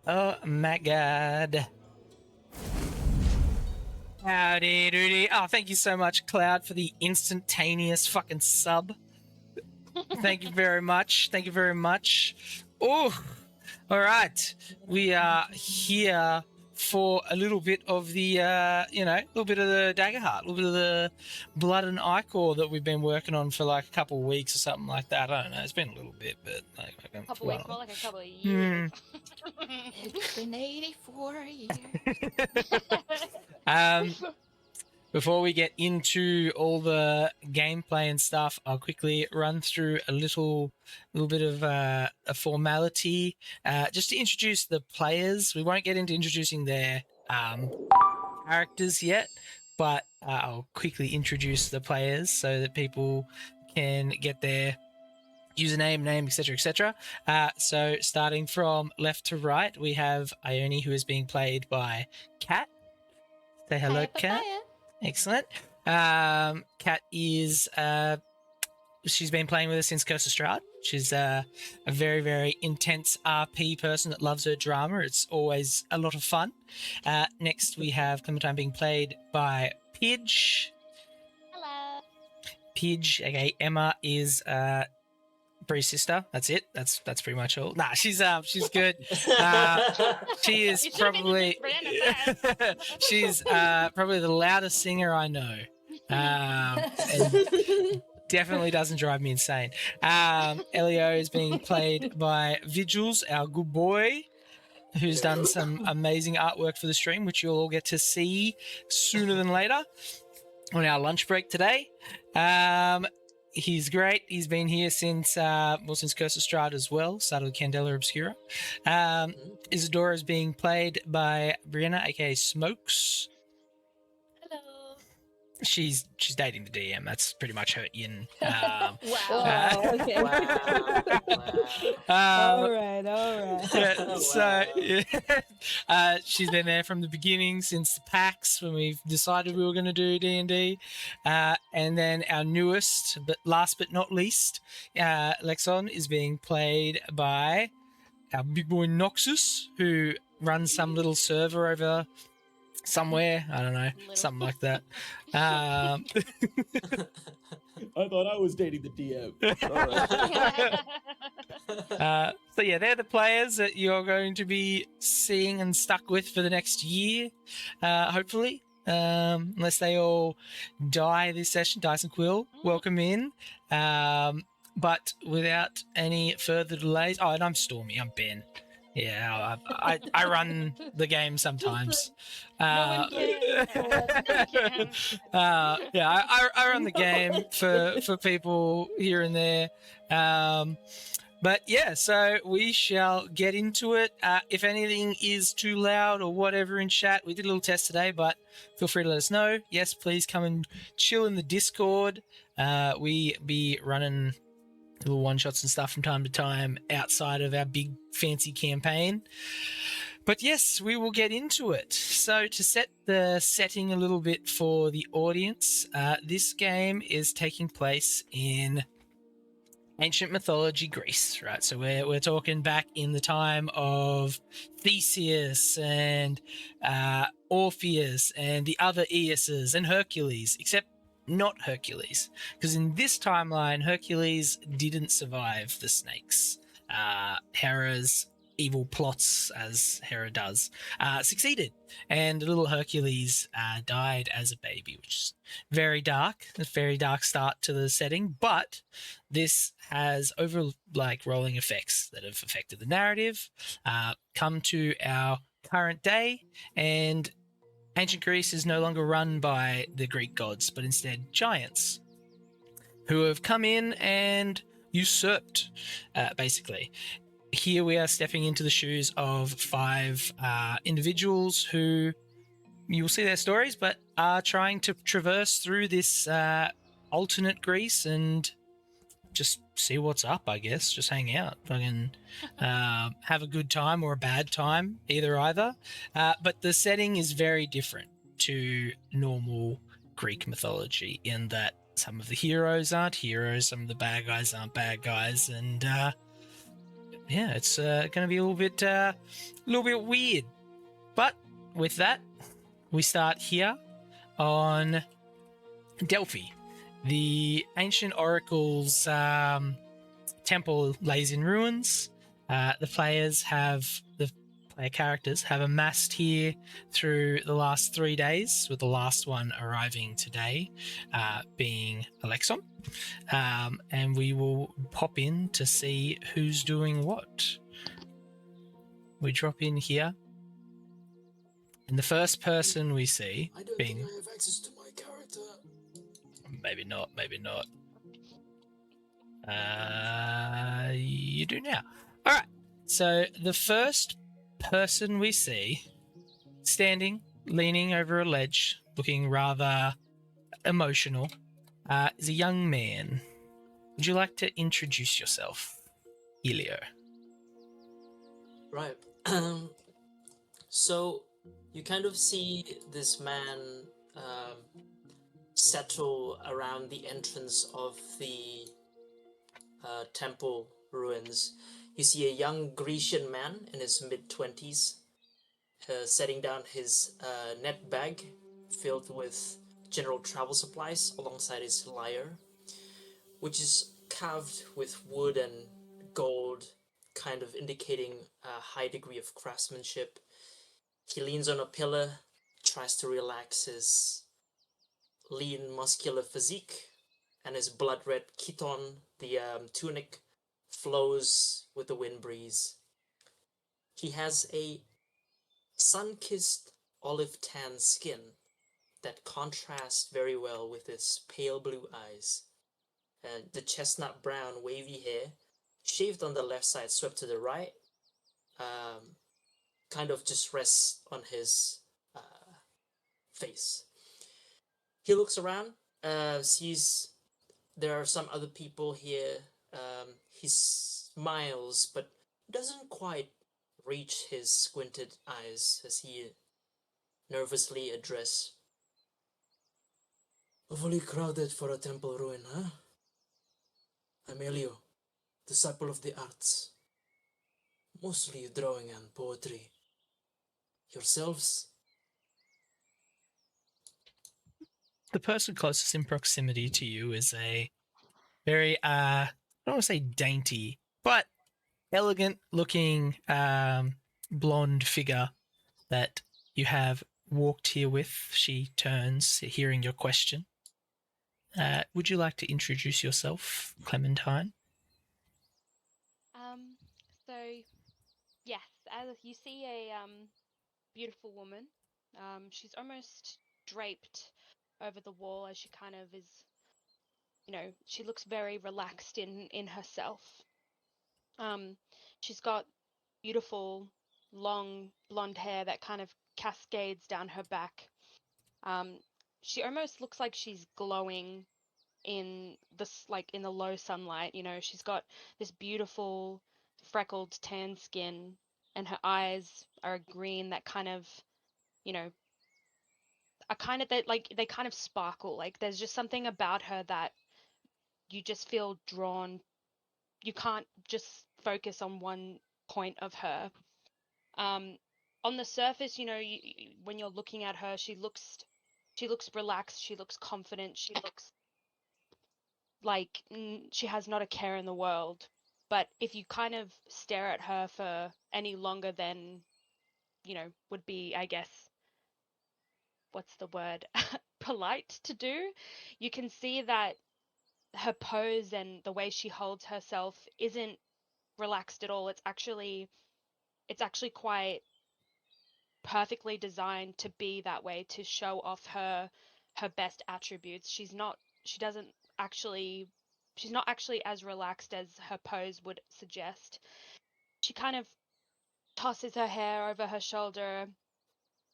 Oh my god. Howdy doody. Oh, thank you so much, Cloud, for the instantaneous fucking sub. Thank you very much. Thank you very much. Oh, all right. We are here for a little bit of the, a little bit of the Daggerheart, a little bit of the Blood and Ichor that we've been working on for like a couple of weeks or something like that. I don't know. It's been a little bit, but like A couple weeks, more like a couple of years. It's been 84 years. Before we get into all the gameplay and stuff, I'll quickly run through a little bit of a formality, just to introduce the players. We won't get into introducing their characters yet, but I'll quickly introduce the players so that people can get their username, name, etc., etc. So starting from left to right, we have Ione, who is being played by Kat. Say hello, Kat. Excellent. Kat is she's been playing with us since Curse of Strahd. She's a very, very intense RP person that loves her drama. It's always a lot of fun. Next, we have Clementine being played by Pidge. Hello. Pidge, aka Emma, is Bree's sister. That's it. That's pretty much all. Nah, she's good. She is You should've probably introduced Brandon she's probably the loudest singer I know. And definitely doesn't drive me insane. Elio is being played by Vigils, our good boy, who's done some amazing artwork for the stream, which you'll all get to see sooner than later on our lunch break today. He's great. He's been here since Curse of Strahd as well, started with Candela Obscura. Isadora is being played by Brianna, aka Smokes. Hello. She's dating the DM. That's pretty much her in. Wow. Okay. All right. Yeah, so yeah. She's been there from the beginning since the PAX when we decided we were going to do D&D, and then our newest, but last but not least, Lexon is being played by our big boy Noxus, who runs some little server over somewhere. I don't know, something like that. I thought I was dating the DM. So yeah, they're the players that you're going to be seeing and stuck with for the next year, hopefully. Unless they all die this session. Dyson Quill, welcome in. But without any further delays, and I'm Stormy. I'm Ben. Yeah, I run the game sometimes. No one can. Yeah, I run the game for people here and there. But yeah, so we shall get into it. If anything is too loud or whatever in chat, we did a little test today, but feel free to let us know. Yes, please come and chill in the Discord. We be running little one-shots and stuff from time to time outside of our big fancy campaign. But yes, we will get into it. So to set the setting a little bit for the audience, this game is taking place in ancient mythology Greece, right? So we're talking back in the time of Theseus and Orpheus and the other Aesuses and Hercules, except not Hercules, because in this timeline, Hercules didn't survive the snakes. Hera's evil plots, as Hera does, succeeded, and little Hercules died as a baby, which is very dark. A very dark start to the setting, but this has rolling effects that have affected the narrative, come to our current day, and ancient Greece is no longer run by the Greek gods, but instead giants who have come in and usurped, basically. Here we are stepping into the shoes of 5 individuals who, you will see their stories, but are trying to traverse through this alternate Greece and just see what's up, I guess. Just hang out. Fucking have a good time or a bad time, either. But the setting is very different to normal Greek mythology in that some of the heroes aren't heroes, some of the bad guys aren't bad guys, and yeah, it's going to be a little bit weird. But with that, we start here on Delphi. The ancient oracle's temple lays in ruins. The player characters have amassed here through the last 3 days, with the last one arriving today, being Alexon. And we will pop in to see who's doing what. We drop in here, and the first person we see I don't being... think I have access to my character. Maybe not. You do now. All right. So the first person we see standing, leaning over a ledge, looking rather emotional, is a young man. Would you like to introduce yourself, Elio? Right. So you kind of see this man settle around the entrance of the temple ruins. You see a young Grecian man in his mid-20s setting down his net bag filled with general travel supplies alongside his lyre, which is carved with wood and gold, kind of indicating a high degree of craftsmanship. He leans on a pillar, tries to relax his lean, muscular physique, and his blood-red chiton, the tunic, flows with the wind breeze. He has a sun-kissed olive tan skin that contrasts very well with his pale blue eyes. And the chestnut brown wavy hair, shaved on the left side, swept to the right, kind of just rests on his face. He looks around, sees there are some other people here. He smiles, but doesn't quite reach his squinted eyes as he nervously addresses. Awfully crowded for a temple ruin, huh? I'm Elio, disciple of the arts. Mostly drawing and poetry. Yourselves? The person closest in proximity to you is a very, I don't want to say dainty, but elegant looking blonde figure that you have walked here with. She turns, hearing your question. Would you like to introduce yourself, Clementine? So yes, as you see a beautiful woman. She's almost draped over the wall as she kind of is, she looks very relaxed in herself. She's got beautiful long blonde hair that kind of cascades down her back. She almost looks like she's glowing in in the low sunlight. She's got this beautiful freckled tan skin, and her eyes are green that kind of, are kind of they kind of sparkle. Like there's just something about her that you just feel drawn. You can't just focus on one point of her. On the surface, when you're looking at her, she looks relaxed. She looks confident. She looks like she has not a care in the world. But if you kind of stare at her for any longer than, would be, I guess, what's the word, polite to do, you can see that her pose and the way she holds herself isn't relaxed at all. It's actually quite perfectly designed to be that way, to show off her best attributes. She's not actually as relaxed as her pose would suggest. She kind of tosses her hair over her shoulder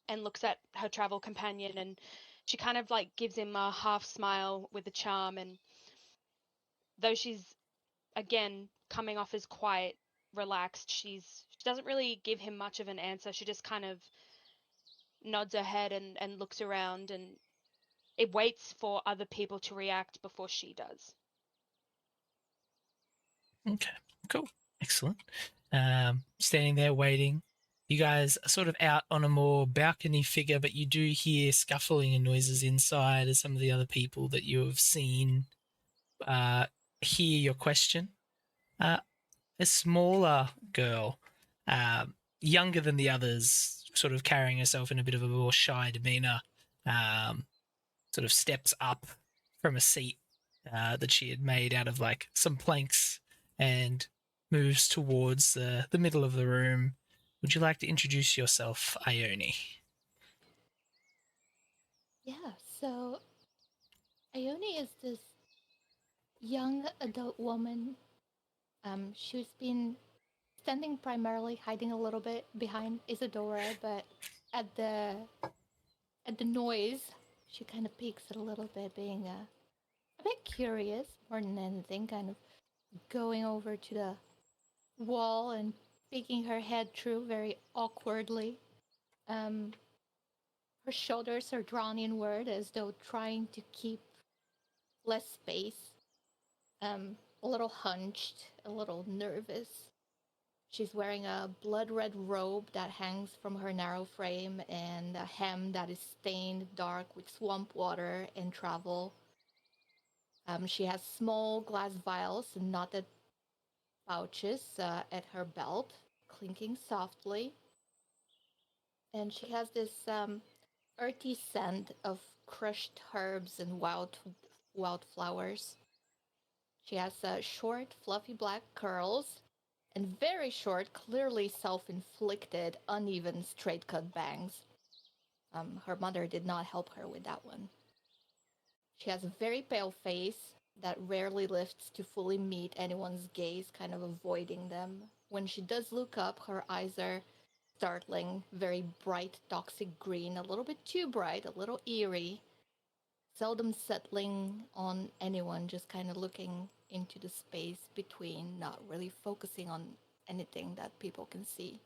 and looks at her travel companion, and she kind of like gives him a half smile with a charm. And though she's again coming off as quite relaxed, she doesn't really give him much of an answer. She just kind of nods her head and looks around, and it waits for other people to react before she does. Okay, cool. Excellent. Standing there waiting. You guys are sort of out on a more balcony figure, but you do hear scuffling and noises inside as some of the other people that you have seen hear your question. A smaller girl, younger than the others, sort of carrying herself in a bit of a more shy demeanor, sort of steps up from a seat that she had made out of like some planks and moves towards the middle of the room. Would you like to introduce yourself, Ione? Yeah, so Ione is this young adult woman. She's been standing primarily hiding a little bit behind Isadora, but at the at the noise, she kind of peeks a little bit, being a bit curious more than anything, kind of going over to the wall and peeking her head through very awkwardly. Um, her shoulders are drawn inward as though trying to keep less space. A little hunched, a little nervous. She's wearing a blood red robe that hangs from her narrow frame and a hem that is stained dark with swamp water and travel. She has small glass vials and knotted pouches at her belt, clinking softly. And she has this earthy scent of crushed herbs and wildflowers. She has short, fluffy black curls and very short, clearly self-inflicted, uneven, straight-cut bangs. Her mother did not help her with that one. She has a very pale face that rarely lifts to fully meet anyone's gaze, kind of avoiding them. When she does look up, her eyes are startling, very bright, toxic green, a little bit too bright, a little eerie, seldom settling on anyone, just kind of looking into the space between, not really focusing on anything that people can see.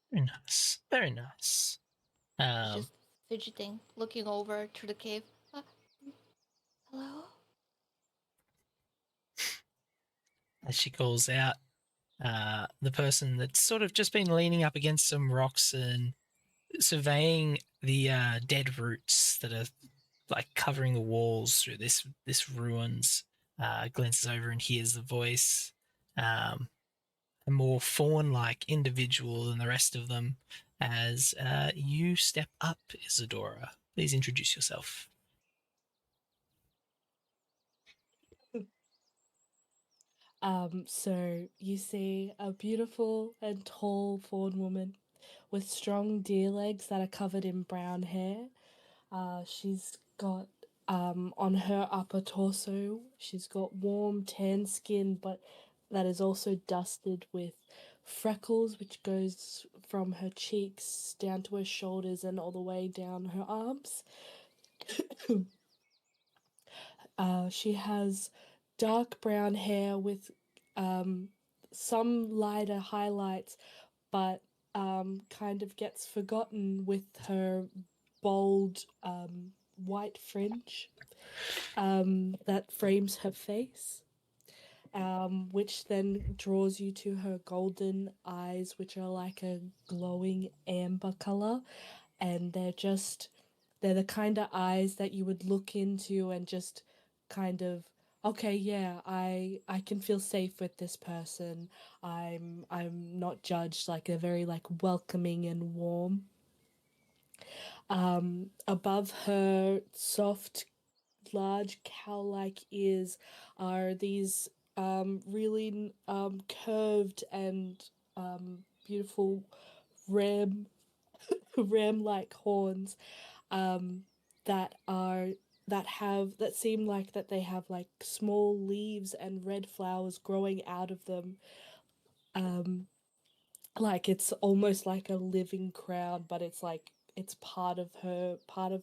Very nice. Very nice. She's just fidgeting, looking over through the cave. Hello? As she calls out, the person that's sort of just been leaning up against some rocks and surveying the dead roots that are like covering the walls through this ruins, glances over and hears the voice. A more fawn-like individual than the rest of them. As you step up, Isadora, please introduce yourself. So you see a beautiful and tall fawn woman with strong deer legs that are covered in brown hair. She's got on her upper torso, she's got warm tan skin, but that is also dusted with freckles, which goes from her cheeks down to her shoulders and all the way down her arms. She has dark brown hair with some lighter highlights, but kind of gets forgotten with her bold white fringe that frames her face, which then draws you to her golden eyes, which are like a glowing amber color, and they're the kind of eyes that you would look into and just kind of, okay, yeah, I can feel safe with this person. I'm not judged. Like, they're very like welcoming and warm. Above her soft, large cow-like ears are these really curved and beautiful ram ram-like horns that are that seem like that they have like small leaves and red flowers growing out of them. Like it's almost like a living crown, but it's like it's part of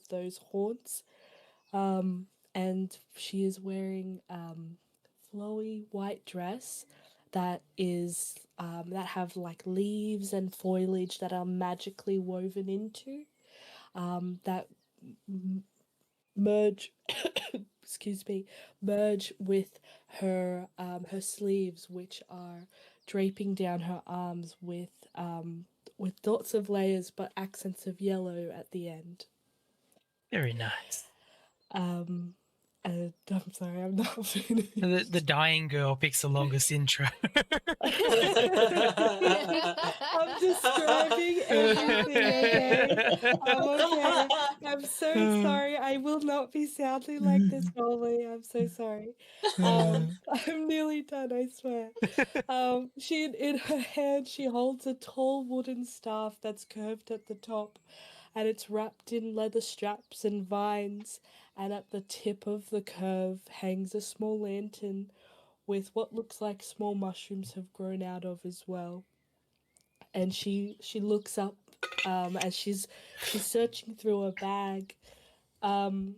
those horns. And she is wearing flowy white dress that is that have like leaves and foliage that are magically woven into that merge excuse me, merge with her sleeves, which are draping down her arms with dots of layers but accents of yellow at the end. Very nice. Um and I'm sorry, I'm not finished. The dying girl picks the longest intro. I'm describing everything, okay? I'm okay. I'm so sorry. I will not be sounding like this normally. I'm so sorry. I'm nearly done, I swear. She in her hand she holds a tall wooden staff that's curved at the top, and it's wrapped in leather straps and vines, and at the tip of the curve hangs a small lantern with what looks like small mushrooms have grown out of as well. And she looks up as she's searching through her bag. Um,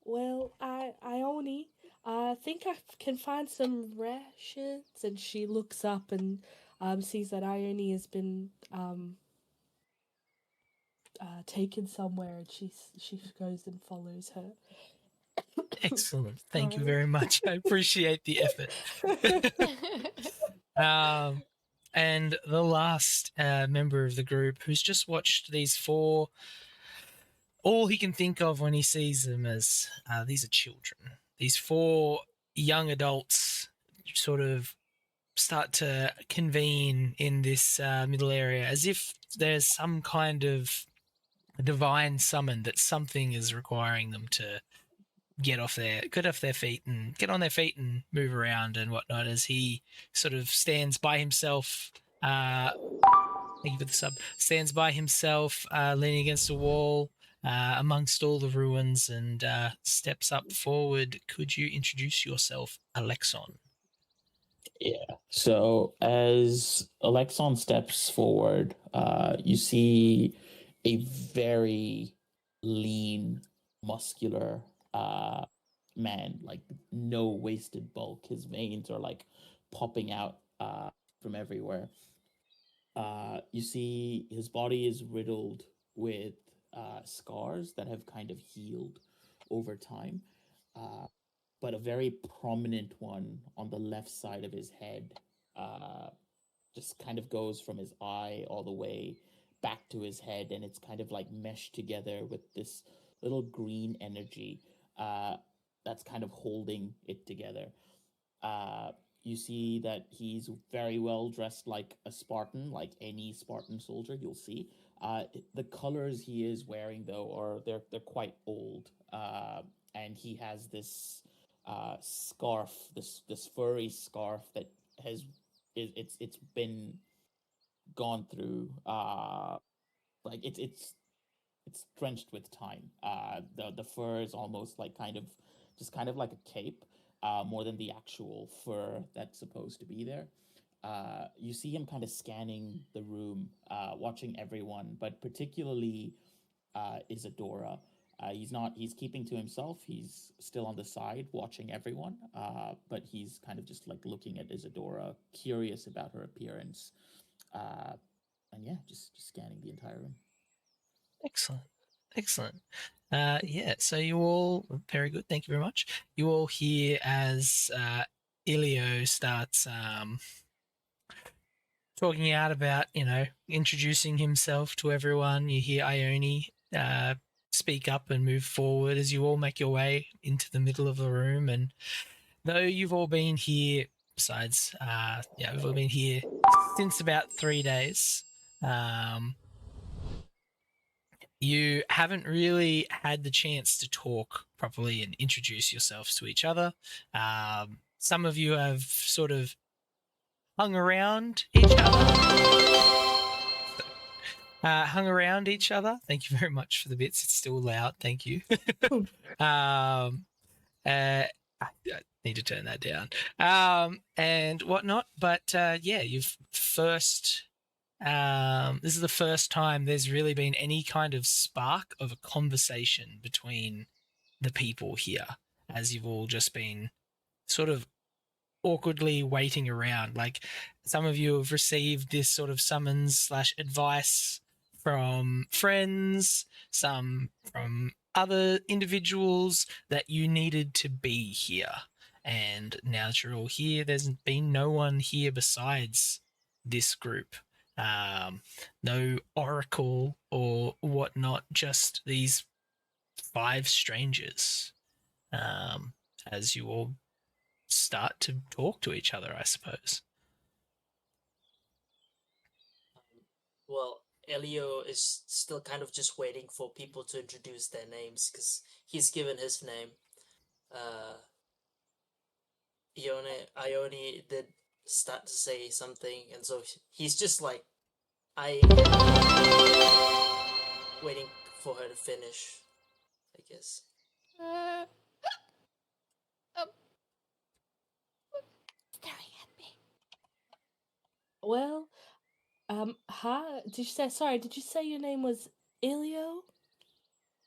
well, Ione, I think I can find some rations. And she looks up and sees that Ione has been taken somewhere, and she goes and follows her. Excellent. Thank you Sorry. very much. I appreciate the effort. And the last member of the group who's just watched these four, all he can think of when he sees them as these are children. These four young adults sort of start to convene in this middle area as if there's some kind of divine summon that something is requiring them to get off their feet and get on their feet and move around and whatnot as he sort of stands by himself. Thank you for the sub. Stands by himself, leaning against a wall amongst all the ruins, and steps up forward. Could you introduce yourself, Alexon? Yeah. So as Alexon steps forward, you see a very lean, muscular man, like no wasted bulk. His veins are like popping out from everywhere. You see his body is riddled with scars that have kind of healed over time. But a very prominent one on the left side of his head uh, just kind of goes from his eye all the way back to his head, and it's kind of like meshed together with this little green energy that's kind of holding it together. Uh, you see that he's very well dressed, like a Spartan, like any Spartan soldier you'll see. The colors he is wearing, though, are they're quite old, and he has this scarf, this furry scarf that has it's been gone through. Like it's drenched with time. The fur is almost like kind of like a cape, more than the actual fur that's supposed to be there. You see him kind of scanning the room, watching everyone, but particularly Isadora. He's keeping to himself. He's still on the side watching everyone, but he's kind of just like looking at Isadora, curious about her appearance. Uh, and yeah, just scanning the entire room. Excellent. Excellent. Yeah, so you all, very good, thank you very much. You all hear as Ilio starts talking out about, introducing himself to everyone. You hear Ione speak up and move forward as you all make your way into the middle of the room. And though you've all been here, besides, we've all been here since about 3 days, you haven't really had the chance to talk properly and introduce yourselves to each other. Some of you have sort of hung around each other. Thank you very much for the bits. It's still loud. Thank you. I need to turn that down. And whatnot. But you've first. This is the first time there's really been any kind of spark of a conversation between the people here, as you've all just been sort of awkwardly waiting around. Like, some of you have received this sort of summons / advice from friends, some from other individuals that you needed to be here. And now that you're all here, there's been no one here besides this group. No oracle or whatnot, just these 5 strangers. As you all start to talk to each other, I suppose. Well, Elio is still kind of just waiting for people to introduce their names because he's given his name. Ione did start to say something, and so he's just like eyeing her, waiting for her to finish, I guess. Staring at me. Well, hi. Did you say? Sorry. Did you say your name was Ilio?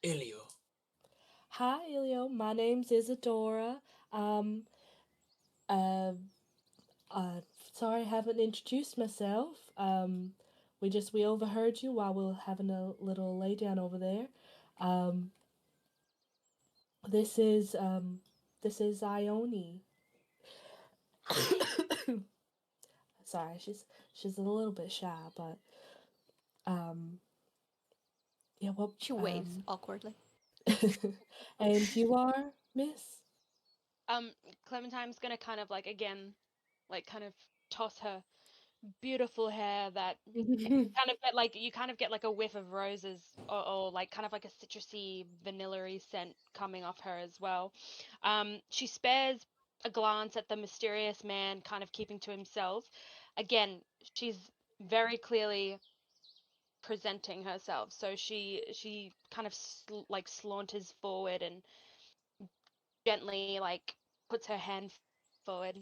Elio. Hi, Ilio. My name's Isadora. Uh, sorry, I haven't introduced myself. We overheard you while we were having a little lay down over there. This is Ione. Sorry, she's a little bit shy, but yeah. Well, She waves awkwardly. and you are Miss? Clementine's gonna kind of like again, like kind of toss her beautiful hair that kind of get like you kind of get like a whiff of roses or like kind of like a citrusy vanilla-y scent coming off her as well. She spares a glance at the mysterious man kind of keeping to himself. Again, she's very clearly presenting herself, so she kind of like saunters forward and gently like puts her hand forward.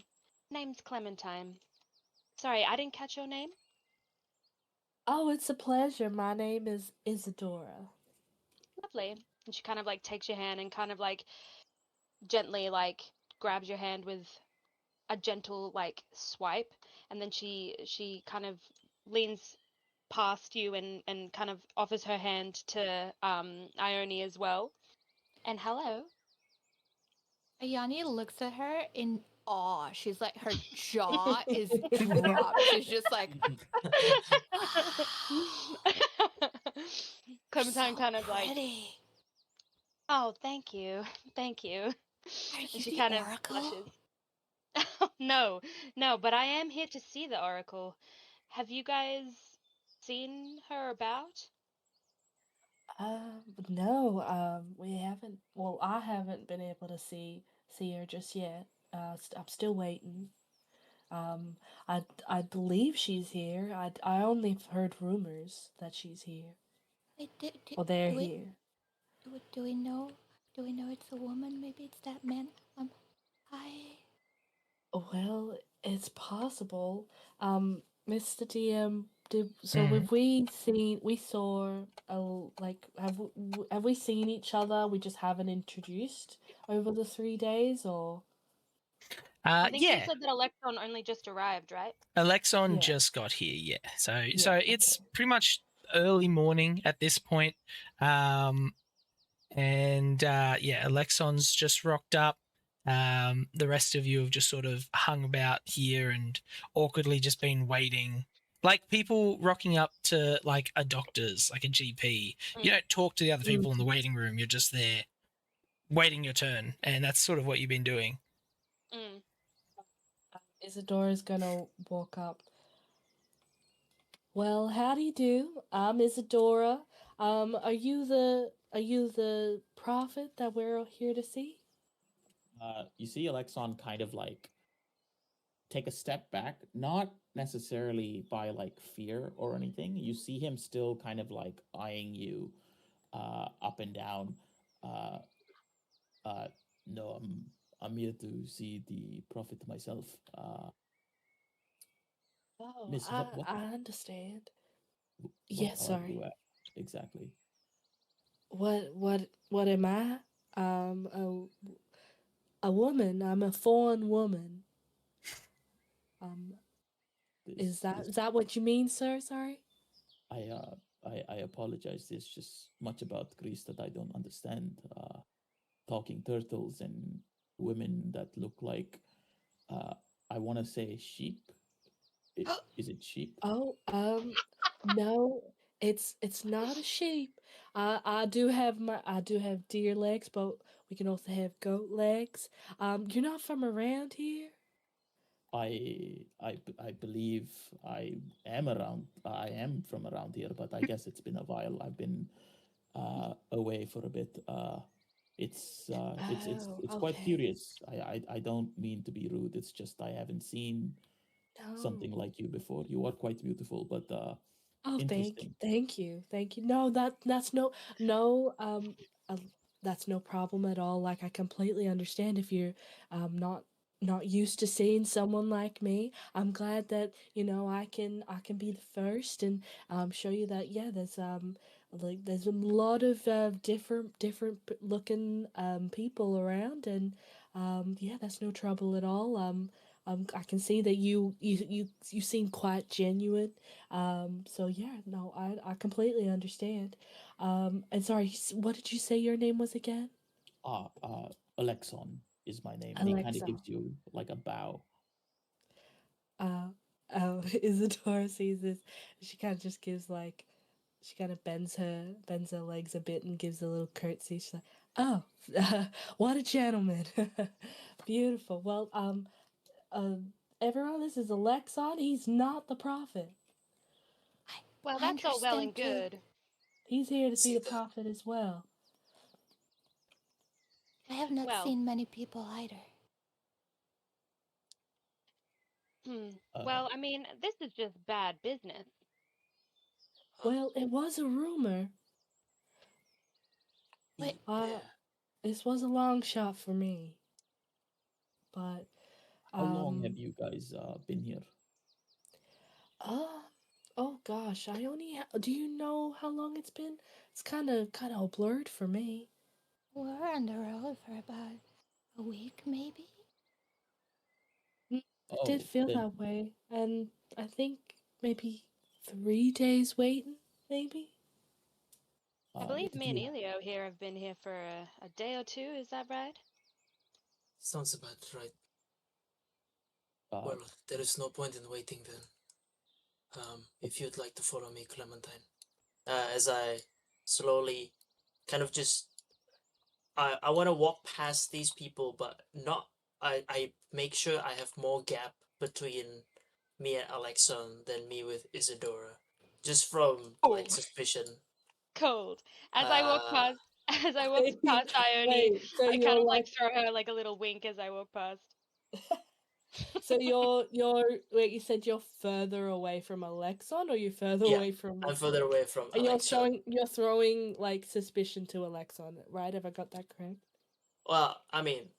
Name's Clementine. Sorry, I didn't catch your name. Oh, it's a pleasure. My name is Isadora. Lovely. And she kind of like takes your hand and kind of like gently like grabs your hand with a gentle like swipe, and then she kind of leans past you and kind of offers her hand to Ione as well. And hello. Ayani looks at her in awe. She's like, her jaw is dropped. She's just like, Clementine so kind of like, pretty. oh, thank you, thank you. Are And you she the kind of oracle? blushes. No, no, but I am here to see the Oracle. Have you guys seen her about? No, we haven't. Well, I haven't been able to see her just yet. I'm still waiting. Um, I believe she's here. I only heard rumors that she's here. Wait, Well, they're do we here. do we know? Do we know it's a woman? Maybe it's that man. Hi. Well, it's possible. Mr. DM, so Mhm. have we saw like have we seen each other? We just haven't introduced over the 3 days, or I think you Yeah, said that Electron only just arrived, right? Alexon Yeah. just got here. Yeah, so Yeah, it's okay. pretty much early morning at this point. And yeah, Alexon's just rocked up. The rest of you have just sort of hung about here and awkwardly just been waiting. Like people rocking up to like a doctor's, like a GP. You don't talk to the other people in the waiting room. You're just there waiting your turn. And that's sort of what you've been doing. Mm. Isadora's gonna walk up. Well, how do you do? I'm Isadora. Are you the prophet that we're here to see? You see Alexon kind of like take a step back, not necessarily by like fear or anything. You see him still kind of like eyeing you up and down. Uh, uh, no, I'm here to see the prophet myself. Oh, Miss, what I understand. what Yeah, are you sorry. at exactly? What am I? A woman. I'm a foreign woman. This Is that what you mean, sir? Sorry. I I apologize. There's just much about Greece that I don't understand. Talking turtles and women that look like, I want to say sheep. Is it sheep? Oh, no, it's not a sheep. I do have deer legs, but we can also have goat legs. You're not from around here? I believe I am around. I am from around here, but I guess it's been a while. I've been away for a bit. It's Oh, quite okay. curious. I don't mean to be rude. It's just I haven't seen something No. like you before. You are quite beautiful, but Oh, interesting. thank you, thank you. No, that's no, uh, that's no problem at all. Like I completely understand if you're not used to seeing someone like me. I'm glad that I can be the first and show you that there's a lot of looking people around and yeah, that's no trouble at all. I can see that you seem quite genuine. So yeah, no, I completely understand. And sorry, what did you say your name was again? Ah, Alexon is my name, and he kind of Alexa. gives you like a bow. Uh, oh, Isadora sees this. She kind of just gives like, she kind of bends her legs a bit and gives a little curtsy. She's like, "Oh, what a gentleman! Beautiful. Well, uh, everyone, this is Alexon. He's not the prophet. Well, I that's all well and understand too. good. He's here to be See the that? prophet as well." I have not Well, seen many people either. Uh, well, I mean, this is just bad business. Huh? Well, it was a rumor. Wait, Uh, Yeah. this was a long shot for me, but how long have um, you guys been here? uh, oh gosh, do you know how long it's been? It's kind of blurred for me. we're on the road for about a week, maybe? It did Oh, feel then that way, and I think maybe 3 days waiting, maybe. I believe did me and you Elio here have been here for a day or two. Is that right? Sounds about right. uh, Well, there is no point in waiting then. If you'd like to follow me, Clementine. As I slowly kind of just I want to walk past these people, but not. I make sure I have more gap between me and Alexon than me with Isadora, just from Oh, like suspicion. cold. As I walk Uh, past, as I walk past Ione, Wait, so I kind you're of like like, throw her like a little wink as I walk past. so wait, you said you're further away from Alexon, or you're further yeah, away from I'm further away from and Alexon. you're throwing like suspicion to Alexon, right? Have I got that correct? Well, I mean,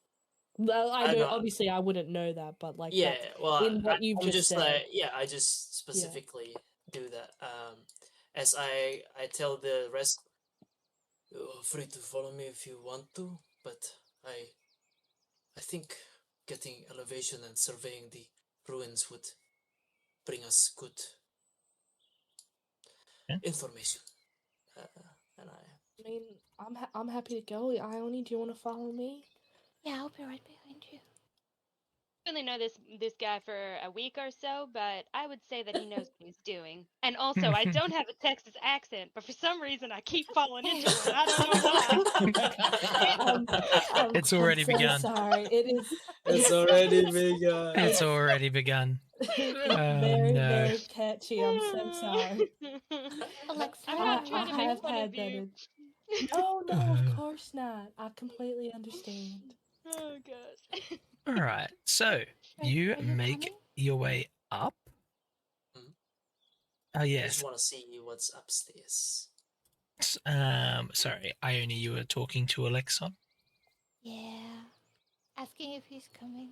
Well, I I don't. know. Obviously, I wouldn't know that, but like Yeah, that's well, in what you've I'm just just said. like, yeah, I just Yeah. specifically do that. As I tell the rest, you're free to follow me if you want to, but I think getting elevation and surveying the ruins would bring us good Yeah. information. Uh, and I, I mean, I'm happy to go. Ione, do you want to follow me? Yeah, I'll be right behind you. Only know this guy for a week or so, but I would say that he knows what he's doing. And also, I don't have a Texas accent, but for some reason, I keep falling into one. I don't know why. Um, It's I'm already so begun. sorry. it's It's already begun. It's it's already begun. it's Oh very no. very catchy. I'm so sorry. Alexa, I'm are not you trying I to make have coming? fun of had that. you. No, of course not. I completely understand. Oh gosh. All right. So you Are you make coming? your way up. Mhm. Oh I just yes. want to see what's upstairs. Sorry, Ione, you were talking to Alexon. Yeah. Asking if he's coming.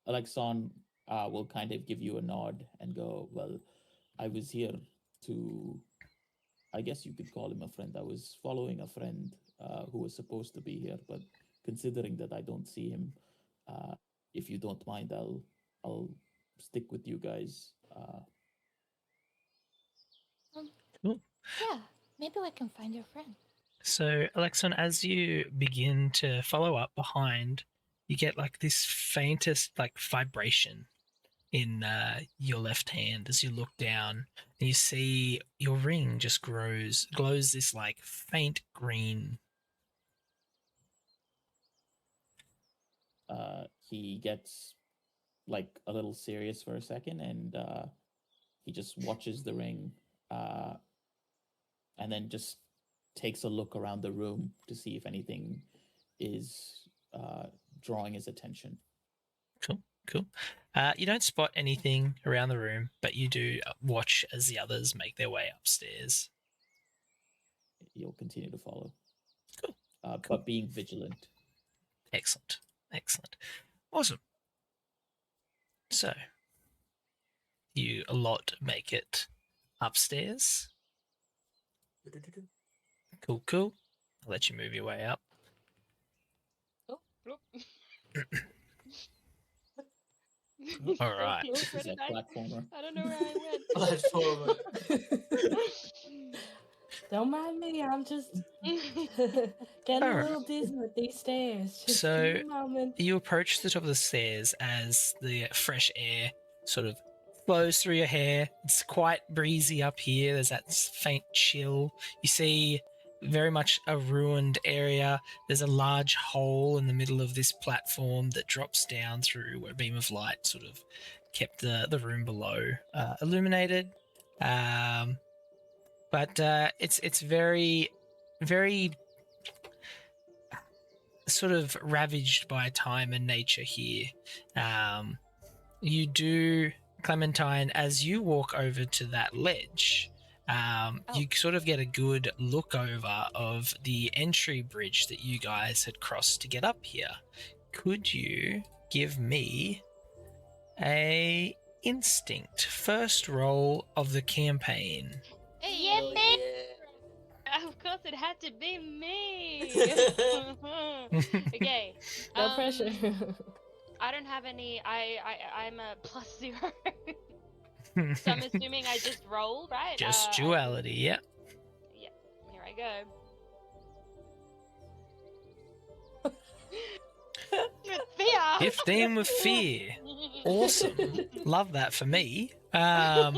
Alexon will kind of give you a nod and go, well, I was here to, I guess you could call him a friend. I was following a friend who was supposed to be here, but considering that I don't see him, uh, if you don't mind, I'll stick with you guys. Yeah, maybe we can find your friend. So, Alexon, as you begin to follow up behind, you get like this faintest like vibration in your left hand as you look down, and you see your ring just glows this like faint green. He gets like a little serious for a second, and he just watches the ring, and then just takes a look around the room to see if anything is drawing his attention. Cool. You don't spot anything around the room, but you do watch as the others make their way upstairs. You'll continue to follow. Cool. But being vigilant. Excellent. Awesome. So, you a lot make it upstairs. Cool. I'll let you move your way up. Oh, look. All right. This is a platformer. I don't know where I Platformer. went. Don't mind me, I'm just getting a Alright. little dizzy with these stairs. Just So, give me a moment. You approach the top of the stairs as the fresh air sort of flows through your hair. It's quite breezy up here. There's that faint chill. You see very much a ruined area. There's a large hole in the middle of this platform that drops down through where a beam of light sort of kept the room below illuminated. But it's very, very sort of ravaged by time and nature here. You do, Clementine, as you walk over to that ledge, you sort of get a good look over of the entry bridge that you guys had crossed to get up here. Could you give me a instinct first roll of the campaign? Yeah, Oh, man. yeah. Of course, it had to be me. Okay. No pressure. I don't have any. I'm a +0. So I'm assuming I just roll, right? Just duality, yeah. Yeah. Here I go. With fear. 15 with fear. Awesome. Love that for me. Hey,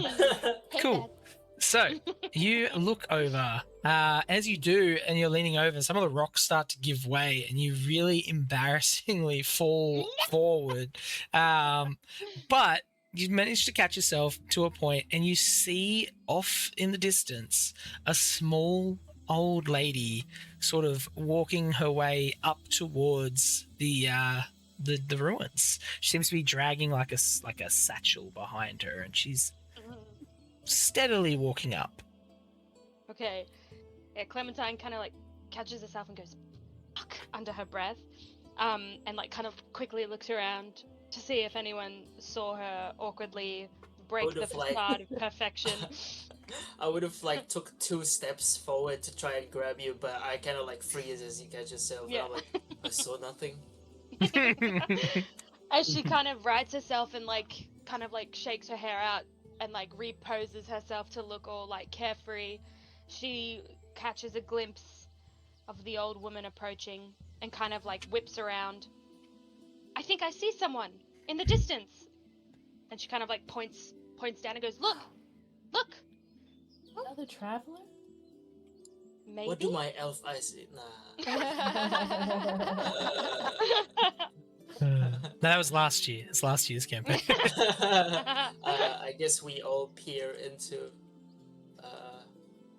Cool. Dad. So you look over. As you do, and you're leaning over, some of the rocks start to give way, and you really embarrassingly fall forward. But you manage to catch yourself to a point, and you see off in the distance a small old lady sort of walking her way up towards the ruins. She seems to be dragging like a satchel behind her, and she's steadily walking up. Okay. Yeah, Clementine kind of like catches herself and goes "Fuck," under her breath, and like kind of quickly looks around to see if anyone saw her awkwardly break the Would've, like- facade of perfection. I would have like took 2 steps forward to try and grab you, but I kind of like freeze as you catch yourself. Yeah. And I'm like, I saw nothing. As she kind of rights herself and like kind of like shakes her hair out and like reposes herself to look all like carefree, she catches a glimpse of the old woman approaching and kind of like whips around. I think I see someone in the distance. And she kind of like points down and goes, look. Another traveler? Maybe. What do my elf eyes see? Nah. That was last year. It's last year's campaign. I guess we all peer into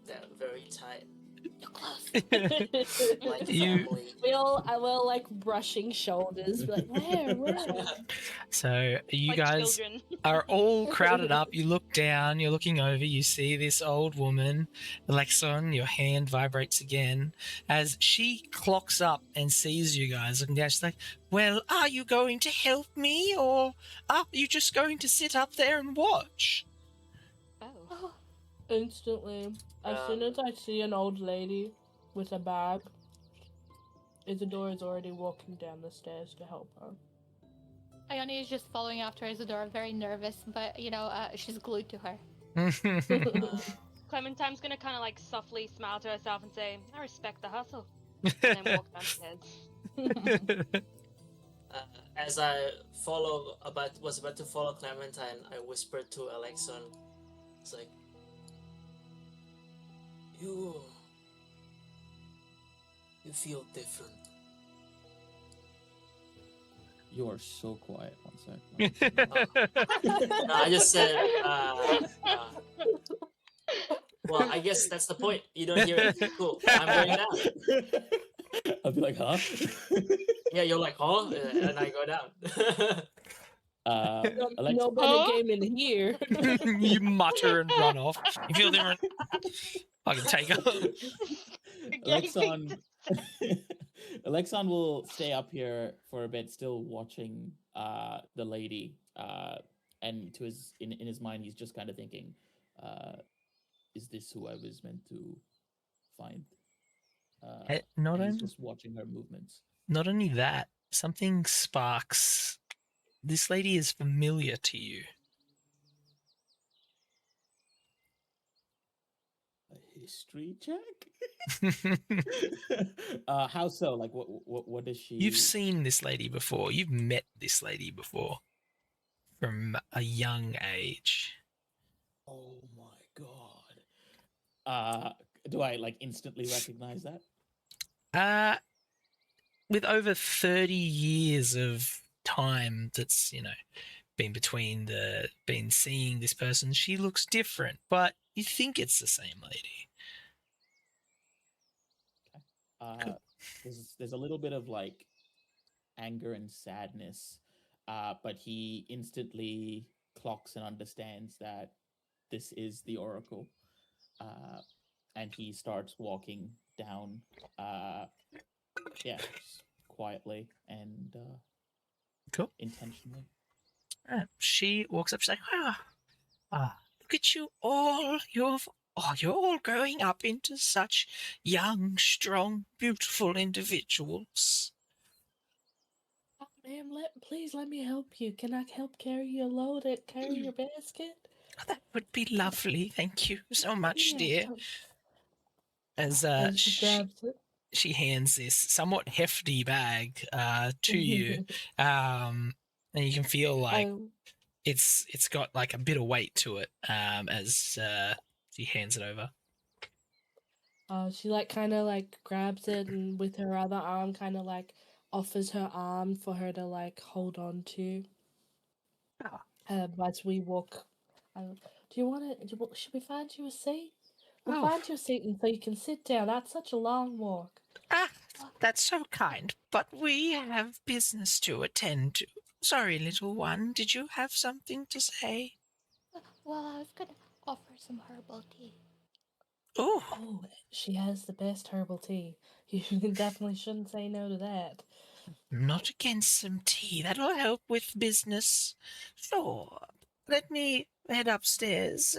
that very tight, like You- family. I will like brushing shoulders, be like, where? So you like guys children. are all crowded up. You look down, you're looking over, you see this old woman. Alexon, your hand vibrates again as she clocks up and sees you guys looking down. She's like, well, are you going to help me, or are you just going to sit up there and watch? Oh. Instantly, as soon as I see an old lady with a bag, Isadora is already walking down the stairs to help her. Ione is just following after Isadora, very nervous, but she's glued to her. Clementine's gonna kind of like softly smile to herself and say, "I respect the hustle," and then walk downstairs. As I was about to follow Clementine, I whispered to Alexon. It's like, you feel different. You are so quiet. One sec. No, I just said, well, I guess that's the point. You don't hear it. Cool. I'm going down. I'll be like, huh? Yeah, you're like, huh? And I go down. Alexa, No better game in here. You mutter and run off. You feel different. I can take up. Alexon, Alexon will stay up here for a bit, still watching the lady. And to his in his mind, he's just kind of thinking, "Is this who I was meant to find?" Not and he's only, just watching her movements. not only that, something sparks. This lady is familiar to you. A history check? How so? Like, what does she? You've seen this lady before. You've met this lady before from a young age. Oh my god. Do I like instantly recognize that? With over 30 years of time that's, been been seeing this person, she looks different, but you think it's the same lady. There's a little bit of like anger and sadness, but he instantly clocks and understands that this is the Oracle, and he starts walking down, just quietly and Cool. intentionally. She walks up, she's like, look at you all. You're all growing up into such young, strong, beautiful individuals. Ma'am, please let me help you. Can I help carry your load? Carry your basket? Oh, that would be lovely. Thank you so much, Yeah, dear. As and she grabs it. she hands this somewhat hefty bag to you, and you can feel like it's got like a bit of weight to it as she hands it over. She like kind of like grabs it and with her other arm kind of like offers her arm for her to like hold on to. As we walk, do you want to? Should we find you a seat? We'll find you a seat and so you can sit down. That's such a long walk. That's so kind, but we have business to attend to. Sorry, little one. Did you have something to say? Well, I was gonna offer some herbal tea. Oh, She has the best herbal tea. You definitely shouldn't say no to that. not against some tea. That'll help with business. Sure. Let me head upstairs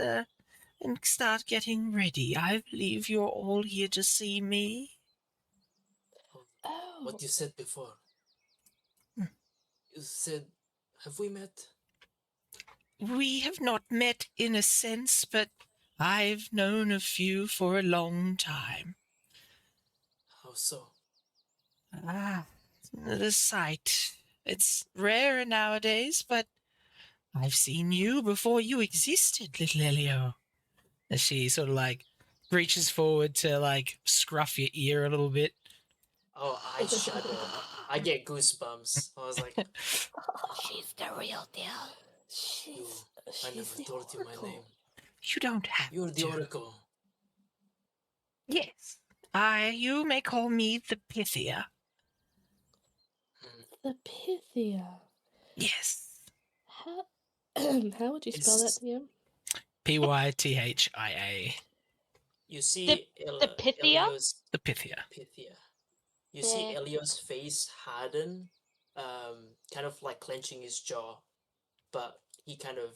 and start getting ready. I believe you're all here to see me. Oh, What you said before. Hmm. You said, have we met? We have not met in a sense, but I've known of you for a long time. How so? The sight. It's rarer nowadays, but I've seen you before you existed, little Elio. As she sort of like reaches forward to like scruff your ear a little bit. Oh, I shudder. I get goosebumps. I was like, She's the real deal. I never told you my name. You don't have You're the to. Oracle. Yes. You may call me the Pythia. the Pythia. Yes. How would you spell that, DM? Pythia. You see the Pythia? The Pythia. Pythia. You see Elio's face harden, kind of like clenching his jaw, but he kind of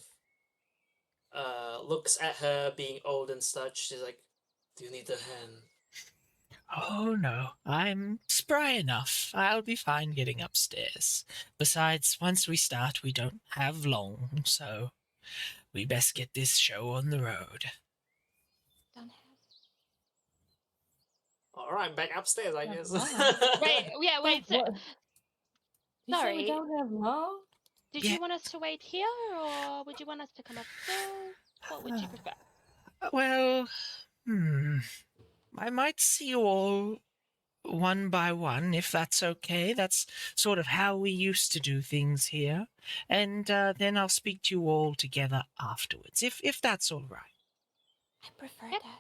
looks at her being old and such. She's like, do you need a hand? Oh, no. I'm spry enough. I'll be fine getting upstairs. Besides, once we start, we don't have long, so we best get this show on the road. All right, back upstairs, I guess. Wait, yeah, wait. So, What? You say we sorry. don't have law? Did Yeah. you want us to wait here, or would you want us to come upstairs? What would you prefer? Well, I might see you all one by one, if that's okay. That's sort of how we used to do things here. And then I'll speak to you all together afterwards, if that's all right. I prefer Yep. that.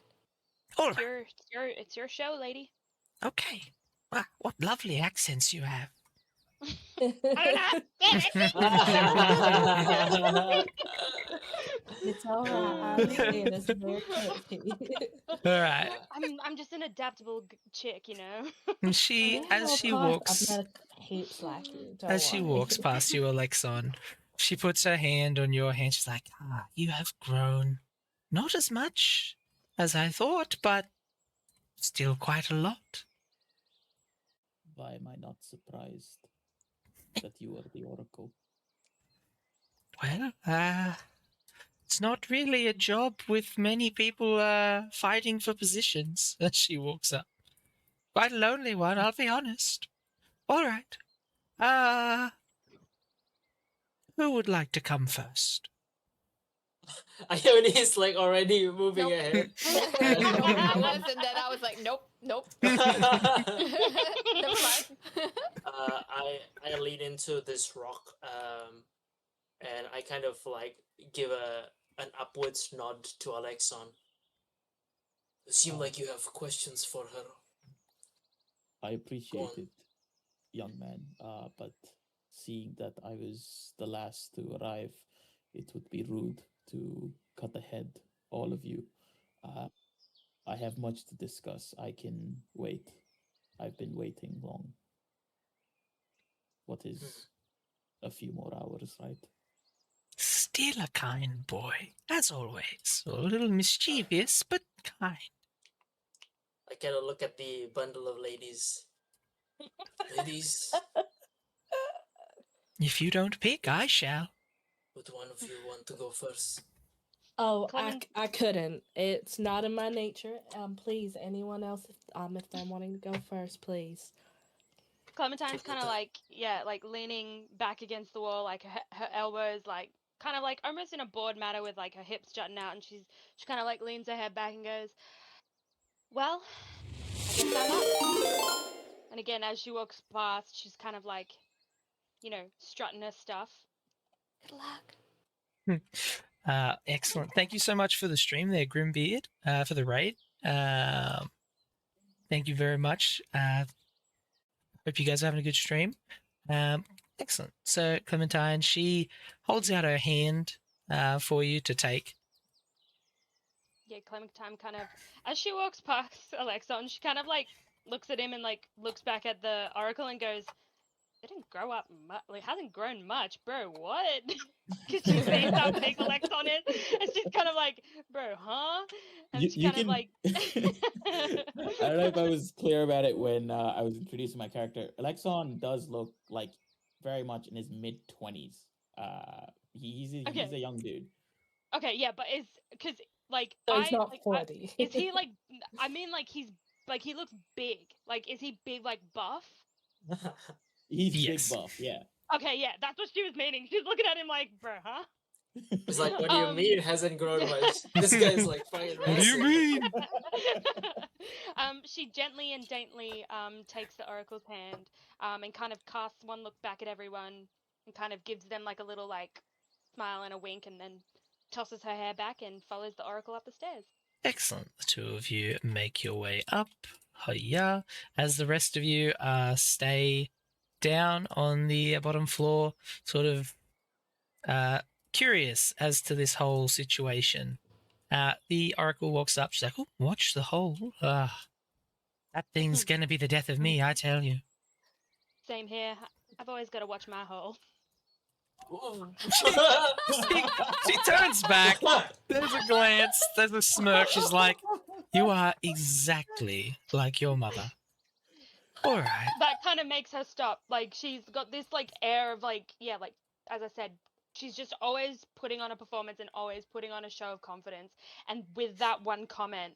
All It's right. it's your show, lady. Okay. Wow, what lovely accents you have. I It's all right. I understand. It's very touchy. All right. I'm just an adaptable chick, you know. And she, as she walks, I've met heaps like you. Don't as she worry. walks past you, Alexon, she puts her hand on your hand. She's like, you have grown. Not as much as I thought, but still quite a lot. Why am I not surprised that you are the Oracle? Well, it's not really a job with many people fighting for positions. As she walks up. Quite a lonely one, I'll be honest. All right. Who would like to come first? Ione is like already moving Nope. ahead. Nope, I was, and then I was like, nope. Never mind. I lean into this rock, and I kind of like give an upwards nod to Alexon. You seem like you have questions for her. I appreciate it, young man. But seeing that I was the last to arrive, it would be rude to cut ahead all of you. I have much to discuss. I can wait. I've been waiting long. What is a few more hours, right? Still a kind boy, as always. A little mischievous, but kind. I kind of look at the bundle of ladies. Ladies, If you don't pick, I shall. would one of you want to go first? Oh, Clement- I couldn't. It's not in my nature. Please, anyone else, if they're wanting to go first, please. Clementine's kind of like, like leaning back against the wall, like her elbows, like kind of like almost in a bored manner with like her hips jutting out, and she kind of like leans her head back and goes, "Well, I guess I'm up." And again, as she walks past, she's kind of like, strutting her stuff. Good luck. Excellent. Thank you so much for the stream there, Grimbeard, for the raid. Thank you very much. Hope you guys are having a good stream. Excellent. So, Clementine, she holds out her hand for you to take. Yeah, Clementine kind of, as she walks past Alexon, she kind of like looks at him and like looks back at the oracle and goes, "It didn't grow up much, like hasn't grown much, bro. What?" Because she sees how big Alexon is, and she's kind of like, "Bro, huh?" And she kind of like, I don't know if I was clear about it when I was introducing my character. Alexon does look like very much in his mid-20s. He's a young dude. Okay, yeah, but because like So he's not like, 40. is he like? I mean, like he looks big. Like, is he big, like buff? He's Yes. big buff, yeah. Okay, yeah, that's what she was meaning. She's looking at him like, "Bro, huh?" He's like, what do you mean it hasn't grown much? This guy's like fucking What do you massive. mean? She gently and daintily takes the oracle's hand and kind of casts one look back at everyone and kind of gives them like a little like smile and a wink, and then tosses her hair back and follows the oracle up the stairs. Excellent. The two of you make your way up. Hiya. As the rest of you stay down on the bottom floor, sort of curious as to this whole situation. The oracle walks up. She's like, "Oh, watch the hole. That thing's going to be the death of me, I tell you." Same here. I've always got to watch my hole. She turns back. There's a glance. There's a smirk. She's like, "You are exactly like your mother." All right. That kind of makes her stop. Like, she's got this like air of like, yeah, like as I said, she's just always putting on a performance and always putting on a show of confidence. And with that one comment,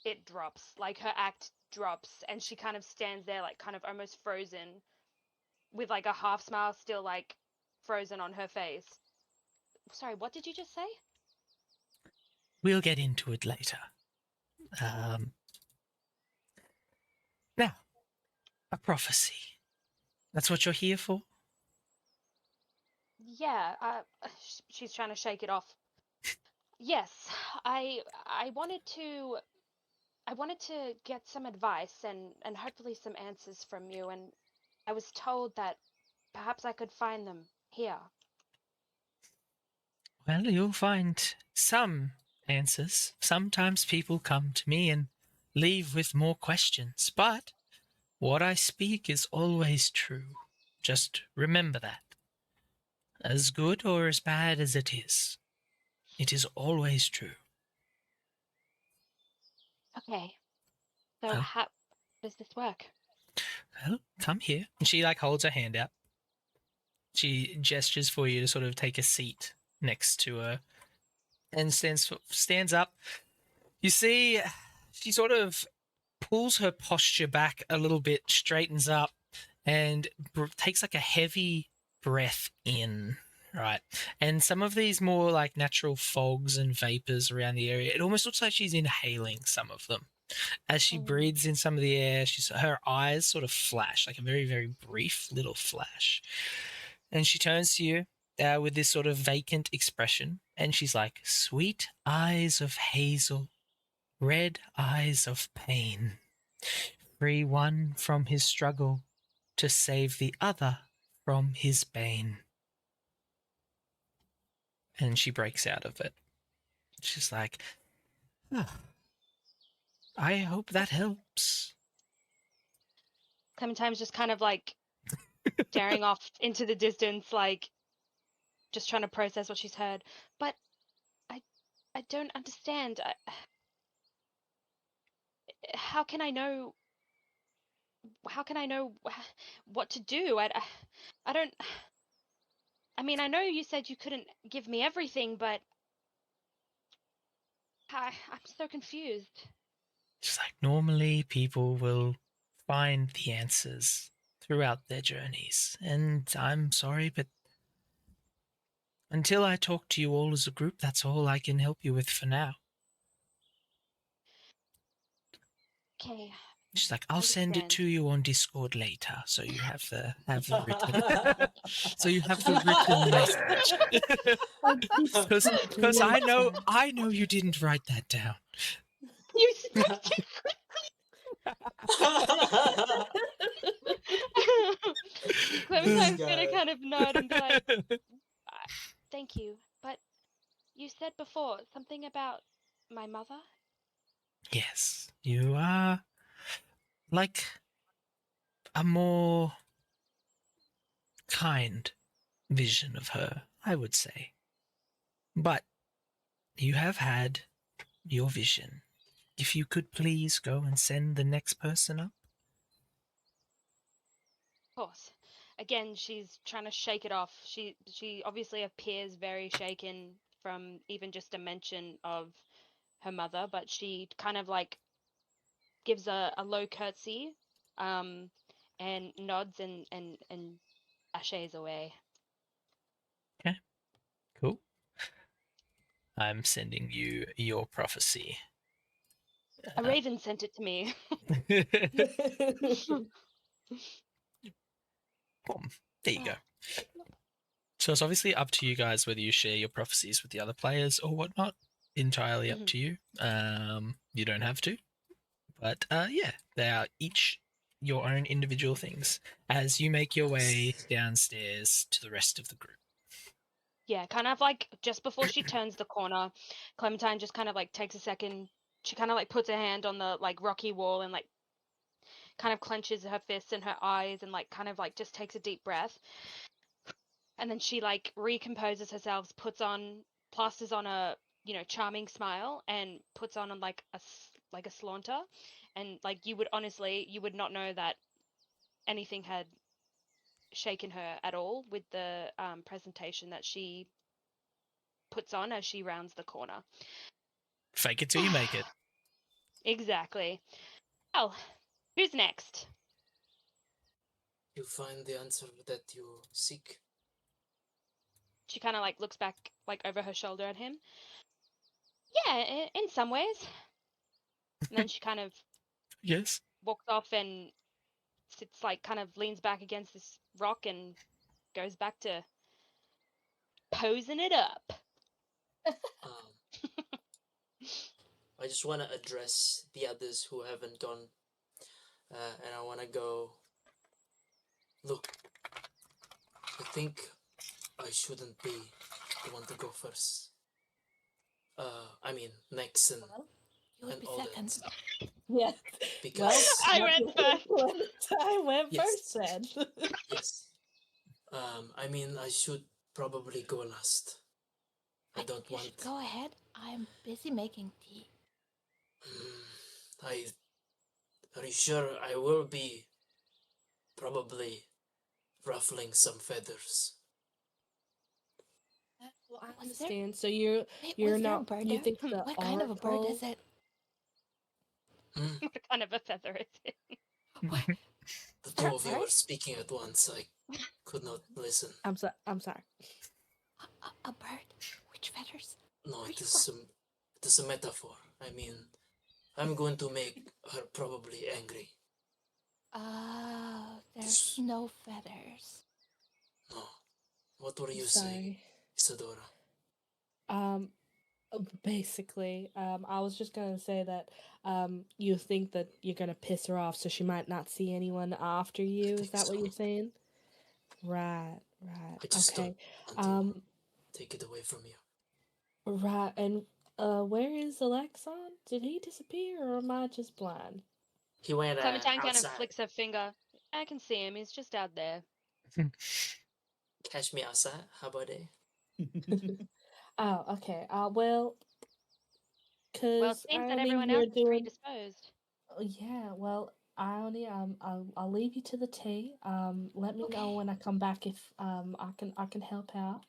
it drops. Like her act drops, and she kind of stands there, like kind of almost frozen, with like a half smile still like frozen on her face. Sorry, what did you just say? We'll get into it later. Now, a prophecy. That's what you're here for? Yeah, she's trying to shake it off. Yes, I wanted to get some advice and hopefully some answers from you, and I was told that perhaps I could find them here. Well, you'll find some answers. Sometimes people come to me and leave with more questions, but what I speak is always true. Just remember that. As good or as bad as it is always true. Okay. So Well, how does this work? well, come here. And she like holds her hand out. She gestures for you to sort of take a seat next to her and stands up. You see, she sort of pulls her posture back a little bit, straightens up, and takes like a heavy breath in, right? And some of these more like natural fogs and vapors around the area, it almost looks like she's inhaling some of them. As she breathes in some of the air, her eyes sort of flash, like a very, very brief little flash. And she turns to you with this sort of vacant expression, and she's like, "Sweet eyes of hazel, red eyes of pain, free one from his struggle to save the other from his bane." And she breaks out of it. She's like, "Oh, I hope that helps." Clementine's just kind of like staring off into the distance, like just trying to process what she's heard. But I don't understand. How can I know? How can I know what to do? I don't. I mean, I know you said you couldn't give me everything, but I'm so confused. She's like, normally people will find the answers throughout their journeys. And I'm sorry, but until I talk to you all as a group, that's all I can help you with for now. Okay. She's like, I'll send it Understand. to you on Discord later, so you have the written, so you have the written message. Because I know you didn't write that down. You spoke too Clementine's gonna kind of nod and be like, "Thank you, but you said before something about my mother." Yes, you are like a more kind vision of her, I would say. But you have had your vision. If you could please go and send the next person up. Of course. Again, she's trying to shake it off. She obviously appears very shaken from even just a mention of her mother, but she kind of like gives a low curtsy, and nods and sashays away. Okay, cool. I'm sending you your prophecy. A raven sent it to me. Boom. There you go. So it's obviously up to you guys whether you share your prophecies with the other players or whatnot. Entirely up to you. You don't have to. But yeah, they are each your own individual things as you make your way downstairs to the rest of the group. Yeah, kind of like just before she turns the corner, Clementine just kind of like takes a second. She kind of like puts her hand on the like rocky wall and like kind of clenches her fists in her eyes and like kind of like just takes a deep breath. And then she like recomposes herself, plasters on a, charming smile and puts on like a slaunter. And like you would not know that anything had shaken her at all with the presentation that she puts on as she rounds the corner. Fake it till you make it. Exactly. Well, who's next? You find the answer that you seek. She kind of like looks back like over her shoulder at him. Yeah, in some ways. And then she kind of Yes. walks off and sits like kind of leans back against this rock and goes back to posing it up. Um, I just want to address the others who haven't gone, and I want to go. Look, I think I shouldn't be the one to go first. I mean, next and, Well, you would and be all second. that. Yeah. Because I went first. I went Yes. first then. yes, I mean, I should probably go last. I think don't you want. should go ahead. I'm busy making tea. Are you sure I will be probably ruffling some feathers? Well, I Was there- understand. So Wait, you're was there a not. bird You there? think the What kind of a bird is it? Hmm? What kind of a feather is it? What? The there two a of you were bird? speaking at once. I could not listen. I'm sorry. I'm sorry. A bird? Which feathers? No, Are it you is a metaphor. I mean, I'm going to make her probably angry. Oh, there's Just- no feathers. No. What were you Sorry. saying, Isadora? Basically, I was just gonna say that you think that you're gonna piss her off, so she might not see anyone after you. Is think that what so. you're saying? Right. I just Okay. don't want to take it away from you. Right. And where is Alexon? Did he disappear, or am I just blind? He went Clementine kind of outside. flicks her finger. I can see him. He's just out there. Catch me outside. How about that? Oh, okay. Well, Well, it cause seems that Ione, everyone you're else is doing. predisposed. Oh, yeah. Well, Ione, I'll leave you to the tea. Let me know Okay. when I come back if I can help out.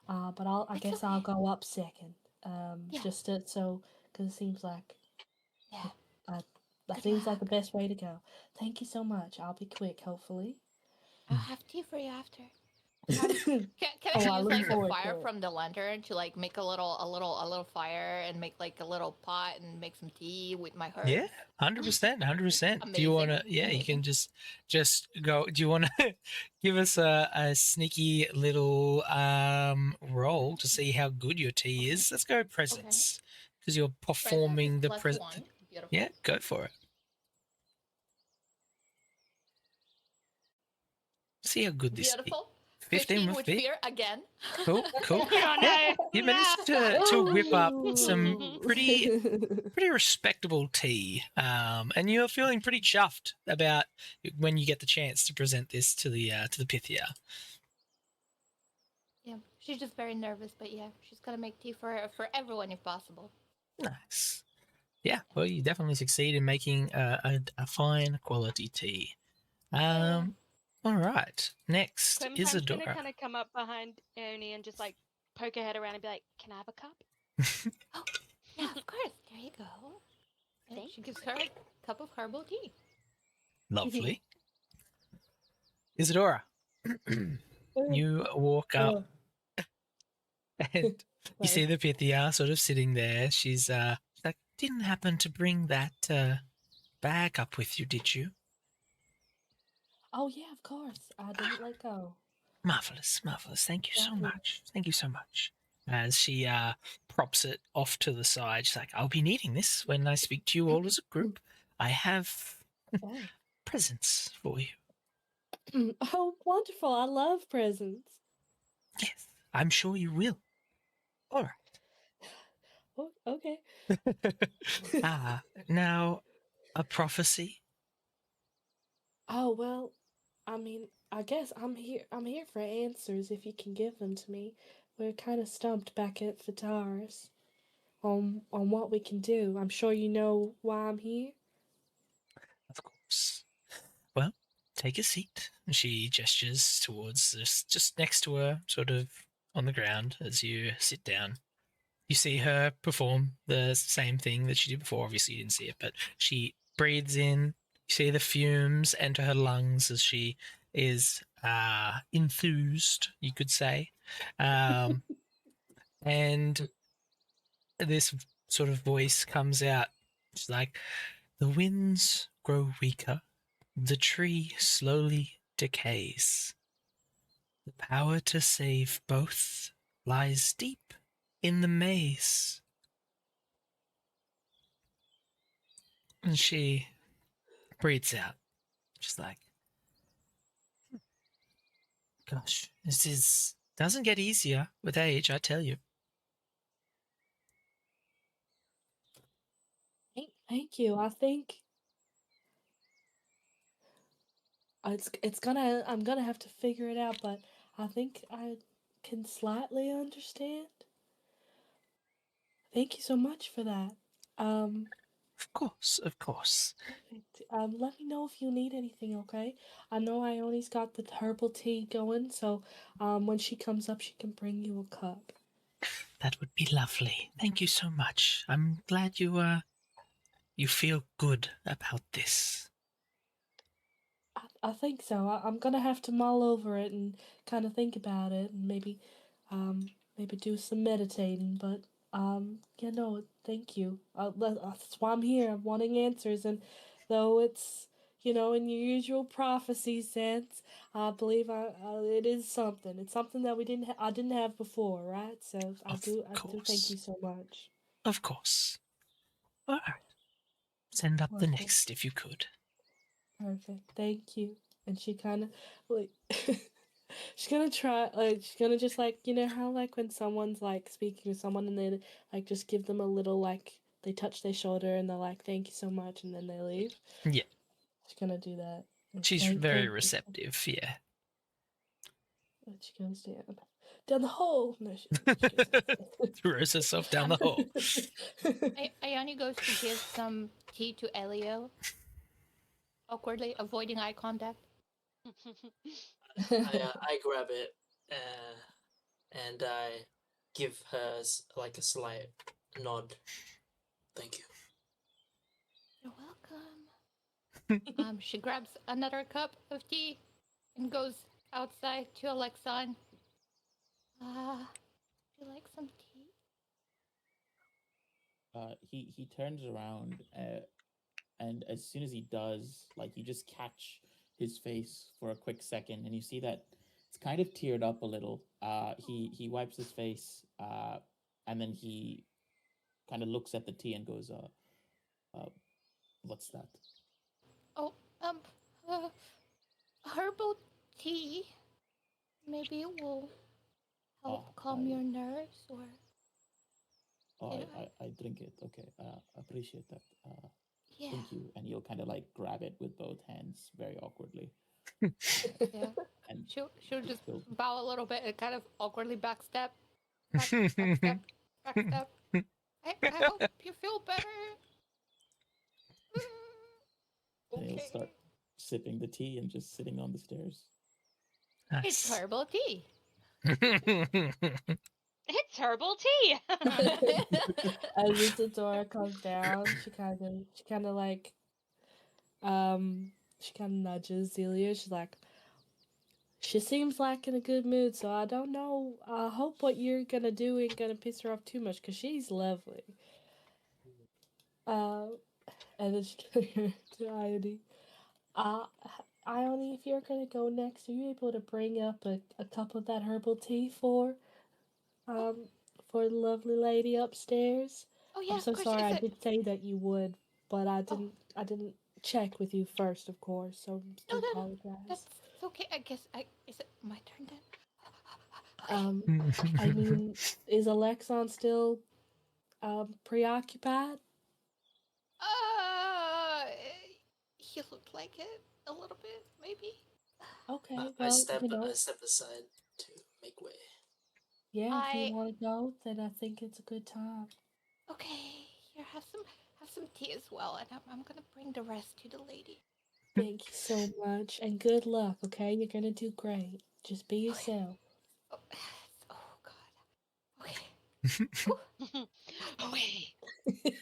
But I It's guess I'll okay. go up second. Yeah. Just cause it seems like Yeah. that Good seems like luck. the best way to go. Thank you so much. I'll be quick, hopefully. I'll have tea for you after. Can Oh, I I use look like the forward fire to it. from the lantern to like make a little fire and make like a little pot and make some tea with my herbs? Yeah, 100%, 100%. Do you Amazing, want to? Yeah, you can just go. Do you want to give us a sneaky little roll to see how good your tea is? Let's go presence because you're Presence is performing the plus present. one. Beautiful. Yeah, go for it. See how good this is. Beautiful. 15 with with fear. fear again. Cool, cool. Oh no! You managed to whip up some pretty respectable tea, and you're feeling pretty chuffed about when you get the chance to present this to the Pythia. Yeah. She's just very nervous, but yeah, she's gonna make tea for everyone if possible. Nice. Yeah, well, you definitely succeed in making a fine quality tea. All right. Next, Clementine's gonna Isadora. kind of come up behind Ione and just like poke her head around and be like, "Can I have a cup?" Oh, yeah, of course. There you go. And Thanks. she gives her a cup of herbal tea. Lovely. Isadora, you walk up and you see the Pythia sort of sitting there. She's like, didn't happen to bring that bag up with you, did you? Oh yeah, of course. I didn't let go. Marvelous, marvelous. Thank you so Thank you. much. Thank you so much. As she props it off to the side, she's like, I'll be needing this when I speak to you all as a group. I have Oh. presents for you. Oh, wonderful. I love presents. Yes, I'm sure you will. All Oh, okay. right. Now, a prophecy. Oh, well, I mean, I guess I'm here for answers if you can give them to me. We're kind of stumped back at Vitaris on what we can do. I'm sure you know why I'm here. Of course. Well, take a seat. And she gestures towards this, just next to her, sort of on the ground as you sit down. you see her perform the same thing that she did before. Obviously, you didn't see it, but she breathes in. You see the fumes enter her lungs as she is enthused, you could say. And this sort of voice comes out. It's like, the winds grow weaker, the tree slowly decays. The power to save both lies deep in the maze. And she breathes out. Just like, gosh, this doesn't get easier with age, I tell you. Thank you. I think I'm gonna have to figure it out, but I think I can slightly understand. Thank you so much for that. Of course, of course. Perfect. Let me know if you need anything, okay? I know Ione's got the herbal tea going, so when she comes up, she can bring you a cup. That would be lovely. Thank you so much. I'm glad you feel good about this. I think so. I'm gonna have to mull over it and kind of think about it, and maybe do some meditating. But yeah, no, thank you. That's why I'm here. I'm wanting answers, and though it's in your usual prophecy sense, I believe it is something. It's something that I didn't have before, right? So I do thank you so much. Of course. All right. Send up the Wonderful. next if you could. Perfect. Thank you. And she kind of like she's gonna try she's gonna just how when someone's speaking to someone and they just give them a little they touch their shoulder and they're like thank you so much and then they leave. Yeah. She's gonna do that. She's very receptive, yeah. And she goes down the hole. No, she Throws herself down the hole. Ione goes to give some tea to Elio, awkwardly avoiding eye contact. I grab it and I give her a slight nod. Thank you. You're welcome. She grabs another cup of tea and goes outside to Alexon. Would you like some tea? He turns around, and as soon as he does, you just catch his face for a quick second, and you see that it's kind of teared up a little. He wipes his face, and then he kind of looks at the tea and goes, "What's that?" Oh, herbal tea. Maybe it will help calm your nerves, or. I drink it. Okay, appreciate that. Yeah. Thank you. And you'll kind of grab it with both hands very awkwardly. Yeah. And She'll just bow a little bit and kind of awkwardly backstep. Backstep. I hope you feel better. And he'll start sipping the tea and just sitting on the stairs. Nice. It's herbal tea. It's herbal tea. As Isadora comes down, she kind of nudges Zelia. She's like, she seems like in a good mood, so I don't know. I hope what you're gonna do ain't gonna piss her off too much, cause she's lovely. And then she turns to Ione. Ione, if you're gonna go next, are you able to bring up a cup of that herbal tea for the lovely lady upstairs? Oh yeah, I'm so of course. sorry. I did say that you would, but I didn't check with you first, of course. So I apologize. That's okay. I guess is it my turn then? I mean, is Alexon still preoccupied? He looked like it a little bit, maybe. Okay, I well, step aside to make way. Yeah, if you want to go, then I think it's a good time. Okay, here, have some tea as well, and I'm gonna bring the rest to the lady. Thank you so much, and good luck. Okay, you're gonna do great. Just be yourself. Oh God. Okay. Okay. Got this.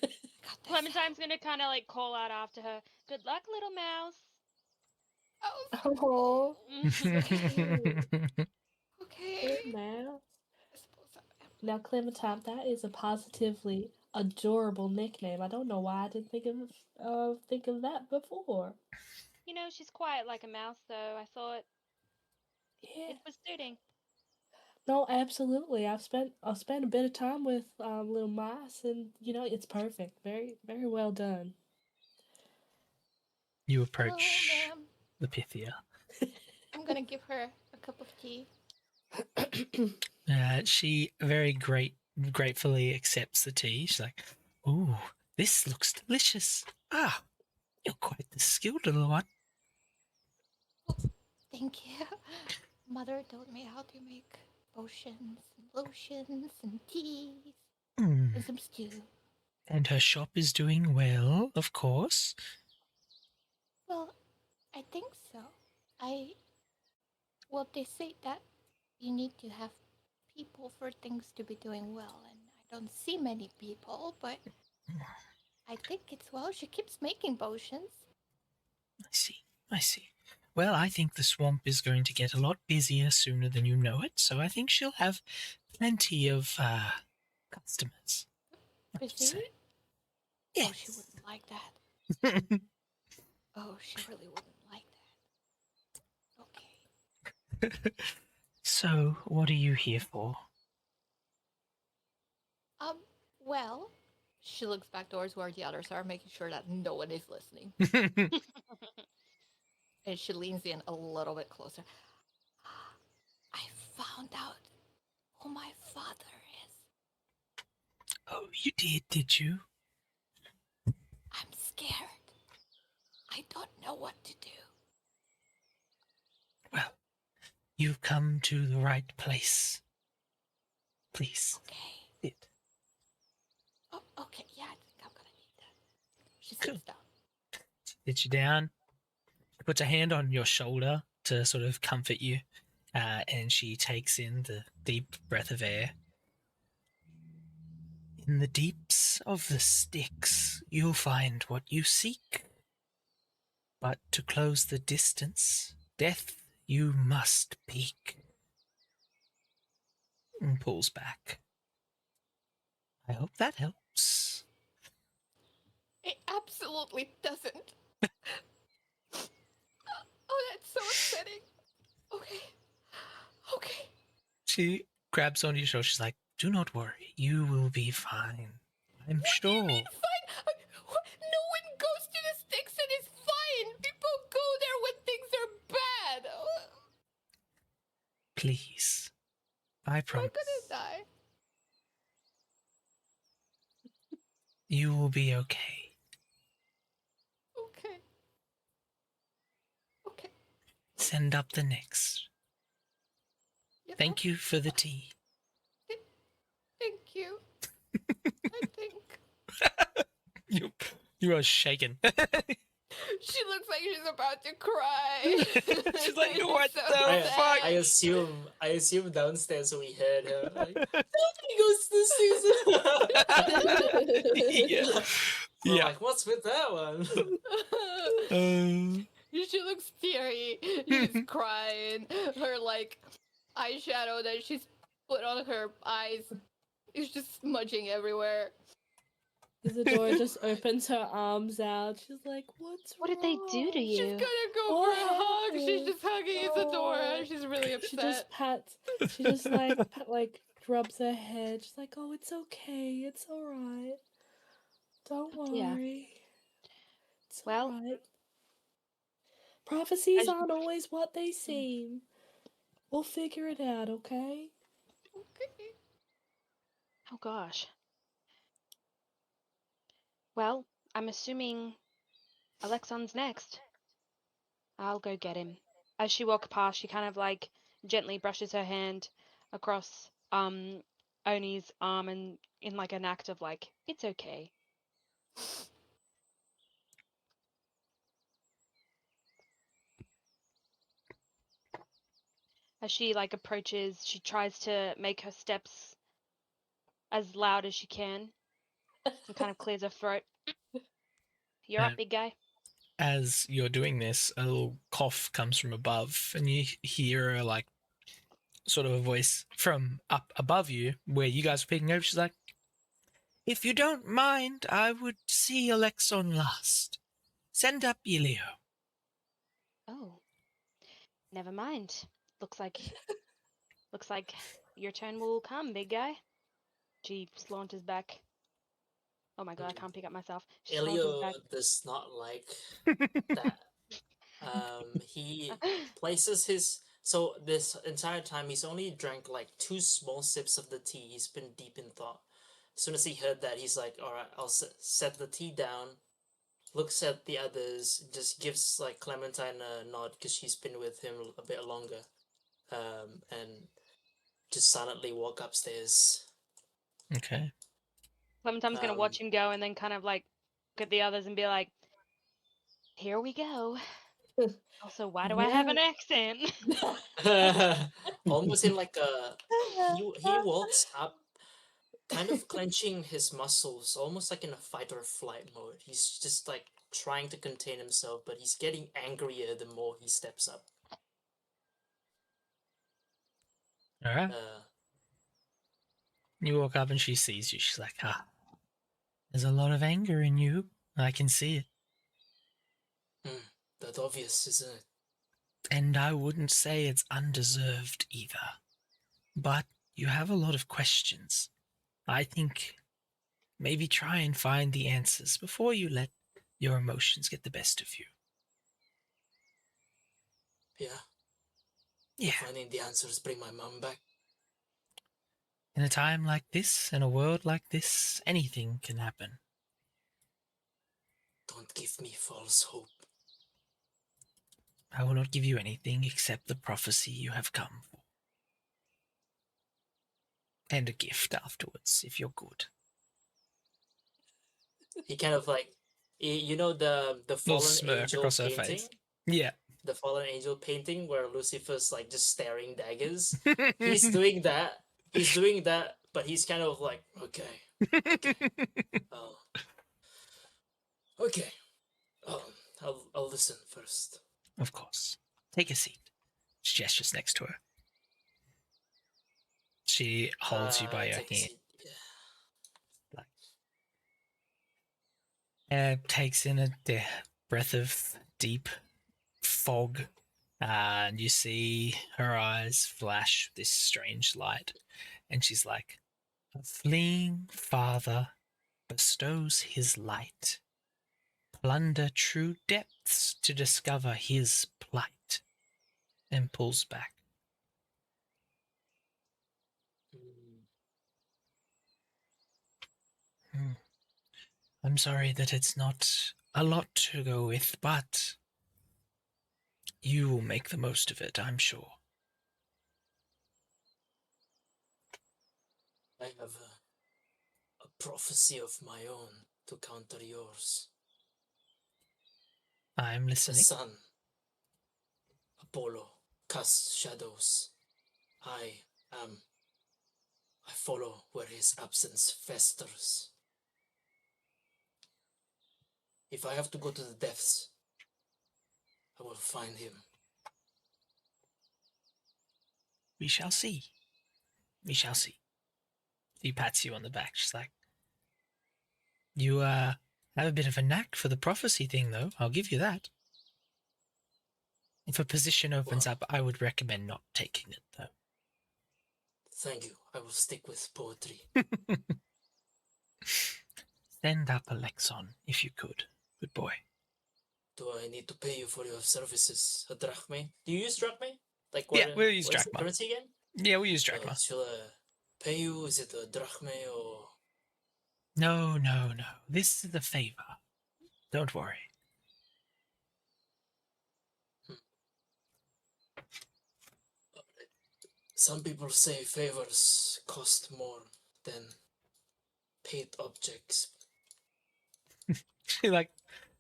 Clementine's gonna kind of like call out after her. Good luck, little mouse. Oh, Okay. man. I suppose I am. Now, Clementine, that is a positively adorable nickname. I don't know why I didn't think of that before. You know, she's quiet like a mouse, so I thought Yeah. it was suiting. No, absolutely. I've spent a bit of time with little mice, and it's perfect. Very very well done. You Oh, approach ma'am. the Pythia. I'm gonna give her a cup of tea. She very gratefully accepts the tea. She's like, "Ooh, this looks delicious. Ah, you're quite the skilled little one." Thank you. Mother told me how to make potions and lotions and teas Mm. and some stew. And her shop is doing well, of course. Well, I think so. Well, they say that you need to have people for things to be doing well, and I don't see many people, but I think it's well. She keeps making potions. I see. I see. Well, I think the swamp is going to get a lot busier sooner than you know it, so I think she'll have plenty of customers. I would Busy? say. Oh, she Yes. wouldn't like that. Oh, she really wouldn't like that. Okay. So, what are you here for? Well, She looks back towards where the others are, making sure that no one is listening. And she leans in a little bit closer. I found out who my father is. Oh, you did you? I'm scared. I don't know what to do. Well, you've come to the right place. Please, Okay. sit. Oh, okay. Yeah, I think I'm gonna need that. She Cool. sits down. Sits you down. She puts a hand on your shoulder to sort of comfort you, and she takes in the deep breath of air. In the deeps of the Styx, you'll find what you seek. But to close the distance, death you must peak. And pulls back. I hope that helps. It absolutely doesn't. Oh, that's so upsetting. Okay. Okay. She grabs onto your shoulder. She's like, "Do not worry. You will be fine. I'm What sure." do you mean fine? No one goes to the Styx and is fine. People go there when things are bad. Please. I Am promise. I gonna die? You will be okay. Okay. Okay. Send up the next. Yeah, Thank you for the tea. Thank you. I think. You are shaken. She looks like she's about to cry. She's like, "What so the sad. fuck?" I assume downstairs we heard her like nobody goes this season. Yeah. We're Yeah. like, what's with that one? She looks teary. She's crying. Her like eyeshadow that she's put on her eyes is just smudging everywhere. Isadora just opens her arms out. She's like, "What's What wrong?" did they do to you? She's gonna go What for a hug. She's happened? just hugging Isadora. She's really upset. She just pats. She just like rubs her head. She's like, "Oh, it's okay. It's all right. Don't Yeah. worry. It's Well, all right. Prophecies as- aren't always what they seem. We'll figure it out, okay?" Okay. Oh gosh. Well, I'm assuming Alexon's next. I'll go get him. As she walks past, she kind of like gently brushes her hand across Oni's arm and in like an act of like, it's okay. As she like approaches, she tries to make her steps as loud as she can and kind of clears her throat. You're up, big guy. As you're doing this, a little cough comes from above, and you hear like sort of a voice from up above you, where you guys are peeking over. She's like, "If you don't mind, I would see Alexon last. Send up Elio." Oh, never mind. Looks like your turn will come, big guy. She slaunters back. Oh my god, I can't pick up myself. She slaunters Elio back. does not like that. He places his. So this entire time, he's only drank like 2 small sips of the tea. He's been deep in thought. As soon as he heard that, he's like, "All right, I'll set the tea down." Looks at the others, just gives like Clementine a nod because she's been with him a bit longer, and just silently walk upstairs. Okay. Clementine's gonna watch him go and then kind of like look at the others and be like, "Here we go." Also, why do I have an accent? Almost in like a he walks up, kind of clenching his muscles, almost like in a fight or flight mode. He's just like trying to contain himself, but he's getting angrier the more he steps up. All right. You walk up and she sees you. She's like, "Ah, there's a lot of anger in you. I can see it." That's obvious, isn't it? And I wouldn't say it's undeserved either. But you have a lot of questions. I think maybe try and find the answers before you let your emotions get the best of you. Yeah. Finding the answers bring my mom back. In a time like this, in a world like this, anything can happen. Don't give me false hope. I will not give you anything except the prophecy you have come for. And a gift afterwards, if you're good. He kind of like, you know, the fallen smirk angel across her painting? face. Yeah. The fallen angel painting where Lucifer's like just staring daggers. He's doing that. He's doing that, but he's kind of like, okay. Oh. Okay. I'll listen first. Of course. Take a seat. She gestures next to her. She holds you by your hand. And takes in a breath of deep fog, and you see her eyes flash this strange light. And she's like, "A fleeing father bestows his light. Plunder true depths to discover his plight." And pulls back. I'm sorry that it's not a lot to go with, but you will make the most of it, I'm sure. I have a prophecy of my own to counter yours. I'm listening. The sun, Apollo, casts shadows. I follow where his absence festers. If I have to go to the depths, I will find him. We shall see. We shall see. He pats you on the back. She's like, "You have a bit of a knack for the prophecy thing, though. I'll give you that. If a position opens up, I would recommend not taking it, though." Thank you. I will stick with poetry. Send up Alexon, if you could. Good boy. Do I need to pay you for your services? A drachme? Do you use drachme? Like what? Yeah, we'll use what drachma. Currency again? Yeah, we use drachma. Shall I pay you? Is it a drachme or? No. This is a favor. Don't worry. Some people say favors cost more than paid objects. She like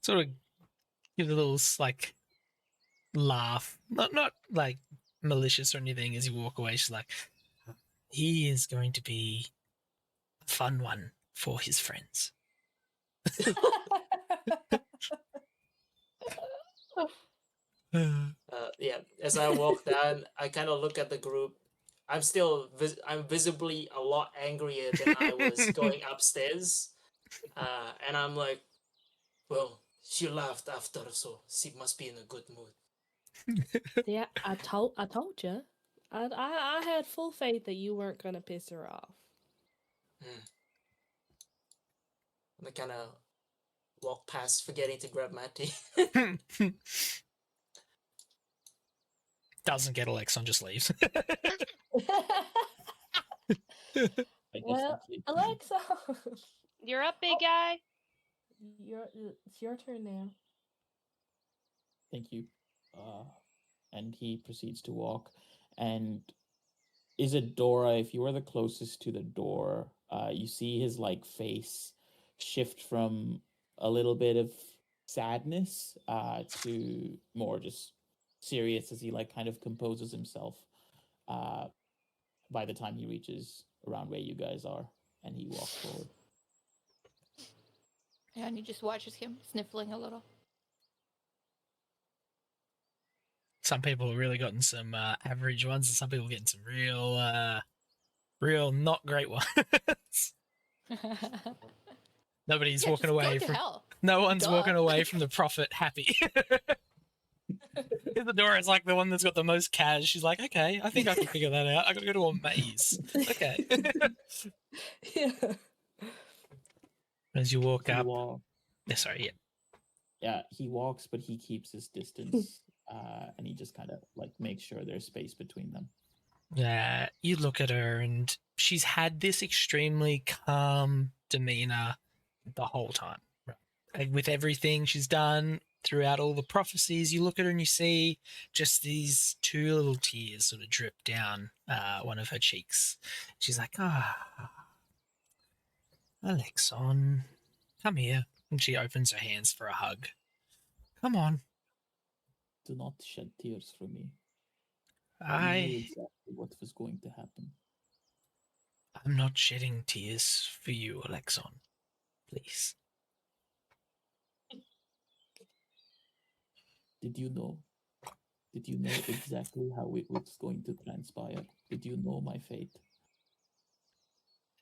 sort of gives a little like laugh, not like malicious or anything. As you walk away, she's like, "He is going to be a fun one for his friends. Yeah, as I walk down, I kind of look at the group. I'm still I'm visibly a lot angrier than I was going upstairs. And I'm like, well, she laughed after, so she must be in a good mood. Yeah, I told you. I had full faith that you weren't gonna piss her off. And I kind of walk past, forgetting to grab my tea. Doesn't get Alexon, just leaves. I guess Well, that's it. Alexa, You're up, big guy. it's your turn now. Thank you. And he proceeds to walk. And Isadora, if you were the closest to the door, you see his like face shift from a little bit of sadness to more just serious as he like kind of composes himself. By the time he reaches around where you guys are, and he walks forward. And he just watches him sniffling a little. Some people have really gotten some average ones, and some people getting some real not great ones. Nobody's walking just away go to from. hell. No one's Duh. walking away from the prophet happy. Isadora is like the one that's got the most cash. She's like, okay, I think I can figure that out. I gotta go to a maze. Okay. Yeah. As you walk He up. walks. Yeah, sorry, yeah. Yeah, he walks, but he keeps his distance, and he just kind of like makes sure there's space between them. Yeah, you look at her, and she's had this extremely calm demeanor the whole time. And with everything she's done throughout all the prophecies, you look at her and you see just these two little tears sort of drip down one of her cheeks. She's like, Alexon, come here. And she opens her hands for a hug. Come on. Do not shed tears for me. You knew I'm exactly what was going to happen. not shedding tears for you, Alexon. Please. Did you know? Did you know exactly how it was going to transpire? Did you know my fate?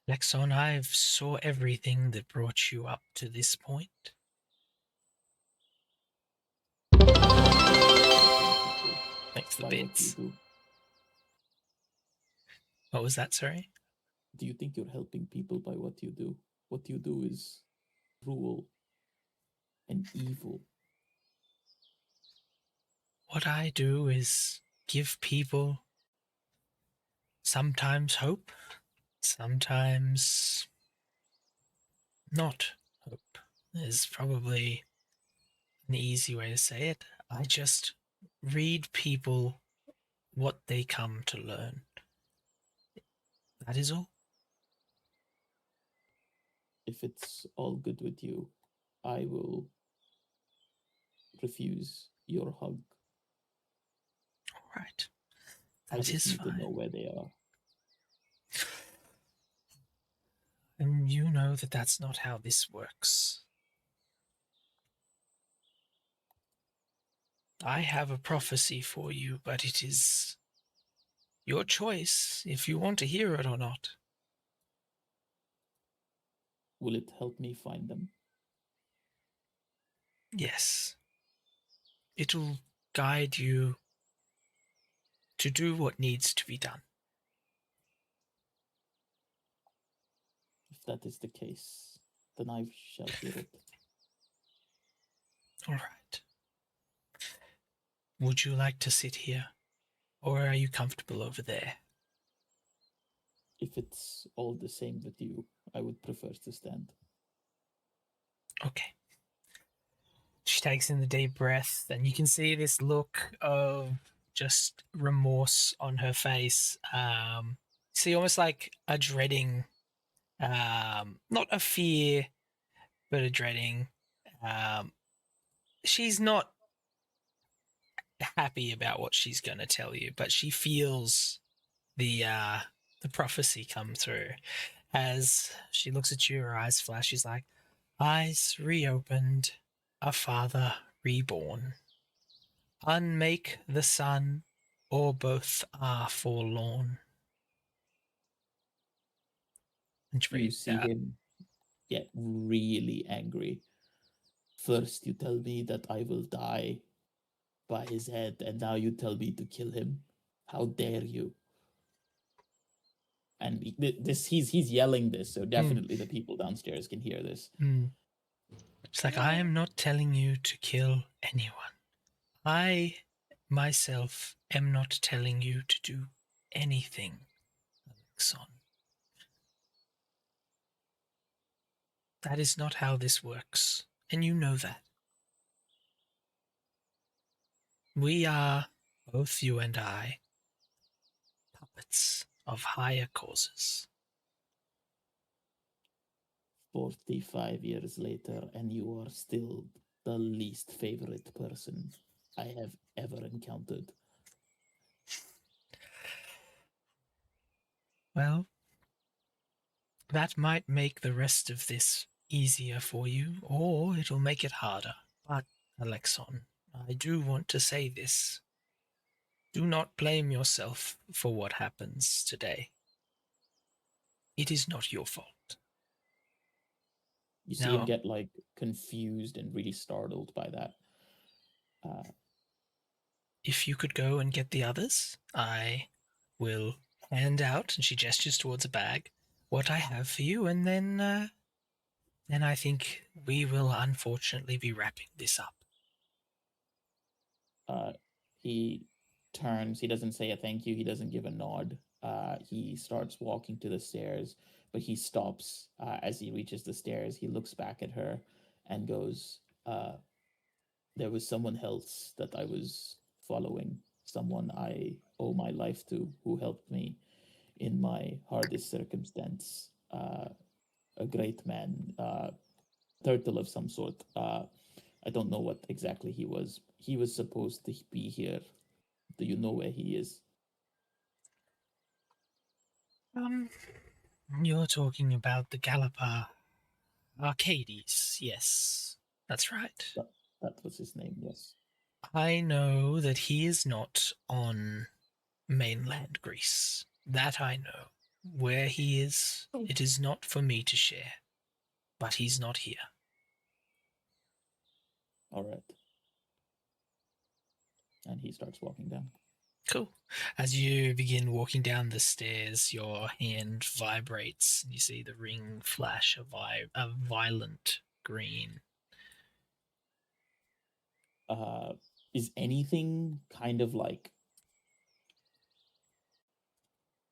Alexon, I've saw everything that brought you up to this point. Thanks for the By what you bits. do. What was that, sorry? Do you think you're helping people by what you do? What you do is cruel and evil. What I do is give people sometimes hope, sometimes not hope. Is probably an easy way to say it. I just read people what they come to learn. That is all. If it's all good with you, I will refuse your hug. All right. I That just is need to know fine. where they are. And you know that that's not how this works. I have a prophecy for you, but it is your choice if you want to hear it or not. Will it help me find them? Yes. It'll guide you to do what needs to be done. If that is the case, then I shall hear it. All right. Would you like to sit here, or are you comfortable over there? If it's all the same with you, I would prefer to stand. Okay. She takes in the deep breath, and you can see this look of just remorse on her face. See almost like a dreading, not a fear, but a dreading. She's not happy about what she's going to tell you, but she feels the prophecy come through, as she looks at you, her eyes flash. She's like, eyes reopened, a father reborn. Unmake the sun, or both are forlorn. And You see him get really angry. First, you tell me that I will die by his head, and now you tell me to kill him. How dare you? And he's yelling this, so definitely the people downstairs can hear this. It's like, I am not telling you to kill anyone. I myself am not telling you to do anything, Alexon. That is not how this works, and you know that. We are, both you and I, puppets of higher causes. 45 years later, and you are still the least favorite person I have ever encountered. Well, that might make the rest of this easier for you, or it'll make it harder. But, Alexon, I do want to say this. Do not blame yourself for what happens today. It is not your fault. You see him get like confused and really startled by that. If you could go and get the others, I will hand out, and she gestures towards a bag, what I have for you, and then I think we will unfortunately be wrapping this up. He turns, he doesn't say a thank you, he doesn't give a nod. He starts walking to the stairs, but he stops as he reaches the stairs. He looks back at her and goes, there was someone else that I was following, someone I owe my life to, who helped me in my hardest circumstance. A great man, turtle of some sort. I don't know what exactly he was. He was supposed to be here. Do you know where he is? You're talking about the Galloper Arcades, yes. That's right. That was his name, yes. I know that he is not on mainland Greece. That I know. Where he is, it is not for me to share. But he's not here. All right. And he starts walking down. Cool. As you begin walking down the stairs, your hand vibrates, and you see the ring flash a violent green. Is anything kind of like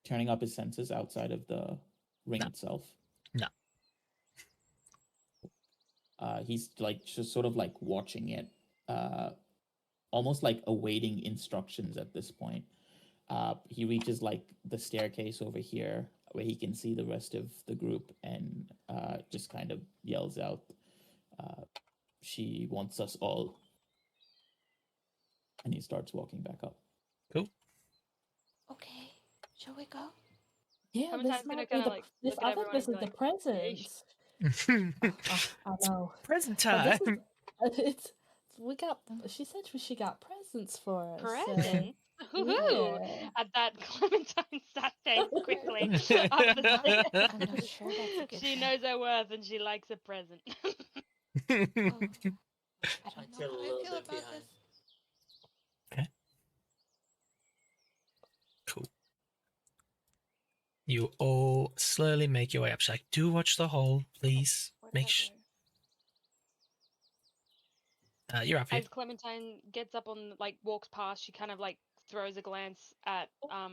turning up his senses outside of the ring itself? No. He's like just sort of like watching it, almost like awaiting instructions at this point. He reaches like the staircase over here where he can see the rest of the group and just kind of yells out, she wants us all. And he starts walking back up. Cool. Okay, shall we go? Yeah, Sometimes this might gonna be kinda, the. like, I look at think this is everyone the and be like, presents. I know. Present But this time. is, it's we got. She said she got presents for us. present? So, Woohoo! yeah. At that, Clementine sat down quickly. I'm not sure that's a good She thing. knows her worth and she likes a present. Oh, I don't I know feel a how I little feel bit about behind. this. Okay. Cool. You all slowly make your way up. She's like, do watch the hole, please. Where do I Make sure. go? You're up here. As Clementine gets up on, like, walks past, she kind of, like, throws a glance at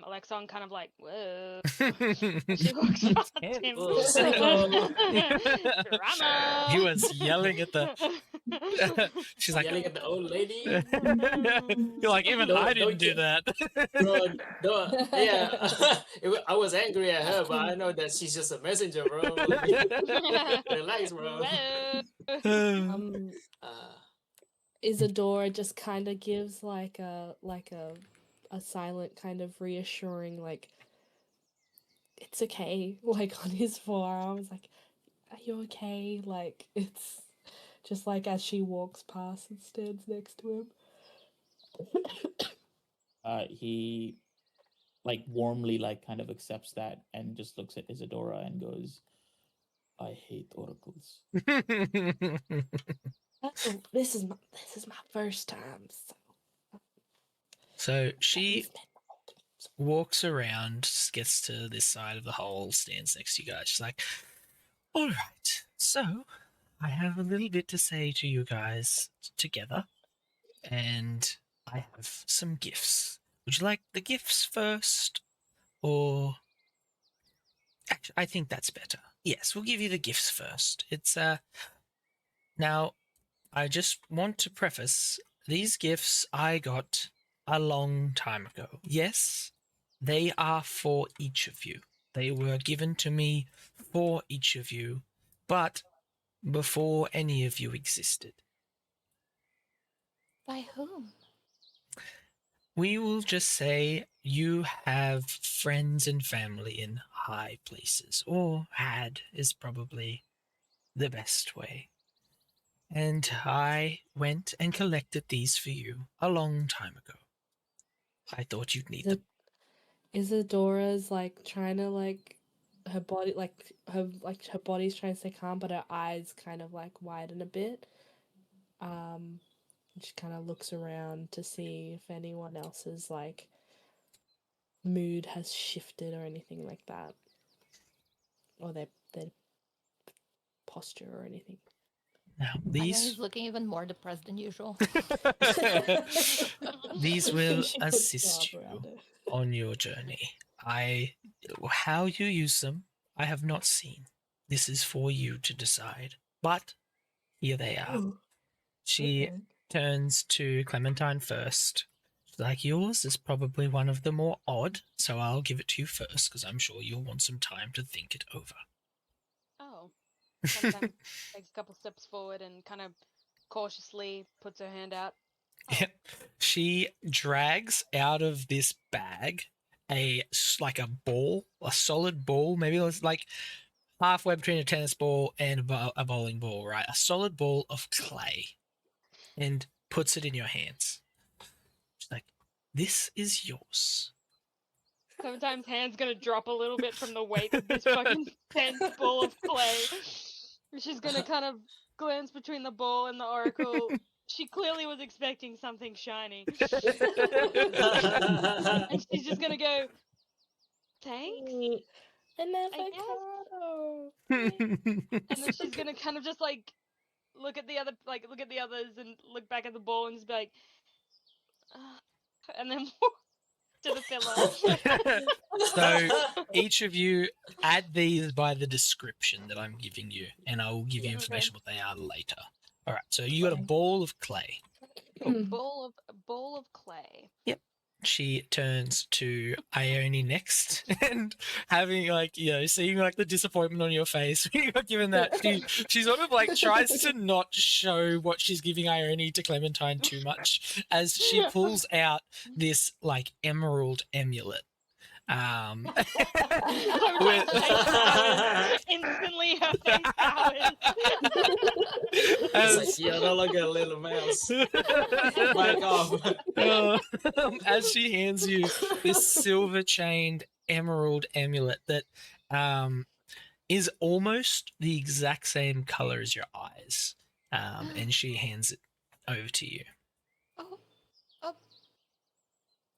Alexon, kind of like, whoa. She walks past him. Oh, psycho! Drama! He was yelling at the. She's like, Yelling at the old lady? you're like, even No, I don't didn't do you- that. Bro, no, yeah. I was angry at her, but I know that she's just a messenger, bro. Like, relax, bro. Whoa. Isadora just kind of gives like a silent kind of reassuring like it's okay, like on his forearm. It's like, are you okay? Like it's just like as she walks past and stands next to him. He like warmly like kind of accepts that and just looks at Isadora and goes, I hate oracles. This is my first time. So she walks around, gets to this side of the hole, stands next to you guys. She's like, all right, so I have a little bit to say to you guys together, and I have some gifts. Would you like the gifts first, or... Actually, I think that's better. Yes, we'll give you the gifts first. It's, Now, I just want to preface, these gifts I got a long time ago. Yes, they are for each of you. They were given to me for each of you, but before any of you existed. By whom? We will just say you have friends and family in high places, or had is probably the best way. And I went and collected these for you a long time ago. I thought you'd need them. Isadora's like trying to like her body her body's trying to stay calm, but her eyes kind of like widen a bit. She kind of looks around to see if anyone else's like mood has shifted or anything like that, or their posture or anything. Now, I know these he's looking even more depressed than usual. these will She puts assist her arm around you her. on your journey. How you use them, I have not seen. This is for you to decide. But here they are. Oh, She okay. turns to Clementine first. She's like, yours is probably one of the more odd, so I'll give it to you first because I'm sure you'll want some time to think it over. Oh. Sometimes takes a couple steps forward and kind of cautiously puts her hand out. Oh. Yep. She drags out of this bag like a ball, a solid ball, maybe it's like halfway between a tennis ball and a bowling ball, right? A solid ball of clay, and puts it in your hands. She's like, this is yours. Clementine's hand's gonna drop a little bit from the weight of this fucking dense ball of clay. She's gonna kind of glance between the ball and the oracle. She clearly was expecting something shiny. And she's just gonna go, thanks? An I guess. avocado. And then she's gonna kind of just like look at the others and look back at the ball and just be like, and then to the pillow. So each of you add these by the description that I'm giving you, and I will give you information what they are later. All right. So you got a ball of clay. Ball of clay. Yep. She turns to Ione next, and having like seeing like the disappointment on your face when you got given that, she sort of like tries to not show what she's giving Ione to Clementine too much as she pulls out this like emerald amulet. Instantly her face powers. It's like, yeah, don't look at little mouse. Back off. As she hands you this silver chained emerald amulet that is almost the exact same color as your eyes, and she hands it over to you. Oh,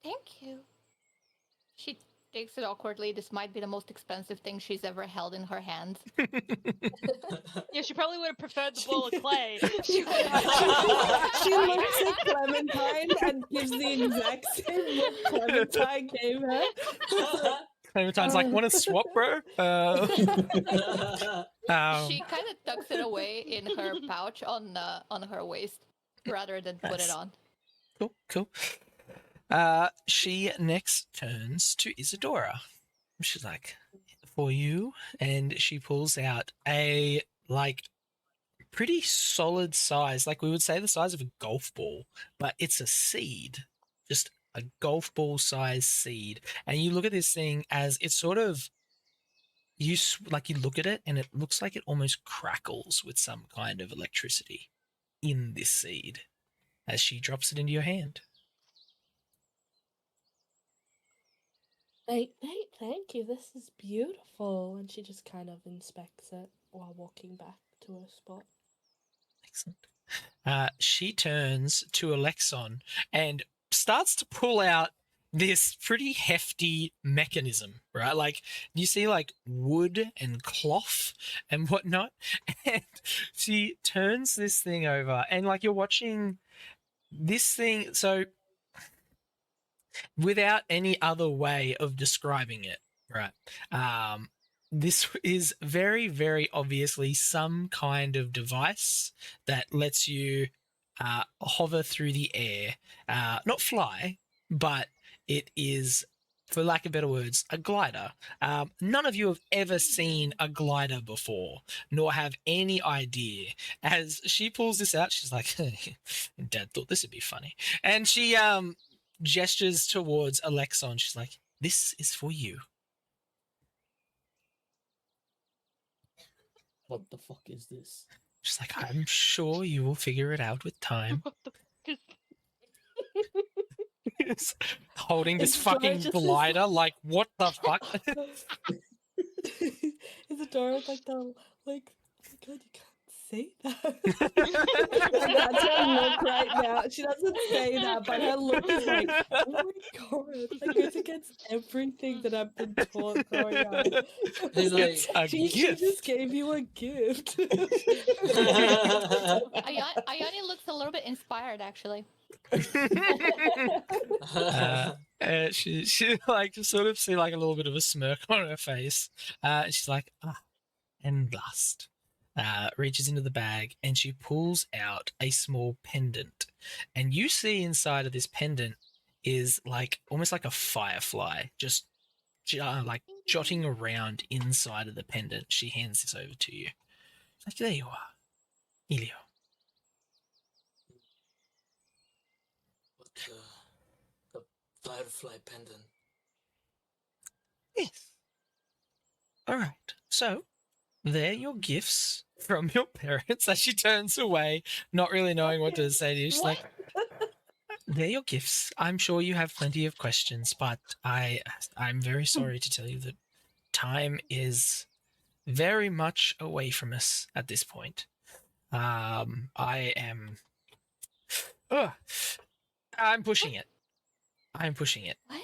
thank you. She takes it awkwardly. This might be the most expensive thing she's ever held in her hands. Yeah, she probably would have preferred the ball of clay. She looks at Clementine and gives the exact same look Clementine gave her. Clementine's like, want to swap, bro? She kind of tucks it away in her pouch on her waist rather than put it on. Cool. She next turns to Isadora. She's like, for you, and she pulls out a like pretty solid size, like we would say the size of a golf ball, but it's a seed, just a golf ball size seed. And you look at this thing as it's sort of like you look at it and it looks like it almost crackles with some kind of electricity in this seed as she drops it into your hand. Thank you. This is beautiful. And she just kind of inspects it while walking back to her spot. Excellent. She turns to Alexon and starts to pull out this pretty hefty mechanism, right? Like you see like wood and cloth and whatnot. And she turns this thing over and like you're watching this thing. So without any other way of describing it, right? This is very, very obviously some kind of device that lets you hover through the air, not fly, but it is, for lack of better words, a glider. None of you have ever seen a glider before, nor have any idea. As she pulls this out, she's like, Dad thought this would be funny. And she gestures towards Alexon. She's like, this is for you. What the fuck is this? She's like, I'm sure you will figure it out with time. What the fuck is It's holding this It's fucking just glider, like, what the fuck? Isadora like the like, oh my god, you can't say that. And that's her look right now. She doesn't say that, but her look is like, oh my god, that goes against everything that I've been taught growing up. He's like, It's a She gift. just gave you a gift. Ione looks a little bit inspired, actually. She like sort of see like a little bit of a smirk on her face. And she's like, and last. Reaches into the bag and she pulls out a small pendant. And you see inside of this pendant is like almost like a firefly, just like jotting around inside of the pendant. She hands this over to you. She's like, there you are, Elio. what the firefly pendant? Yes. All right. So, they're your gifts from your parents. As she turns away, not really knowing what to say to you. She's like, they're your gifts. I'm sure you have plenty of questions, but I'm very sorry to tell you that time is very much away from us at this point. I'm pushing it. I'm pushing it. What?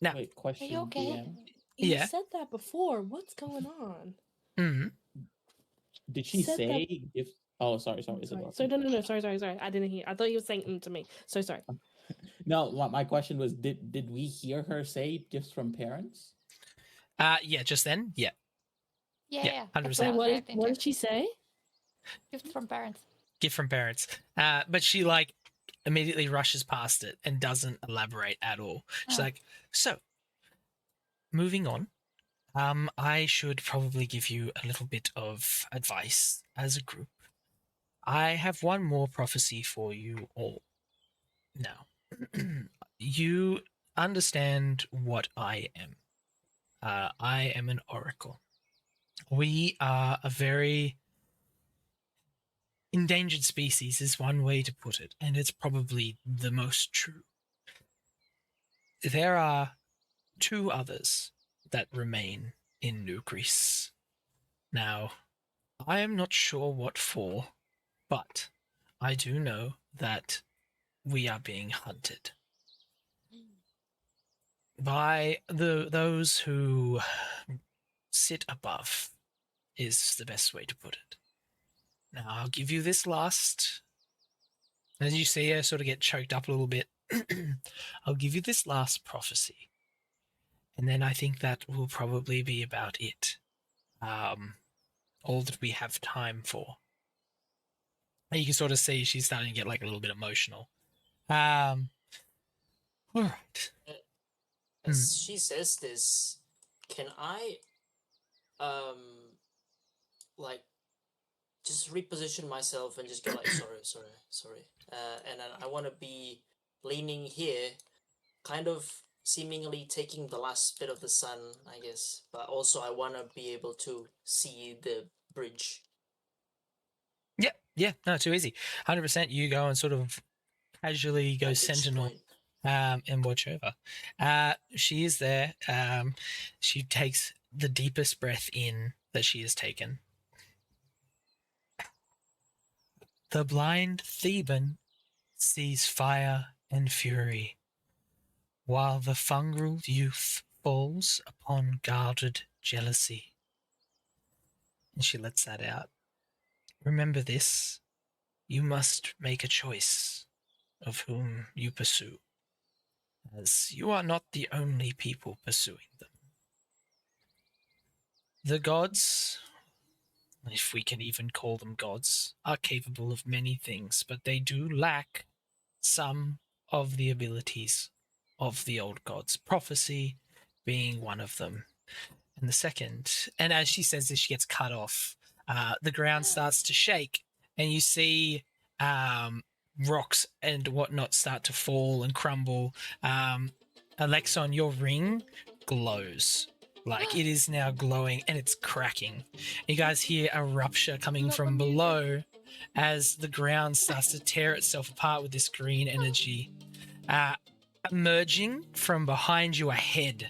Now, Wait, question. you okay? DM. You Yeah. said that before. What's going on? mhm. Did she Said that- say if? Oh, sorry. Isadora. Sorry, no. Sorry. I didn't hear. I thought you were saying to me. So sorry. No, my question was, did we hear her say gifts from parents? Yeah, just then. Yeah. Yeah, 100%. that's Wait, I was what reacting did to. she say? Gifts from parents. Gift from parents. But she like immediately rushes past it and doesn't elaborate at all. She's Oh. like, so moving on. I should probably give you a little bit of advice as a group. I have one more prophecy for you all. Now, you understand what I am. I am an oracle. We are a very endangered species, is one way to put it, and it's probably the most true. There are two others that remain in New Greece. Now, I am not sure what for, but I do know that we are being hunted by those who sit above, is the best way to put it. Now, I'll give you this last. As you see her sort of get choked up a little bit, I'll give you this last prophecy. And then I think that will probably be about it. All that we have time for. And you can sort of see she's starting to get like a little bit emotional. All right. As she says this, can I like just reposition myself and just go like sorry, and then I want to be leaning here, kind of seemingly taking the last bit of the sun, I guess. But also, I want to be able to see the bridge. Yeah, no, too easy. 100%. You go and sort of casually go Vantage sentinel point. and watch over. She is there. She takes the deepest breath in that she has taken. The blind Theban sees fire and fury, while the fungal youth falls upon guarded jealousy. And she lets that out. Remember this. You must make a choice of whom you pursue, as you are not the only people pursuing them. The gods, if we can even call them gods, are capable of many things, but they do lack some of the abilities of the old gods, prophecy being one of them. And the second, and as she says this, she gets cut off. The ground starts to shake, and you see rocks and whatnot start to fall and crumble. Alexon, your ring glows. Like it is now glowing and it's cracking. You guys hear a rupture coming from below as the ground starts to tear itself apart with this green energy. Emerging from behind you, a head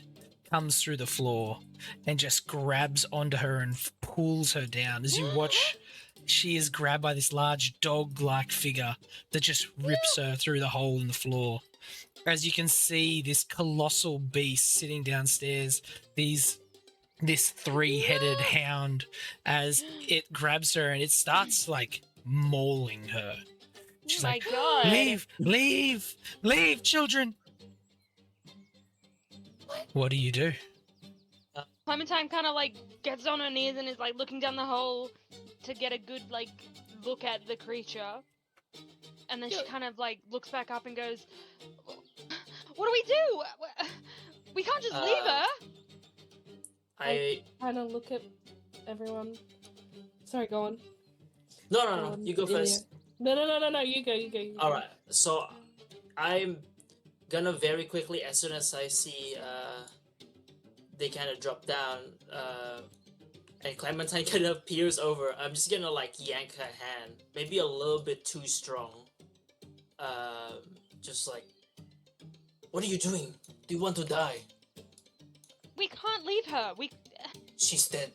comes through the floor and just grabs onto her and pulls her down. As you watch, she is grabbed by this large dog-like figure that just rips her through the hole in the floor. As you can see, this colossal beast sitting downstairs, this three-headed hound, as it grabs her and it starts like mauling her. She's My like, God. leave, children. What do you do? Clementine kind of like gets on her knees and is like looking down the hole to get a good like look at the creature. And then she kind of like looks back up and goes, "What do we do? We can't just leave her." I kind of look at everyone. Sorry, go on. no. You go first. No. You go. All right. So I'm gonna very quickly, as soon as I see they kind of drop down, and Clementine kind of peers over, I'm just gonna like yank her hand, maybe a little bit too strong. Just like, what are you doing? Do you want to die? We can't leave her. She's dead.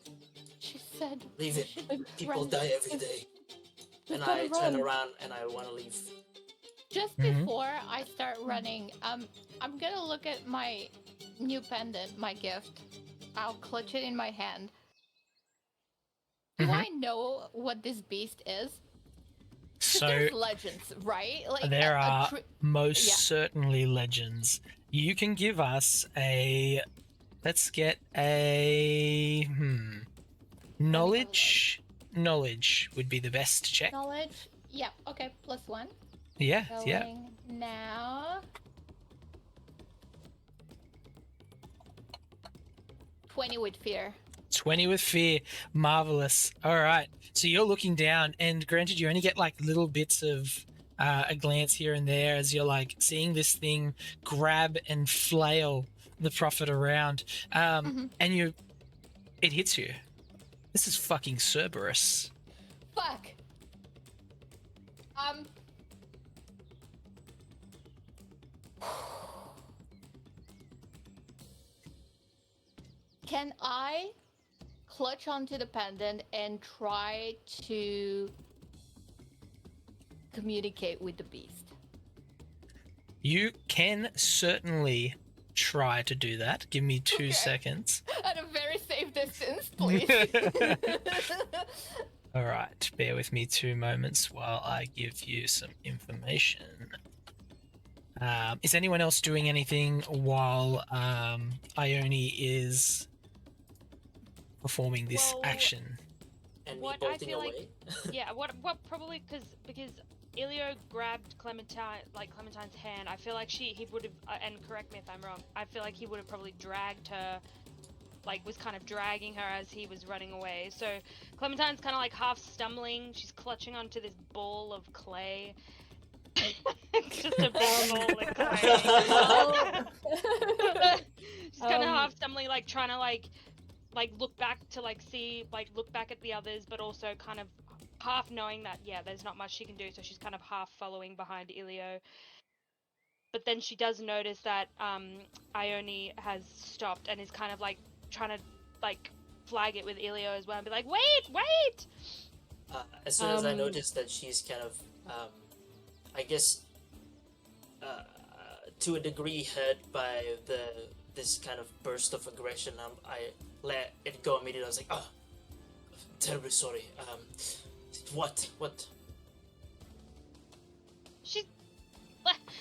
She said, Leave it. People run. die every day. We've And gotta I turn run. around and I want to leave. Just Mhm. before I start running, I'm gonna look at my new pendant, my gift. I'll clutch it in my hand. Do Mhm. I know what this beast is? 'Cause So there's legends, right? Like there are most yeah. certainly legends. You can give us a. Let's get a knowledge. Knowledge would be the best check. knowledge. Yeah. Okay. +1. Yeah. Going now. 20 with fear. 20 with fear. Marvelous. All right. So you're looking down, and granted, you only get like little bits of a glance here and there as you're like seeing this thing grab and flail the prophet around. And it hits you. This is fucking Cerberus. Fuck. Can I clutch onto the pendant and try to communicate with the beast? You can certainly try to do that. Give me 2 seconds. At a very safe distance, please. All right, bear with me 2 moments while I give you some information. Is anyone else doing anything while Ione is performing this Well, action? And me What I bolting feel like- away. Yeah, what probably because Ilio grabbed Clementine's hand. I feel like he would have, and correct me if I'm wrong. I feel like he would have probably dragged her, like was kind of dragging her as he was running away. So Clementine's kind of like half stumbling. She's clutching onto this ball of clay, It's just a big ball of clay. Just kind of half stumbling, like trying to like look back to look back at the others, but also kind of half knowing that there's not much she can do, so she's kind of half following behind Ilio. But then she does notice that Ione has stopped and is kind of like trying to like flag it with Ilio as well and be like, wait! As soon as I notice that she's kind of, I guess, to a degree hurt by this kind of burst of aggression, I let it go immediately. I was like, oh, terribly sorry. What?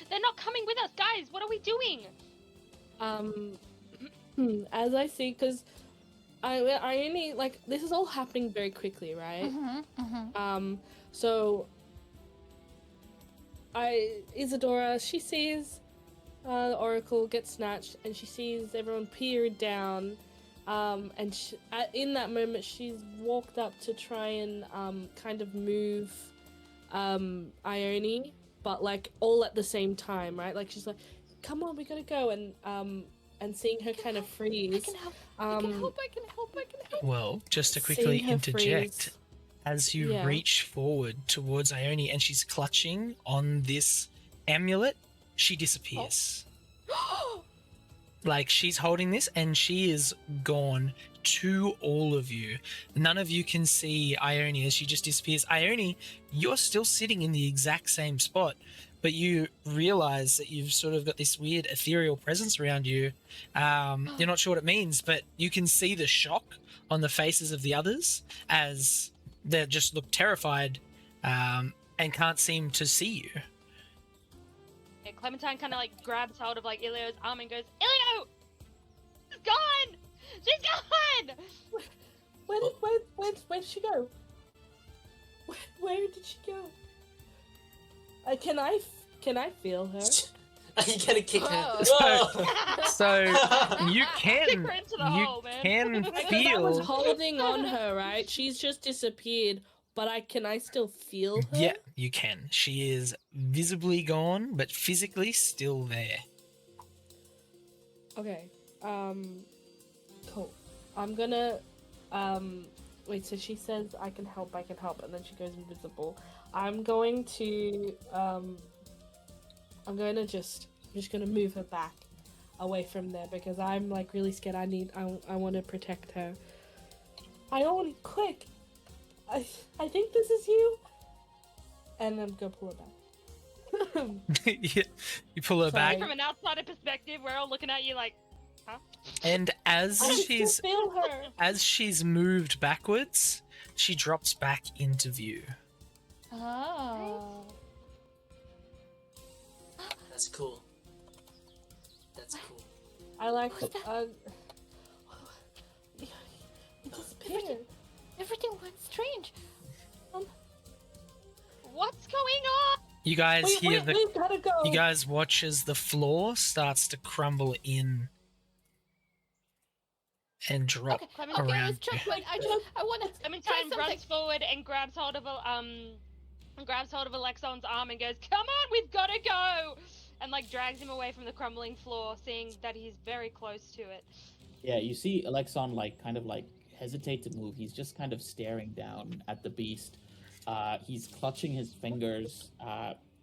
They're not coming with us, guys. What are we doing? As I see, because I only like this is all happening very quickly, right? So Isadora, she sees the Oracle get snatched, and she sees everyone peered down, and in that moment, she's walked up to try and kind of move Ione, but like all at the same time, right? Like she's like, "Come on, we gotta go," and seeing her kind of freeze. I can help. I can help. Well, just to quickly Seeing her interject, freeze. as you reach forward towards Ione and she's clutching on this amulet, she disappears. Like, she's holding this and she is gone to all of you. None of you can see Ione as she just disappears. Ione, you're still sitting in the exact same spot, but you realize that you've sort of got this weird ethereal presence around you. You're not sure what it means, but you can see the shock on the faces of the others as they just look terrified and can't seem to see you. Yeah, Clementine kind of like grabs hold of like Ilio's arm and goes, Ilio! She's gone! She's gone! Where'd she go? Where did she go? Can I feel her? Are you gonna kick her? So you Kick can her into the hole, man. can I was feel. holding on her, right? She's just disappeared, but can I still feel her? Yeah, you can. She is visibly gone, but physically still there. Okay. Cool. I'm gonna wait, so she says I can help, and then she goes invisible. I'm going to just gonna move her back away from there because I'm like really scared. I want to protect her. Ione, quick! I think this is you. And I'm gonna pull her back. You pull her back, From an outsider perspective, we're all looking at you like, huh? and as I she's still feel her. as she's moved backwards, she drops back into view. Oh. That's cool. That's cool. I like Who's that? you disappeared. Everything went strange. What's going on? You guys hear the. We've gotta go. You guys watch as the floor starts to crumble in and drop Okay, Okay, around let's you. jump. I want to. Clementine runs forward and grabs hold of Alexon's arm and goes, "Come on, we've got to go!" And like drags him away from the crumbling floor, seeing that he's very close to it. Yeah, you see Alexon kind of hesitate to move. He's just kind of staring down at the beast. He's clutching his fingers,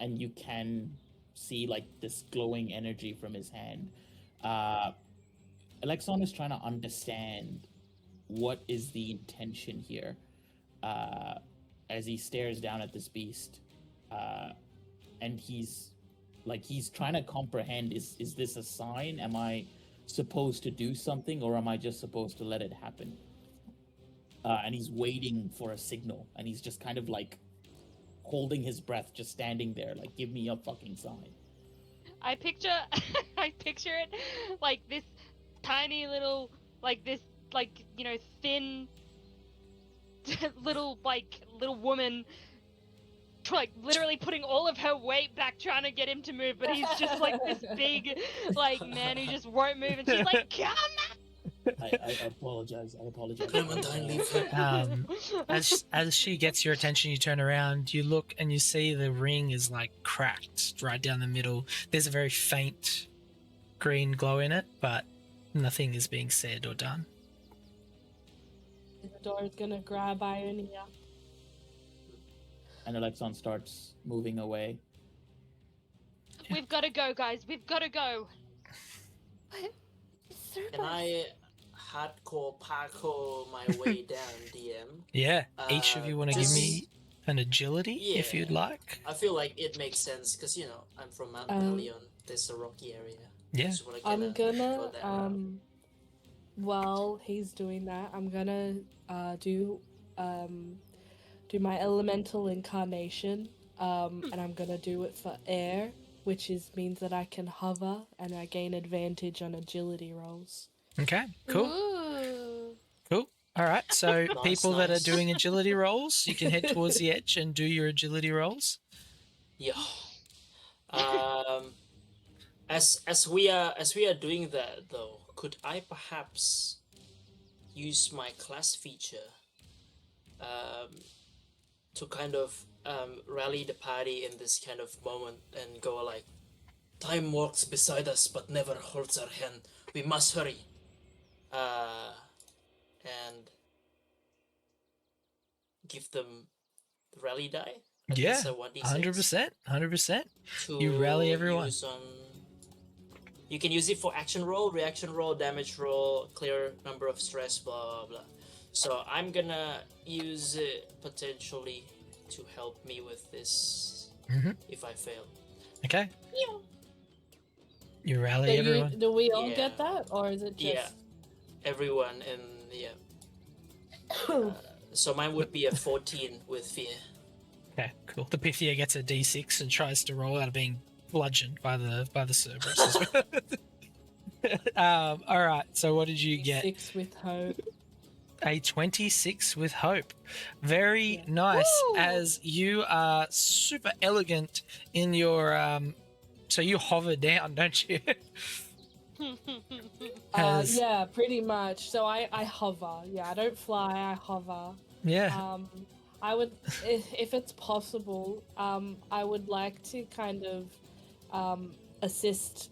and you can see this glowing energy from his hand. Alexon is trying to understand what is the intention here, as he stares down at this beast, and he's trying to comprehend: is this a sign? Am I supposed to do something, or am I just supposed to let it happen? And he's waiting for a signal, and he's just kind of holding his breath, just standing there, give me a fucking sign. I picture it like this tiny little, thin little woman, literally putting all of her weight back trying to get him to move, but he's just this big man who just won't move, and she's like, "Come on!" I apologize. I apologize. Clementine, leave her. As she gets your attention, you turn around, you look, and you see the ring is like cracked right down the middle. There's a very faint green glow in it, but nothing is being said or done. The door is gonna grab Ionia. And Alexon starts moving away. We've got to go, guys. We've got to go. What? Can I hardcore parkour my way down, DM? Yeah, each of you want to give just- me an agility if Yeah. you'd like. I feel like it makes sense because I'm from Mount Pelion. There's a rocky area. Yeah. Just wanna I'm kinda gonna go that route. while he's doing that, I'm gonna do my elemental incarnation. And I'm gonna do it for air, which means that I can hover and I gain advantage on agility rolls. Okay, cool. Ooh. Cool. All right, so Nice, people that are nice. doing agility rolls, you can head towards the edge and do your agility rolls. Yeah. As we are doing that though, could I perhaps use my class feature to kind of rally the party in this kind of moment and go like, time walks beside us but never holds our hand. We must hurry. And give them the rally die. At Yeah, least a 1d6 100%, 100%. to You rally everyone. use on- You can use it for action roll, reaction roll, damage roll, clear number of stress, blah blah blah. So I'm gonna use it potentially to help me with this if I fail. Okay. You rally everyone. Do we all Yeah. get that, or is it just? Yeah, everyone in so mine would be a 14 with fear. Okay, cool. The Pythia gets a D6 and tries to roll out of being bludgeoned by the Cerberus. as well. All right. So what did you get? 6 with hope. A 26 with hope. Very nice. Woo! As you are super elegant in your so you hover down, don't you? As- Yeah, pretty much. So I hover. Yeah, I don't fly. I hover. yeah. I would, if it's possible, I would like to kind of assist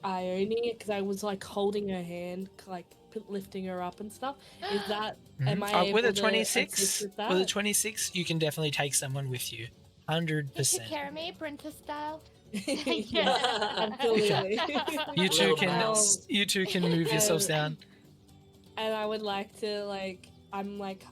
Ione because I was like holding her hand, like lifting her up and stuff. Is that am I able with a to 26? assist with that? With a 26, you can definitely take someone with you. You 100%. take care of me, Brenta style. Yeah, absolutely. You two Little can mouse. you two can move yourselves down. And I would like to I'm like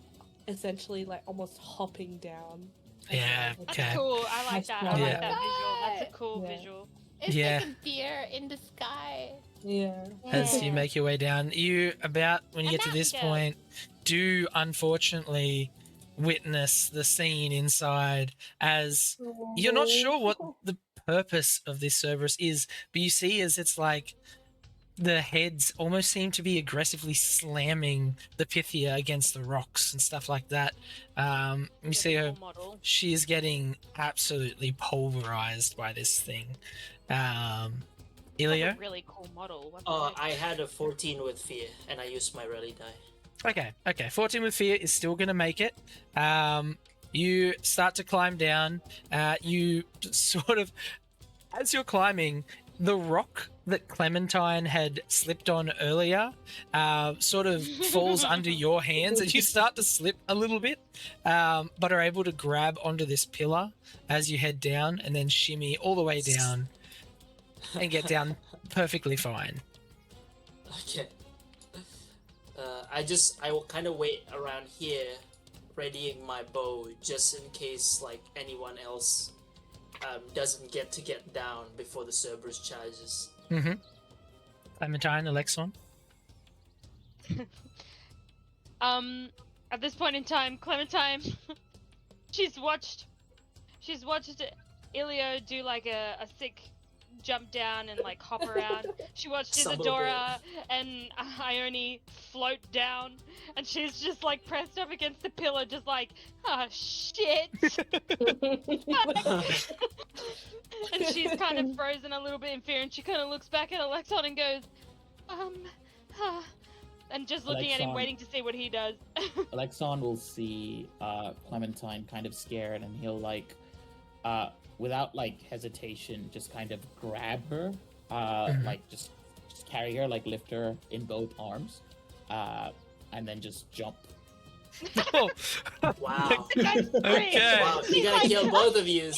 essentially like almost hopping down. Yeah, That's okay. cool. I like that. I Yeah. like that visual. That's a cool Yeah. visual. It's Yeah. like a deer in the sky. Yeah. As you make your way down, you when you A get to this mountain goat. point, do unfortunately witness the scene inside as you're not sure what the purpose of this Cerberus is, but you see as it's like the heads almost seem to be aggressively slamming the Pythia against the rocks and stuff like that. You see her, Cool model. she is getting absolutely pulverized by this thing. That's Ilio? a really cool model. What the Oh, heck? I had a 14 with fear and I used my rally die. Okay. 14 with fear is still going to make it. You start to climb down. You sort of, as you're climbing, the rock that Clementine had slipped on earlier sort of falls under your hands and you start to slip a little bit, but are able to grab onto this pillar as you head down and then shimmy all the way down and get down perfectly fine. Okay. I will kind of wait around here, readying my bow just in case like anyone else doesn't get down before the Cerberus charges. Mm-hmm. Clementine, Alexon? At this point in time, Clementine, she's watched Ilio do like a sick jump down and like hop around. She watched Stumble Isadora and Ione float down, and she's just like pressed up against the pillar, just like, oh shit. And she's kind of frozen a little bit in fear, and she kind of looks back at Alexon and goes, and just looking at him, Alexon- waiting to see what he does. Alexon will see Clementine kind of scared, and he'll like, without like hesitation, just kind of grab her, like just carry her, like lift her in both arms, and then just jump. Oh, Wow. okay. Wow, you gotta kill both of you.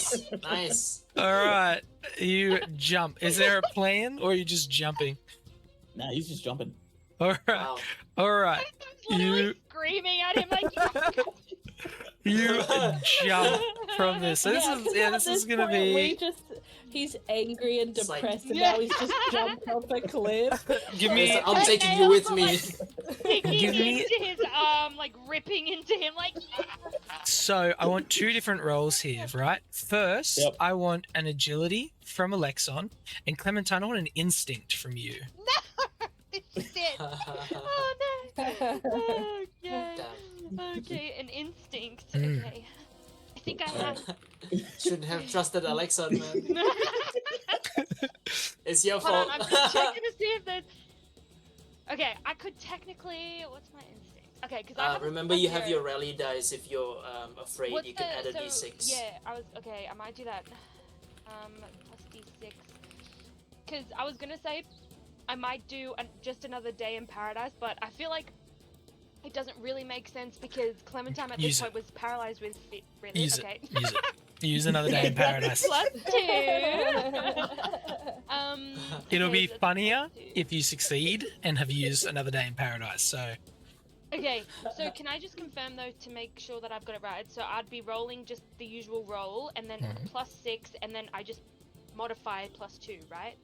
Nice. All right. You jump. Is there a plan, or are you just jumping? Nah, he's just jumping. All right. Wow. All right. Literally You screaming at him like, you jump from this. So this is gonna be. He's angry and It's like- depressed, and Yeah. now he's just jumped off a cliff. Give me. Listen, I'm taking you with me. digging Give me- into his arm, like ripping into him, like. So I want two different roles here, right? First, Yep. I want an agility from Alexon, and Clementine, I want an instinct from you. Shit. Oh no. Okay. Okay, an instinct. Mm. Okay. I think I have. Shouldn't have trusted Alexa, man. It's your Hold on, fault. I'm just checking to see if there's. Okay, I could technically. What's my instinct? Okay, because I have. Remember, you have your rally dice. If you're afraid, What's you can add a so, d6. Yeah, I was okay. I might do that. Plus d6. Because I was gonna say, I might do just another day in paradise, but I feel like it doesn't really make sense because Clementine at Use this it. point was paralyzed with fear. Really? Use Okay. it. Use it. Use another day in paradise. Plus 2. It'll okay, be that's funnier plus 2. if you succeed and have used another day in paradise. So Okay, so can I just confirm though to make sure that I've got it right? So I'd be rolling just the usual roll and then plus 6 and then I just modify plus 2, right?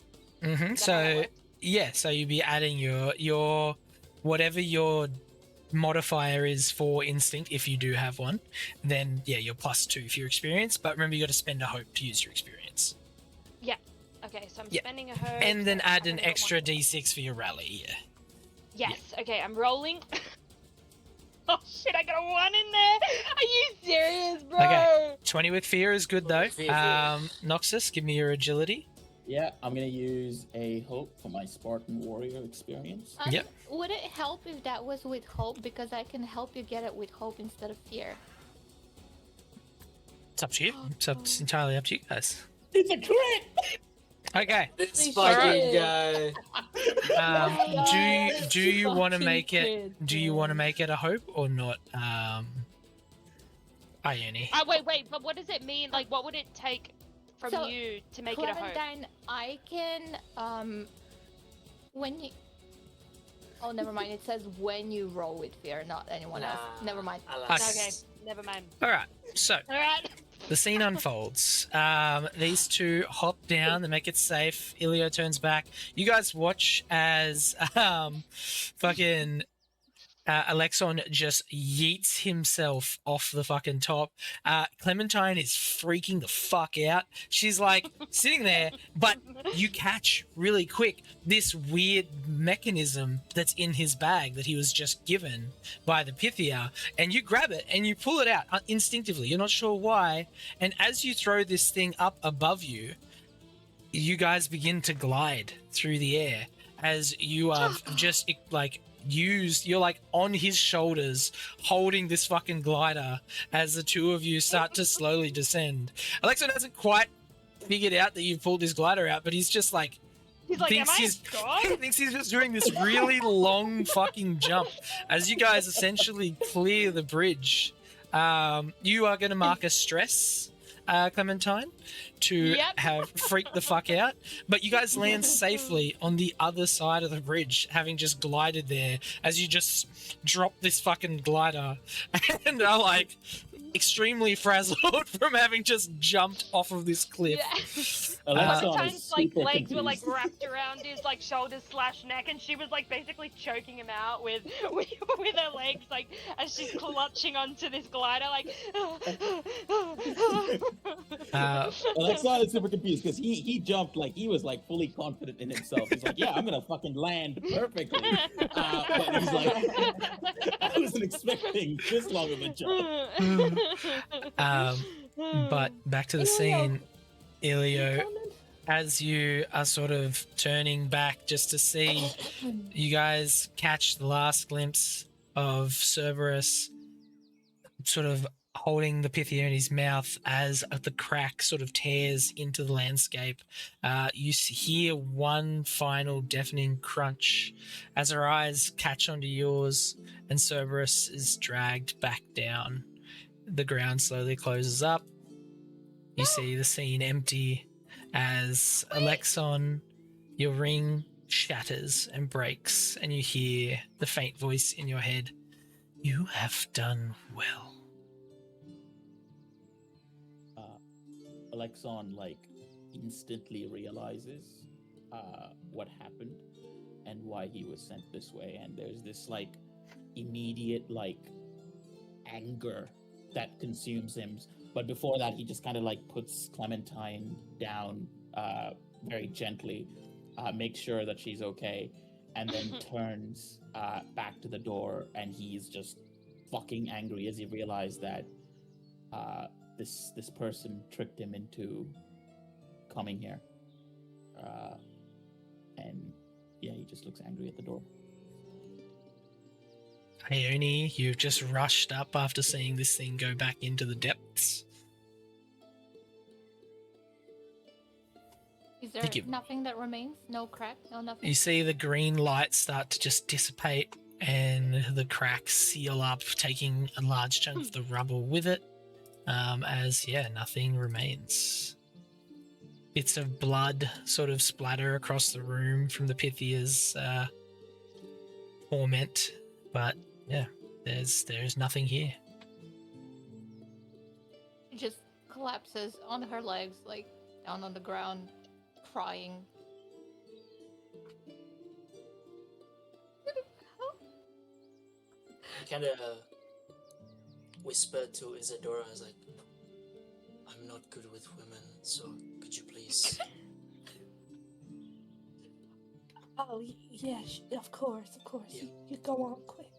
Is that how that so works? yeah, so you'd be adding your whatever your modifier is for instinct, if you do have one, then yeah, you're plus 2 if you're experienced. But remember, you got to spend a hope to use your experience, Okay, so I'm Yeah. spending a hope. and then so add I've an only got extra one. d6 for your rally. Yeah. Yes, okay, I'm rolling. Oh shit, I got a 1 in there! Are you serious, bro? Okay. 20 with fear is good though. 20 with fear. Noxus, give me your agility. Yeah, I'm gonna use a hope for my Spartan warrior experience. Yep. Would it help if that was with hope? Because I can help you get it with hope instead of fear. It's up to you. It's entirely up to you guys. It's a crit. Okay. This Holy fucking shit. guy. Do you want to Fucking make it? kid, Do you bro. want to make it a hope or not? Ione. Wait, but what does it mean? Like, what would it take from So, you to make it a hope? Clementine, I can when you. Oh, never mind. It says when you roll with fear, not anyone else. Nah, Never mind. alas. Okay, never mind. All right. So Alright. the scene unfolds. These two hop down. They make it safe. Ilio turns back. You guys watch as fucking Alexon just yeets himself off the fucking top. Clementine is freaking the fuck out. She's like sitting there, but you catch really quick this weird mechanism that's in his bag that he was just given by the Pythia, and you grab it and you pull it out instinctively. You're not sure why. And as you throw this thing up above you, you guys begin to glide through the air as you are just like you're like on his shoulders holding this fucking glider as the two of you start to slowly descend. Alexon hasn't quite figured out that you've pulled his glider out, but he's just like He's like, am I he's a god? he thinks he's just doing this really long fucking jump as you guys essentially clear the bridge. You are going to mark a stress, Clementine, to Yep. have freaked the fuck out, but you guys land safely on the other side of the bridge, having just glided there as you just drop this fucking glider and are like extremely frazzled from having just jumped off of this cliff. Yeah. Alexon Sometimes is like super legs were like confused. wrapped around his like shoulders / neck, and she was like basically choking him out with her legs, like as she's clutching onto this glider, like. Alexon is super confused because he jumped like he was like fully confident in himself. He's like, yeah, I'm gonna fucking land perfectly. But he's like, I wasn't expecting this long of a jump. But back to the scene, Ilio. as you are sort of turning back just to see, you guys catch the last glimpse of Cerberus sort of holding the Pythia in his mouth as the crack sort of tears into the landscape. You hear one final deafening crunch as her eyes catch onto yours, and Cerberus is dragged back down. The ground slowly closes up. You see the scene empty as Alexon, your ring shatters and breaks, and you hear the faint voice in your head. You have done well. Alexon instantly realizes what happened and why he was sent this way, and there's this immediate anger that consumes him. But before that, he just kind of puts Clementine down very gently, makes sure that she's okay, and then turns back to the door, and he's just fucking angry as he realized that this person tricked him into coming here. And yeah, he just looks angry at the door. Ione, you've just rushed up after seeing this thing go back into the depths. Is there Thank you. nothing that remains? No crack? No nothing? You see the green light start to just dissipate and the cracks seal up, taking a large chunk of the rubble with it, as, nothing remains. Bits of blood sort of splatter across the room from the Pythia's torment, but, there's nothing here. She just collapses on her legs, down on the ground, crying. I kind of whispered to Isadora, I was like, I'm not good with women, so could you please? Oh, yeah, of course. Yeah. You go on quick.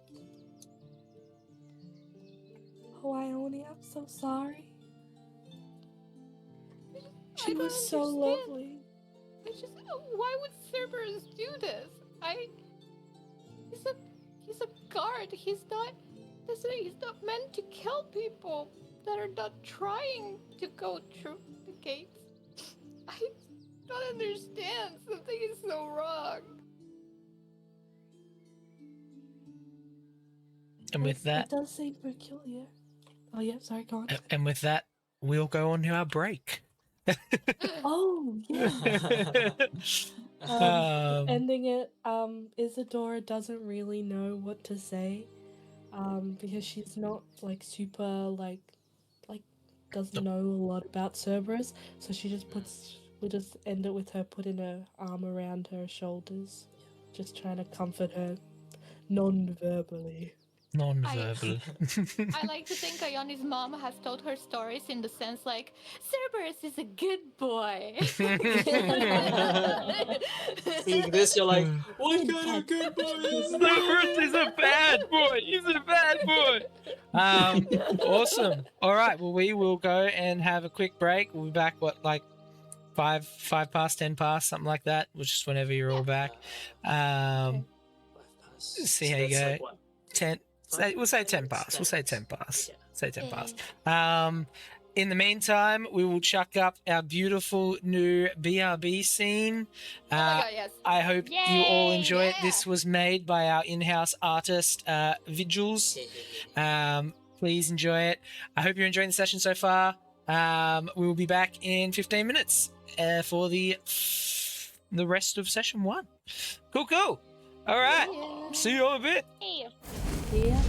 Oh, Ione, I'm so sorry. She don't was so understand. lovely. It's just, why would Cerberus do this? He's a guard. He's not meant to kill people that are not trying to go through the gates. I don't understand. Something is so wrong. And with that, It does seem peculiar. Oh, yeah, sorry, go on. and with that, we'll go on to our break. Oh, yeah. Ending it, Isadora doesn't really know what to say, because she's not super doesn't know a lot about Cerberus, so she just we'll just end it with her putting her arm around her shoulders, just trying to comfort her non-verbally. Non-verbal. I like to think Ione's mom has told her stories in the sense Cerberus is a good boy. Seeing this, you're like, what kind of good boy is Cerberus is a bad boy. He's a bad boy. Awesome. All right. Well, we will go and have a quick break. We'll be back. Five past, 10 past, something like that. Which is whenever you're all back. See how you go. Like what? 10. We'll say 10 past. We'll say 10 past. Say 10 past. In the meantime, we will chuck up our beautiful new BRB scene. Oh my god, yes. I hope you all enjoy it. yeah. This was made by our in-house artist, Vigils. Please enjoy it. I hope you're enjoying the session so far. We will be back in 15 minutes for the rest of session 1. Cool. All right. Yeah. See you all in a bit. Hey. Yeah.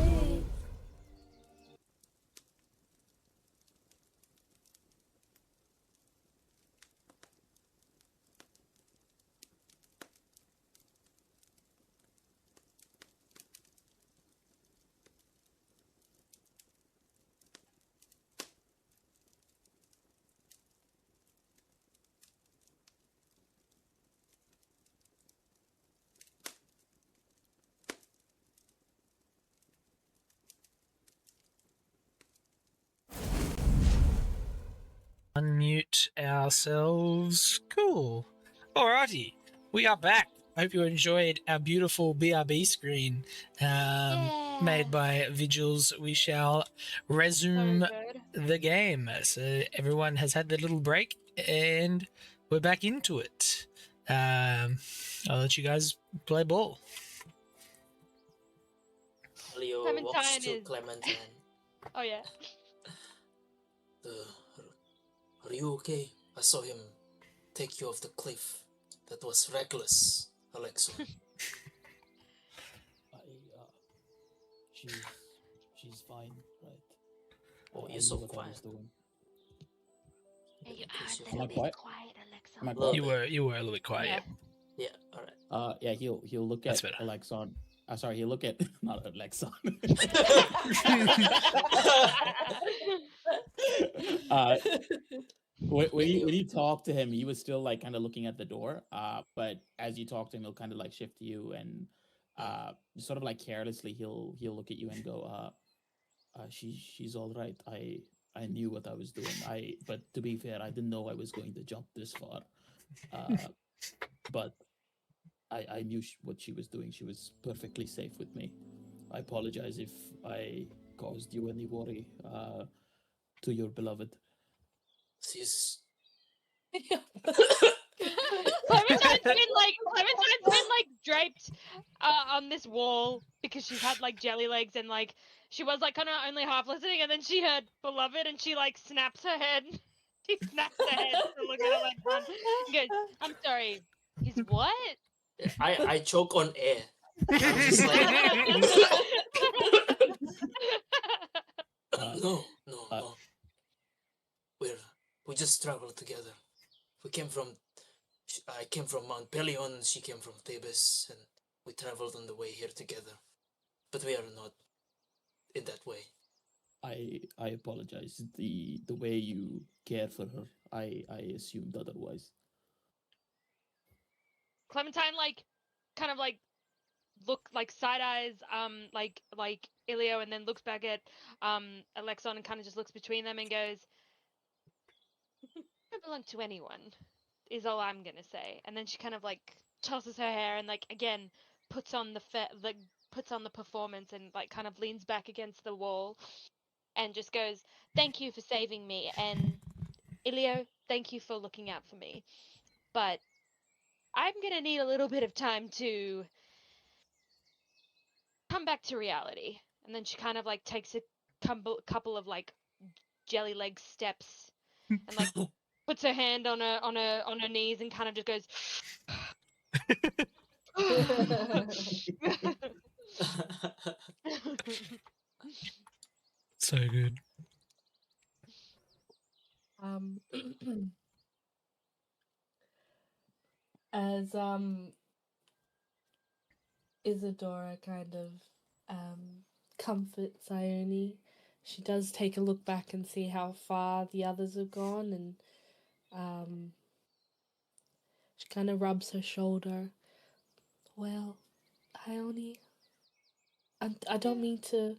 unmute ourselves. Cool. Alrighty, we are back. Hope you enjoyed our beautiful BRB screen made by Vigils. We shall resume So good. the game. So everyone has had their little break and we're back into it. I'll let you guys play ball. Leo walks Clementine to is. Clementine. Oh yeah. Are you okay? I saw him take you off the cliff. That was reckless, Alexon. She's fine, right? Oh, I you're knew so what I was quiet. doing. Yeah, you Increase are your a little Am I bit quiet? quiet, Alexa. Am I Little quiet? You were a little bit quiet. Yeah. Yeah, alright. Yeah, he'll look That's at better. Alexon. Sorry, he'll look at not Alexon. When you talk to him, he was still like kind of looking at the door. But as you talk to him, he'll kind of like shift to you and sort of like carelessly he'll look at you and go, she's all right. I knew what I was doing. But to be fair, I didn't know I was going to jump this far. But I knew what she was doing. She was perfectly safe with me. I apologize if I caused you any worry to your beloved. She's Clementine's been like draped on this wall because she's had like jelly legs and like she was like kind of only half listening and then she heard beloved and she like snaps her head. She snaps her head to look at Alexon and goes, "I'm sorry. He's what?" I choke on air. I'm just like no. We just traveled together. I came from Mount Pelion, she came from Thebes, and we traveled on the way here together. But we are not in that way. I apologize. The way you care for her, I assumed otherwise. Clementine like kind of like look like side eyes like Ilio and then looks back at Alexon and kind of just looks between them and goes, "I don't belong to anyone," is all I'm gonna say. And then she kind of like tosses her hair and like again puts on puts on the performance and like kind of leans back against the wall and just goes, "Thank you for saving me, and Ilio, thank you for looking out for me. But I'm gonna need a little bit of time to come back to reality." And then she kind of like takes a couple of like jelly leg steps and like puts her hand on her knees and kind of just goes So good. As Isadora kind of comforts Ione, she does take a look back and see how far the others have gone, and she kind of rubs her shoulder. Well, Ione, I don't mean to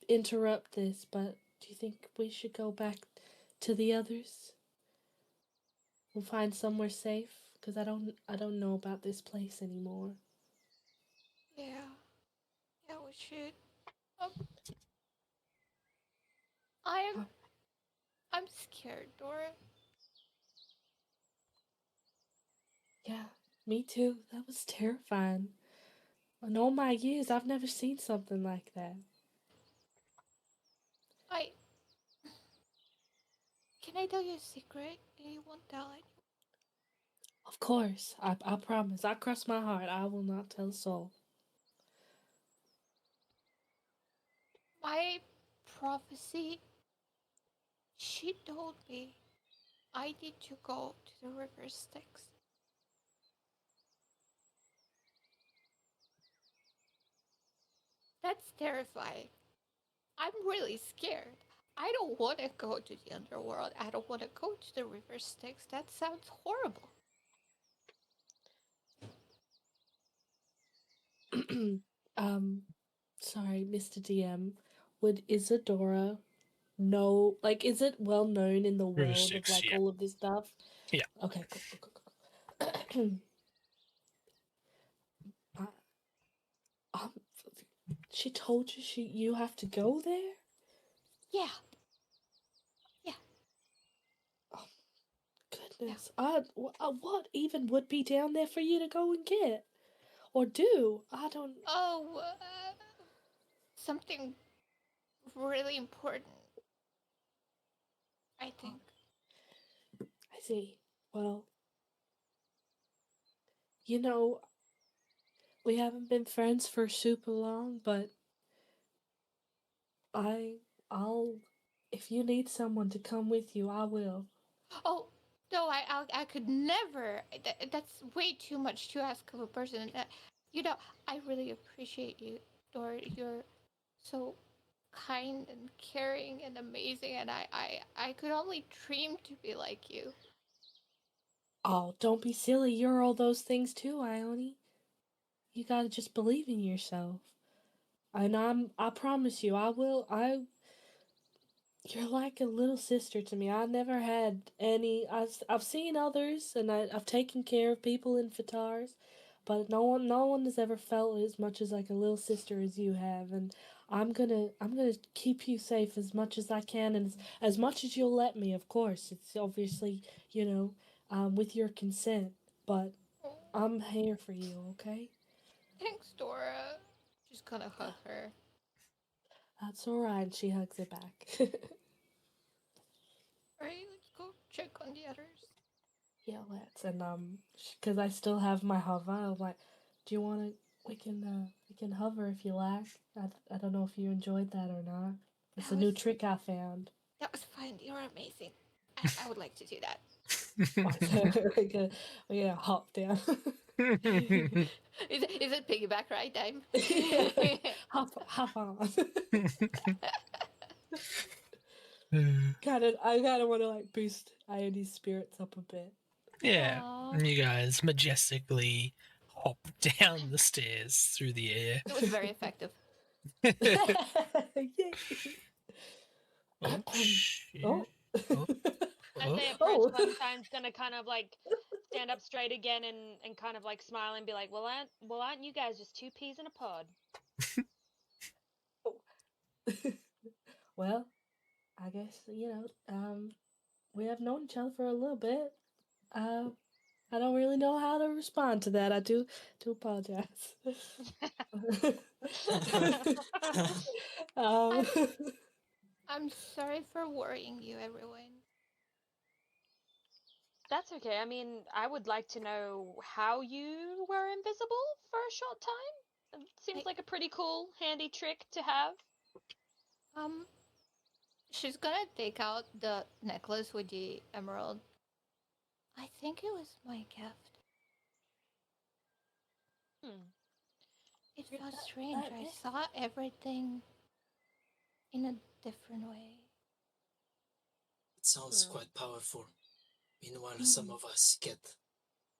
interrupt this, but do you think we should go back to the others? We'll find somewhere safe, because I don't know about this place anymore. Yeah. Yeah, we should. I'm scared, Dora. Yeah, me too. That was terrifying. In all my years, I've never seen something like that. Can I tell you a secret and you won't tell it? Of course, I promise. I cross my heart. I will not tell a soul. My prophecy, she told me I need to go to the river Styx. That's terrifying. I'm really scared. I don't want to go to the underworld. I don't want to go to the river Styx. That sounds horrible. Sorry, Mr. DM. Would Isadora know, like, is it well known in the Rule world of 6, like yeah. all of this stuff? Yeah. Okay, cool. uh, um, she told you you have to go there? Yeah. Oh, goodness. What even would be down there for you to go and get? Or do? I don't... Oh, something really important. I think. I see. Well, you know, we haven't been friends for super long, but I'll, if you need someone to come with you, I will. Oh no, I could never. That's way too much to ask of a person. You know, I really appreciate you, Dor. You're so kind and caring and amazing, and I could only dream to be like you. Oh, don't be silly. You're all those things too, Ione. You gotta just believe in yourself. And I promise you, you're like a little sister to me. I never had any, I've seen others and I've taken care of people in Fatars, but no one has ever felt as much as like a little sister as you have. And I'm gonna keep you safe as much as I can and as much as you'll let me, of course. It's obviously, with your consent, but Oh, I'm here for you, okay? thanks, Dora. Just gonna hug her. That's alright. And she hugs it back. Alright, let's go check on the others. Yeah, let's. And because I still have my hover, I'm like, do you want to? We can hover if you like. I don't know if you enjoyed that or not. It's a new trick I found. That was fun. You're amazing. I would like to do that. We're gonna hop down. Is it piggyback ride time? Yeah, hop on. I kind of want to like boost Ione's spirits up a bit. Yeah, Aw. and you guys majestically hop down the stairs through the air. It was very effective. Yay. Oh, shit. Oh. Oh. As Oh. they approach, Oh. Clementine's gonna kind of like stand up straight again and kind of like smile and be like, aren't you guys just two peas in a pod? Well, I guess, we have known each other for a little bit. I don't really know how to respond to that. I do apologize. um, I'm sorry for worrying you, everyone. That's okay. I mean, I would like to know how you were invisible for a short time. It seems like a pretty cool, handy trick to have. Um, she's gonna take out the necklace with the emerald. I think it was my gift. Hmm. It felt strange. I saw everything in a different way. It sounds quite powerful. Meanwhile, some of us get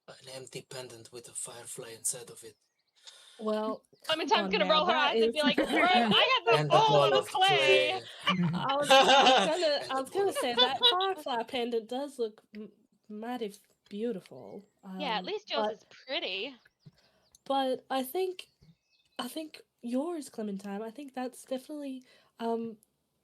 an empty pendant with a firefly inside of it. well, Clementine's on gonna now, roll her that eyes and be like, "Bro, I got the And a ball ball of of clay." I was gonna say that firefly pendant does look mighty beautiful. Yeah, at least yours but is pretty. I think yours, Clementine. I think that's definitely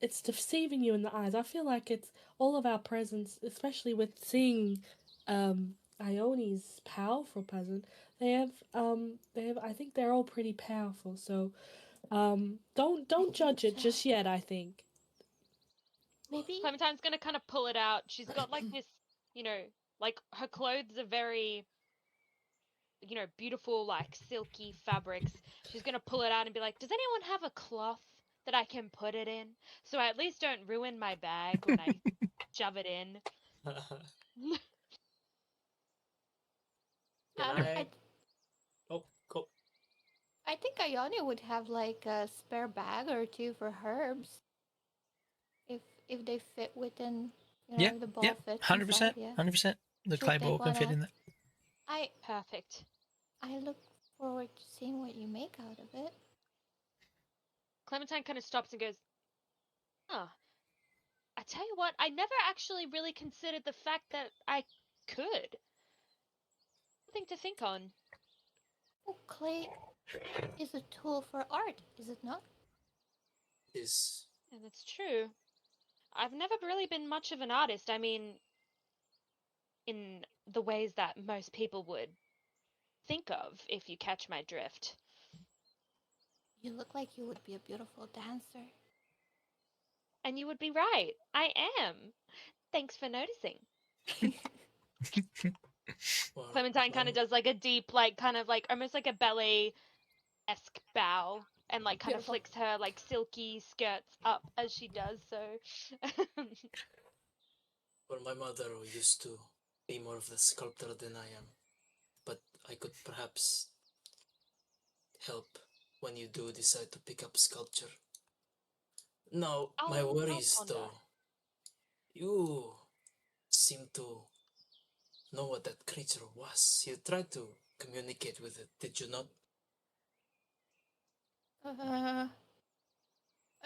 it's deceiving you in the eyes. I feel like it's all of our presence, especially with seeing Ione's powerful present. They have I think they're all pretty powerful. So don't judge it just yet, I think. Maybe. Clementine's gonna kind of pull it out. She's got like this, like her clothes are very, beautiful, like silky fabrics. She's gonna pull it out and be like, "Does anyone have a cloth that I can put it in? So I at least don't ruin my bag when I shove it in." Can Um, I? I, Oh, cool. I think Ione would have like a spare bag or two for herbs. If they fit within, Yeah, the ball yeah, fits 100%, inside. Yeah. 100%. The She'll clay take ball can one fit out. in there. Perfect. I look forward to seeing what you make out of it. Clementine kind of stops and goes, "Ah, I tell you what, I never actually really considered the fact that I could. Something to think on. Well, clay is a tool for art, is it not? Is Yeah, that's true. I've never really been much of an artist. I mean, in the ways that most people would think of, if you catch my drift. You look like you would be a beautiful dancer. And you would be right. I am. Thanks for noticing. well, Clementine kind of does like a deep, like kind of like almost like a ballet-esque bow, and like kind of Beautiful. flicks her like silky skirts up as she does so. well, my mother used to be more of the sculptor than I am, but I could perhaps help when you do decide to pick up sculpture. Now, my worry I'll is ponder. though, you seem to know what that creature was. You tried to communicate with it, did you not?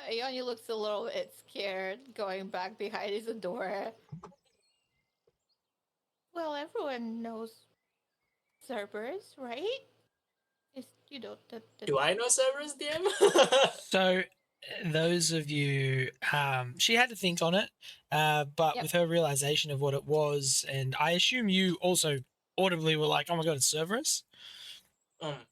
Ione looks a little bit scared, going back behind his door. Well, everyone knows Cerberus, right? Is the Do I know Cerberus, DM? So, those of you, she had to think on it, but Yep. with her realization of what it was, and I assume you also audibly were like, "Oh my god, it's Cerberus."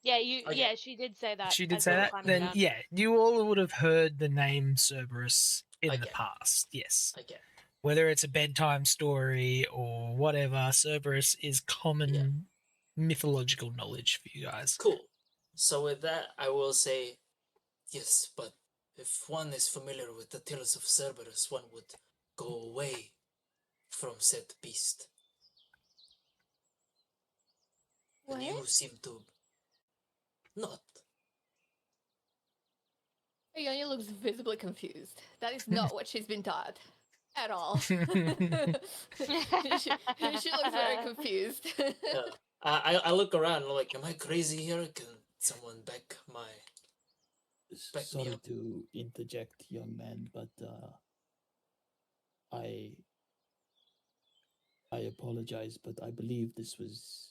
Yeah, you. Okay. Yeah, she did say that. She did as say we were that. climbing Then, down. yeah, you all would have heard the name Cerberus in the Okay. past. Yes, Okay. whether it's a bedtime story or whatever, Cerberus is common mythological knowledge for you guys. Cool. So with that, I will say, yes, but if one is familiar with the tales of Cerberus, one would go away from said beast. what? And you seem to not. Ione looks visibly confused. That is not what she's been taught. At all. she looks very confused. I look around like, am I crazy here? Can someone back me Sorry up? to interject, young man, but I apologize, but I believe this was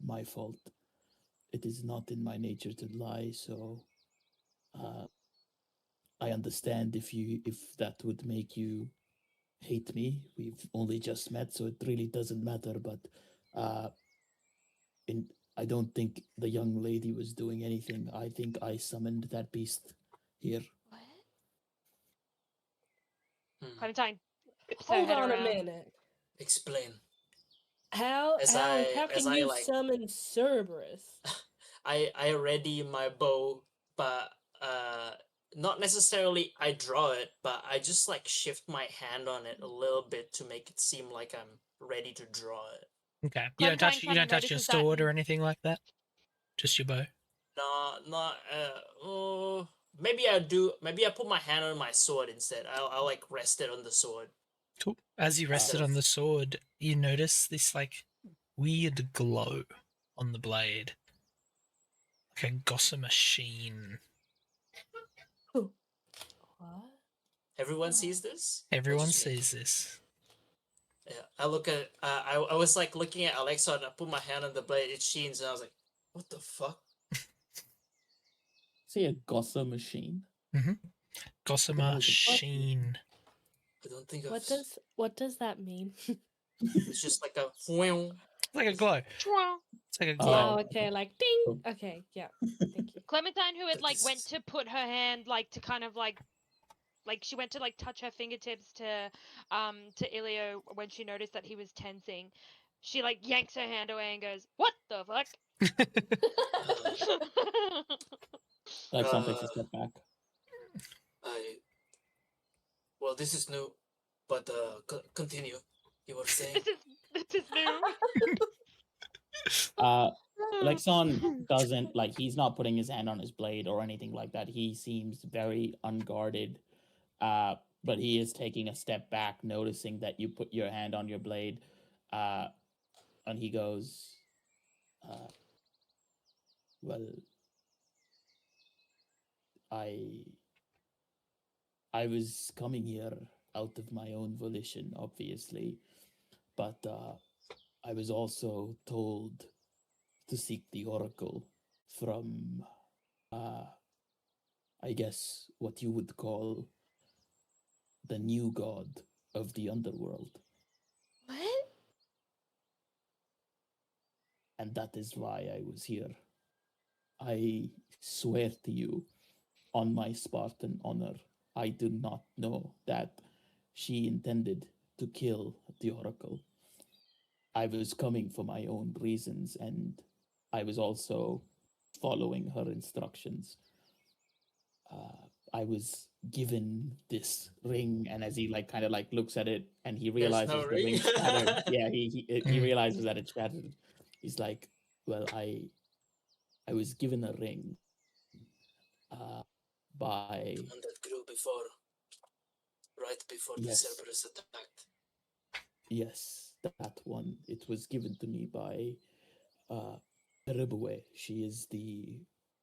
my fault. It is not in my nature to lie, so I understand if that would make you hate me. We've only just met, so it really doesn't matter. But uh, in I don't think the young lady was doing anything. I think I summoned that beast here. What? Clementine whips her Hold head on a around. minute. Explain. How As how I- how as can I, you like- summon Cerberus? I ready my bow, but not necessarily I draw it, but I just like shift my hand on it a little bit to make it seem like I'm ready to draw it. Okay, Clementine you kinda don't touch your notices that sword or and- anything like that. Just your bow. Not maybe I do. Maybe I put my hand on my sword instead. I'll like rest it on the sword. Cool. As you rested on the sword, you notice this like weird glow on the blade, like a gossamer sheen. What? Everyone sees this. Or Everyone just me? sees this. Yeah, I look at. I was like looking at Alexa, and I put my hand on the blade. It sheens, and I was like, "What the fuck?" Say a gossamer machine. Gossamer What? sheen. I don't think What does that mean? It's just like a. It's like a glow. Chwah. It's like a glow. Oh, okay, like ding. Okay, yeah. Thank you. Clementine, who had like went This- to put her hand like to kind of like she went to like touch her fingertips to Ilio when she noticed that he was tensing. She like yanks her hand away and goes, "What the fuck?" Alexon takes a step back. Well, this is new, but continue. You were saying. This is new. Alexon doesn't like he's not putting his hand on his blade or anything like that. He seems very unguarded. But he is taking a step back, noticing that you put your hand on your blade. And he goes, well, I was coming here out of my own volition, obviously, but I was also told to seek the oracle from, I guess, what you would call the new god of the underworld. What? And that is why I was here. I swear to you, on my Spartan honor, I do not know that she intended to kill the oracle. I was coming for my own reasons, and I was also following her instructions. I was given this ring, and as he kind of looks at it, and he There's realizes no the ring. ring shattered. Yeah, he Mm. realizes that it shattered. He's like, "Well, I was given a ring by One that grew right before the yes, Cerberus attacked. yes, that one. It was given to me by Peribue. She is the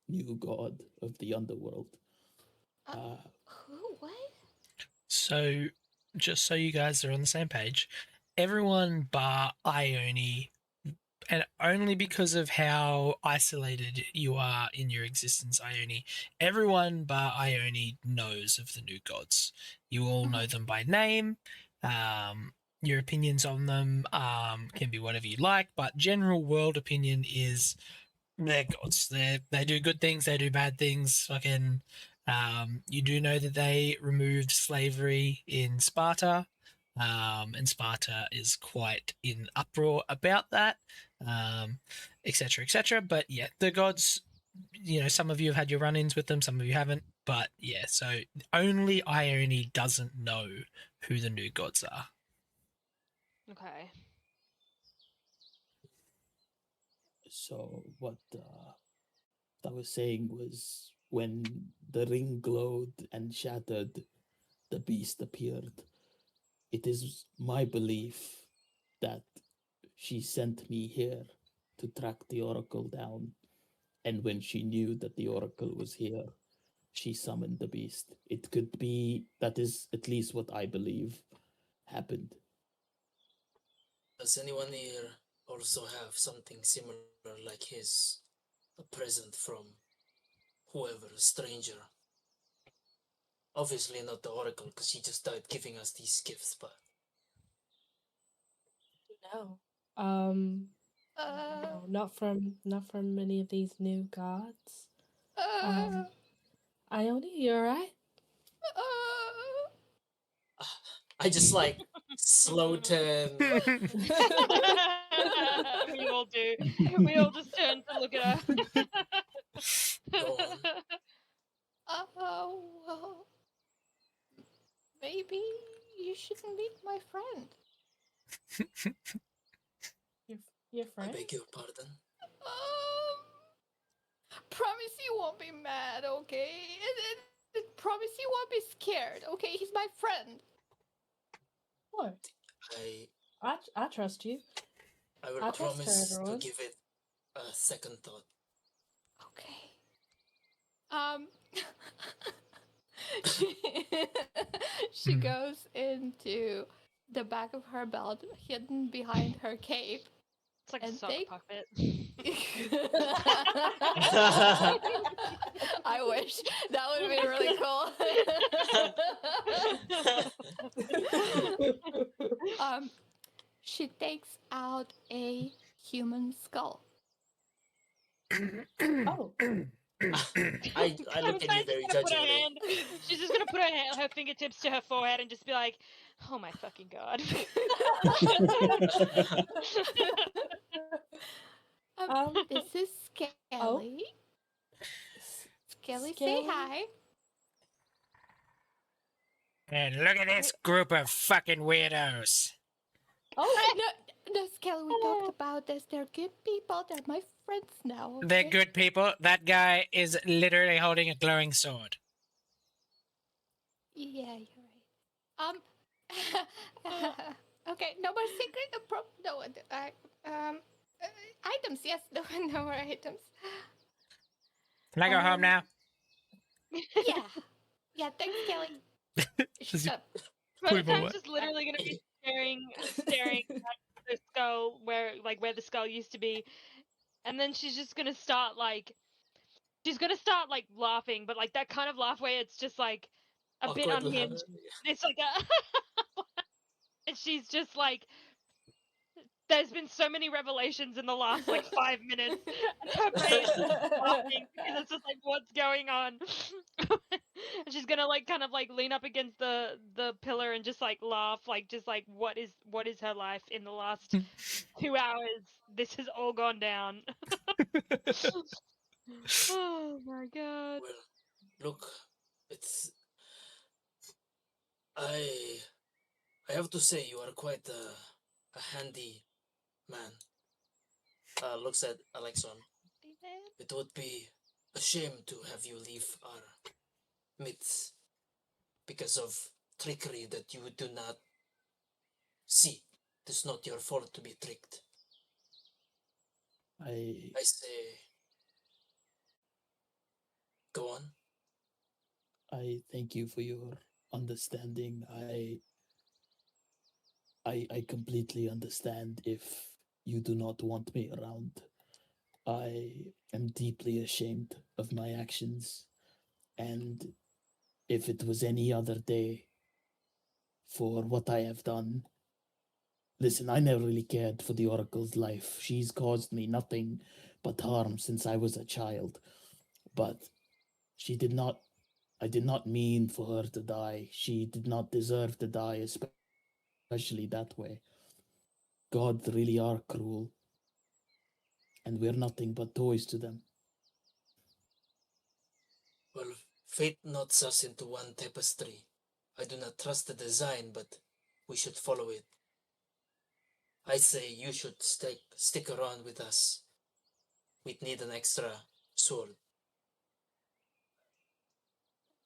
new god of the underworld. Who? What? So, just so you guys are on the same page, everyone bar Ione, and only because of how isolated you are in your existence, Ione, everyone bar Ione knows of the new gods. You all know them by name. Your opinions on them can be whatever you like, but general world opinion is they're gods. They do good things, they do bad things. Fucking, you do know that they removed slavery in Sparta, and Sparta is quite in uproar about that, etc., etc. But yeah, the gods. Some of you have had your run-ins with them, some of you haven't. But yeah, so only Ione doesn't know who the new gods are. Okay. So what I was saying was when the ring glowed and shattered, the beast appeared. It is my belief that she sent me here to track the oracle down, and when she knew that the oracle was here, she summoned the beast. It could be that is at least what I believe happened. Does anyone here also have something similar like his? A present from whoever, a stranger? Obviously not the Oracle, because she just died giving us these gifts, but... No. Uh, No, not from any of these new gods. uh, Ione, you alright? I just slow turn. We all do. We all just turn to look at her. Go on. well, maybe you shouldn't meet my friend. Your I friend? beg your pardon. Promise you won't be mad, okay? And promise you won't be scared, okay? He's my friend. What? I trust you. I will I trust her, promise to everyone. give it a second thought. Okay. She goes into the back of her belt, hidden behind her cape. It's like a And sock they- puppet. I wish that would be really cool. She takes out a human skull. Oh. I look at you very judgingly. She's just gonna put her fingertips to her forehead and just be like, "Oh my fucking god." This is Skelly. Skelly, say hi. And look at this group of fucking weirdos. Oh no, Skelly, we talked about this. They're good people. They're my friends now. Okay? They're good people. That guy is literally holding a glowing sword. Yeah, you're right. Okay, no more secret. Items. Yes, no more items. Can I go home now? Yeah. Yeah. Thanks, Kelly. Prototype's just literally gonna be staring at the skull where the skull used to be, and then she's just gonna start laughing, but like that kind of laugh where it's just like a bit Awkward laugh. unhinged. It's like a and she's just like, there's been so many revelations in the last like 5 minutes, and her brain is just laughing because it's just like, what's going on? And she's gonna like kind of like lean up against the pillar and just like laugh, like just like what is her life in the last 2 hours? This has all gone down. Oh my god. Well, look, it's I have to say you are quite a handy man. Looks at Alexon. It would be a shame to have you leave our midst because of trickery that you do not see. It's not your fault to be tricked. I I say, go on. I thank you for your understanding. I completely understand if you do not want me around. I am deeply ashamed of my actions, and if it was any other day for what I have done. Listen, I never really cared for the Oracle's life. She's caused me nothing but harm since I was a child. But she did not, I did not mean for her to die. She did not deserve to die, especially that way. Gods really are cruel, and we're nothing but toys to them. Well, fate knots us into one tapestry. I do not trust the design, but we should follow it. I say you should stick around with us. We'd need an extra sword.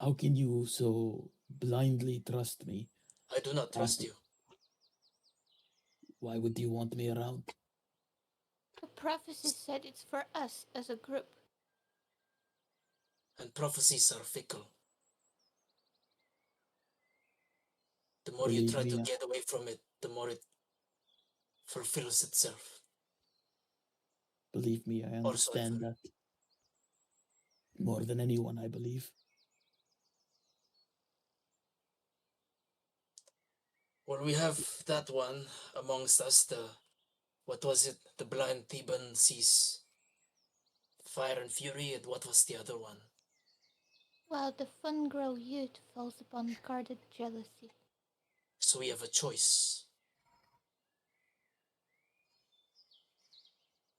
How can you so blindly trust me? I do not trust you. Why would you want me around? The prophecy said it's for us as a group. And prophecies are fickle. The more you Believe try to me, get away from it, the more it fulfills itself. Believe me, I understand that. More than anyone, I believe. Well, we have that one amongst us, what was it? The blind Theban sees fire and fury, and what was the other one? While the fun-grow youth falls upon guarded jealousy. So we have a choice.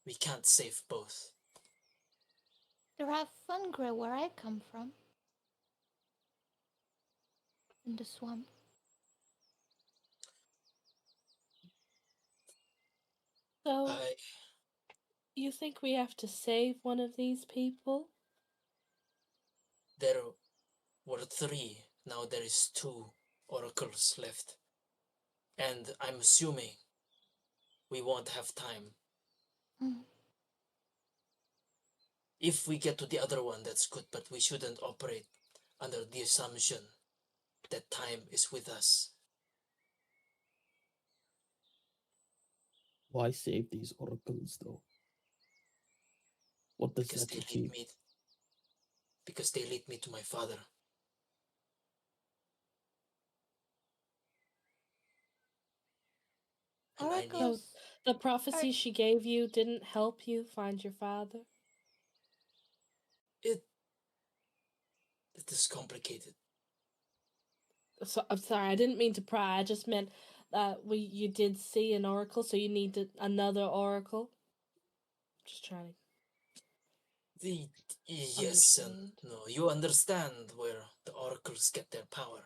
We can't save both. There are fun-grow where I come from. In the swamp. So, you think we have to save one of these people? There were 3. Now there is 2 oracles left. And I'm assuming we won't have time. If we get to the other one, that's good, but we shouldn't operate under the assumption that time is with us. Why save these oracles, though? What does that achieve? Because they lead me to my father. Oracles. So the prophecy she gave you didn't help you find your father? It is complicated. So, I'm sorry, I didn't mean to pry. I just meant you did see an oracle, so you needed another oracle. Just trying. Yes and no. You understand where the oracles get their power.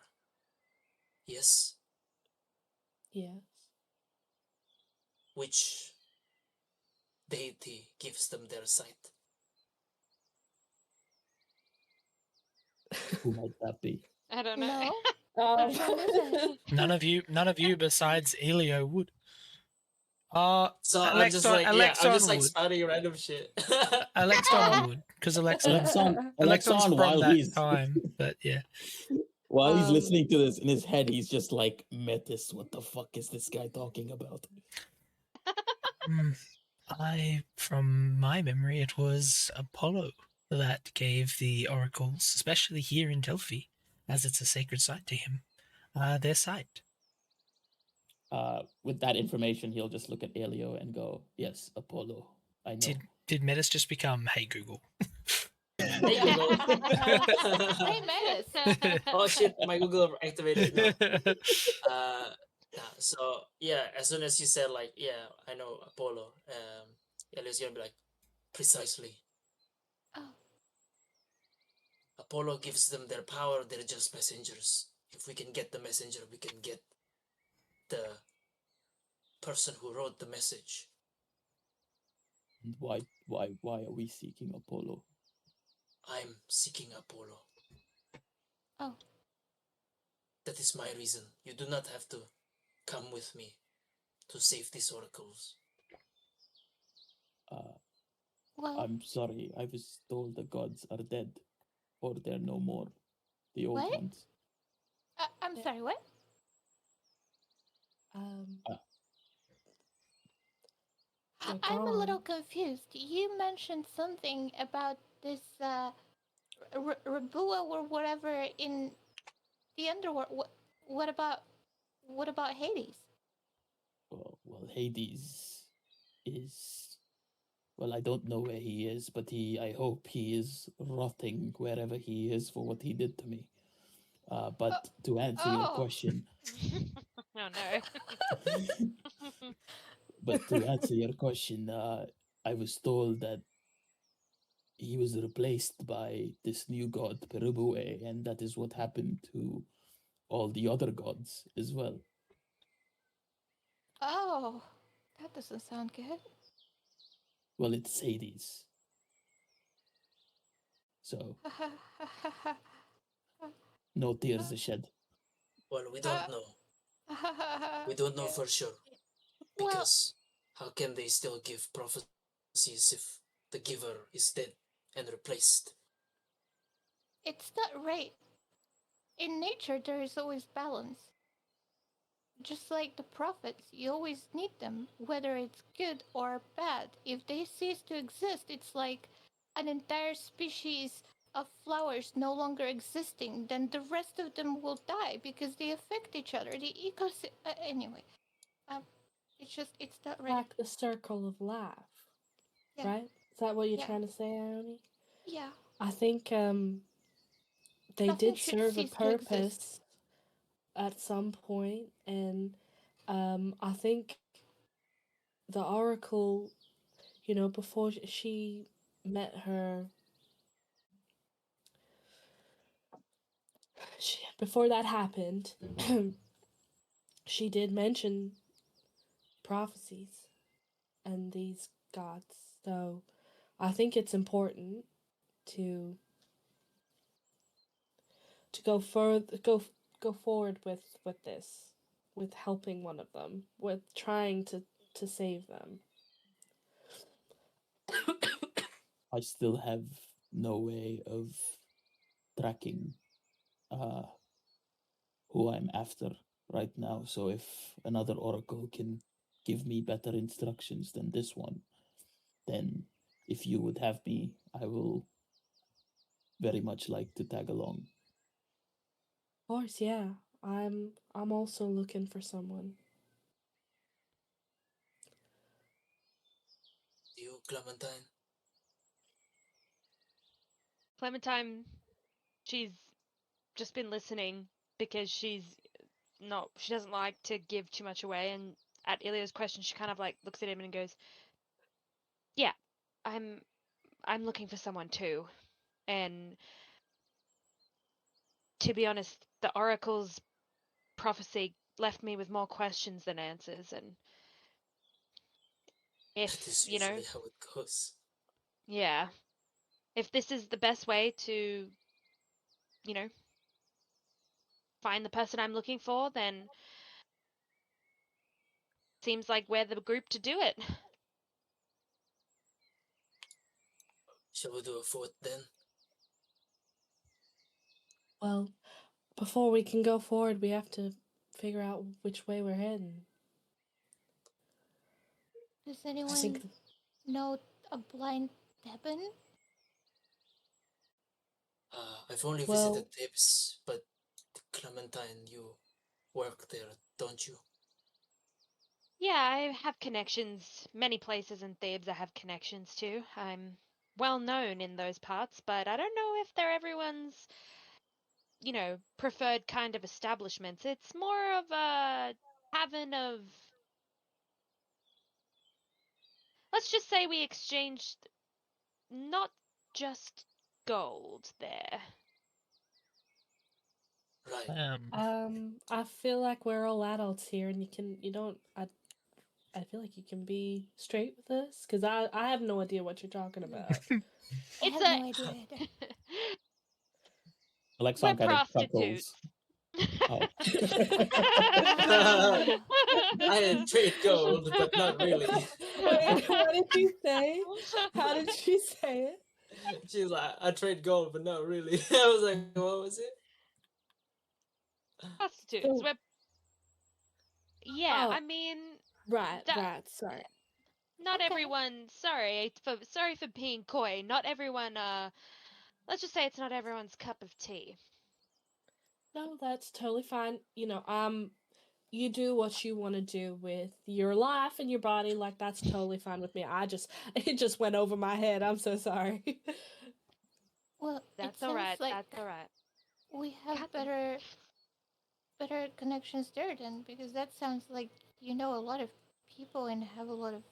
Yes? Yes. Which deity gives them their sight? Who might that be? I don't know. No. None of you besides Elio would. So Alexon, I'm just like, Alexon I'm just like would. spouting random shit. Alexon would, because Alexon's Alexon, from while that he's time. But yeah, While he's Um, listening to this in his head, he's just like, Metis, what the fuck is this guy talking about? From my memory, it was Apollo that gave the oracles, especially here in Delphi, as it's a sacred site to him, their sight. With that information, he'll just look at Elio and go, yes, Apollo. I know. Did Metis just become Hey Google? Hey Google. Hey, Metis. Oh shit, my Google activated now. So yeah, as soon as you said like, yeah, I know Apollo, Elio's gonna be like, precisely. Oh. Apollo gives them their power, they're just messengers. If we can get the messenger, we can get the person who wrote the message. And why are we seeking Apollo? I'm seeking Apollo. Oh. That is my reason. You do not have to come with me to save these oracles. Well, I'm sorry, I was told the gods are dead, or they're no more. The old What? ones. I'm sorry, what? they're I'm a little gone. confused. You mentioned something about this Rabua or whatever in the underworld. What about Hades? Well, Hades is. Well, I don't know where he is, but I hope he is rotting wherever he is for what he did to me. But to answer your Oh. question, Oh no. but to answer your question, I was told that he was replaced by this new god Perubue, and that is what happened to all the other gods as well. Oh, that doesn't sound good. Well, it's Hades. So, no tears shed. Well, we don't know. We don't know for sure. Well, Because how can they still give prophecies if the giver is dead and replaced? it's not right. In nature, there is always balance. Just like the prophets, you always need them, whether it's good or bad. If they cease to exist, it's like an entire species of flowers no longer existing, then the rest of them will die because they affect each other. The ecosystem. Anyway, it's not right. Like the circle of life, Yeah. right? Is that what you're Yeah. trying to say, Ione? Yeah. I think they Nothing did should serve a cease to exist. purpose at some point, and I think the Oracle, before she met her, before that happened, she did mention prophecies and these gods. So I think it's important to go further, go forward with this, with helping one of them, with trying to save them. I still have no way of tracking who I'm after right now. So if another oracle can give me better instructions than this one, then if you would have me, I will very much like to tag along. Of course, yeah. I'm also looking for someone. You, Clementine? Clementine, she's just been listening because she doesn't like to give too much away, and at Ilya's question she kind of like looks at him and goes, yeah, I'm looking for someone too. And to be honest, the oracle's prophecy left me with more questions than answers, and if That is usually how it goes. yeah, if this is the best way to find the person I'm looking for, then seems like we're the group to do it. Shall we do a vote then? Well, before we can go forward, we have to figure out which way we're heading. Does I anyone think know a blind Devon? I've only Well- visited Thebes, but Clementine, you work there, don't you? Yeah, I have connections. Many places in Thebes I have connections to. I'm well known in those parts, but I don't know if they're everyone's, preferred kind of establishments. It's more of a tavern of. Let's just say we exchanged not just gold there. Right. I feel like we're all adults here, and I feel like you can be straight with us, because I have no idea what you're talking about. I It's have no idea either. We're Alexon kind of prostitutes. chuckles. Oh. Ah. I trade gold, but not really. Wait, what did you say? How did she say it? She's like, I trade gold, but not really. I was like, what was it? Prostitutes. So- Yeah, Oh. I mean, Right, that- right, sorry. not Okay. everyone. Sorry for being coy. Not everyone. Let's just say it's not everyone's cup of tea. No, that's totally fine. You do what you want to do with your life and your body, like that's totally fine with me. It just went over my head. I'm so sorry. Well, That's it all sounds right. like That's all right. we have God- better connections there then, because that sounds like you know a lot of people and have a lot of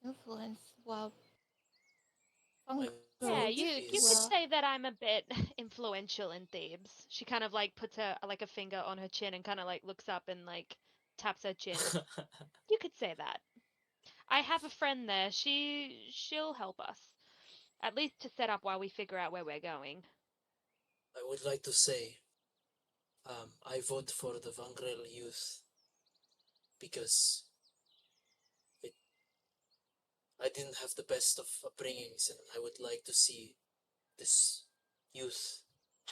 influence. While My Yeah, vote you is could say that I'm a bit influential in Thebes. She kind of like puts her like a finger on her chin and kind of like looks up and like taps her chin. You could say that. I have a friend there. She'll help us. At least to set up while we figure out where we're going. I would like to say, I vote for the Vangrel youth because I didn't have the best of upbringings, and I would like to see this youth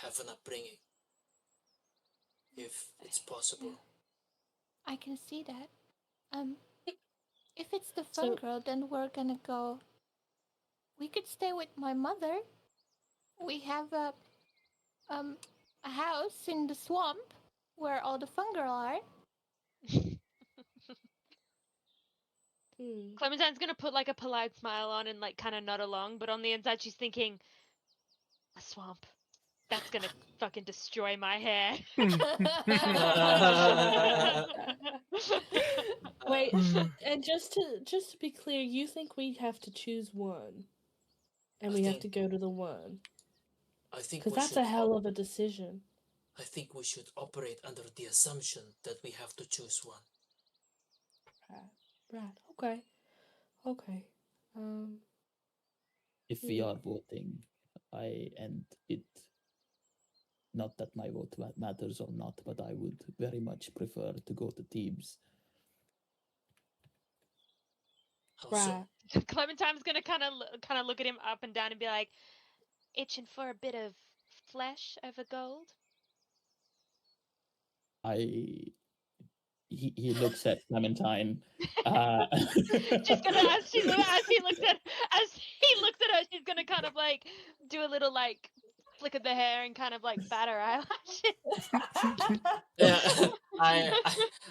have an upbringing, if it's possible. I can see that. If it's the So- fun girl, then we're gonna go. We could stay with my mother. We have a house in the swamp where all the fun girl are. Hmm. Clementine's gonna put like a polite smile on and like kind of nod along, but on the inside she's thinking, a swamp. That's gonna fucking destroy my hair. Wait, and just to be clear, you think we have to choose one, and I we have think- to go to the one, I think because we that's should. a hell of a decision. I think we should operate under the assumption that we have to choose one. Right. Okay. If we are voting, not that my vote matters or not, but I would very much prefer to go to Thebes. Also, Right. Clementine's gonna kind of look at him up and down and be like, itching for a bit of flesh over gold. He looks at Clementine. She's gonna as he looks at her, she's gonna kind of like do a little like flick of the hair and kind of like bat her eyelashes. yeah,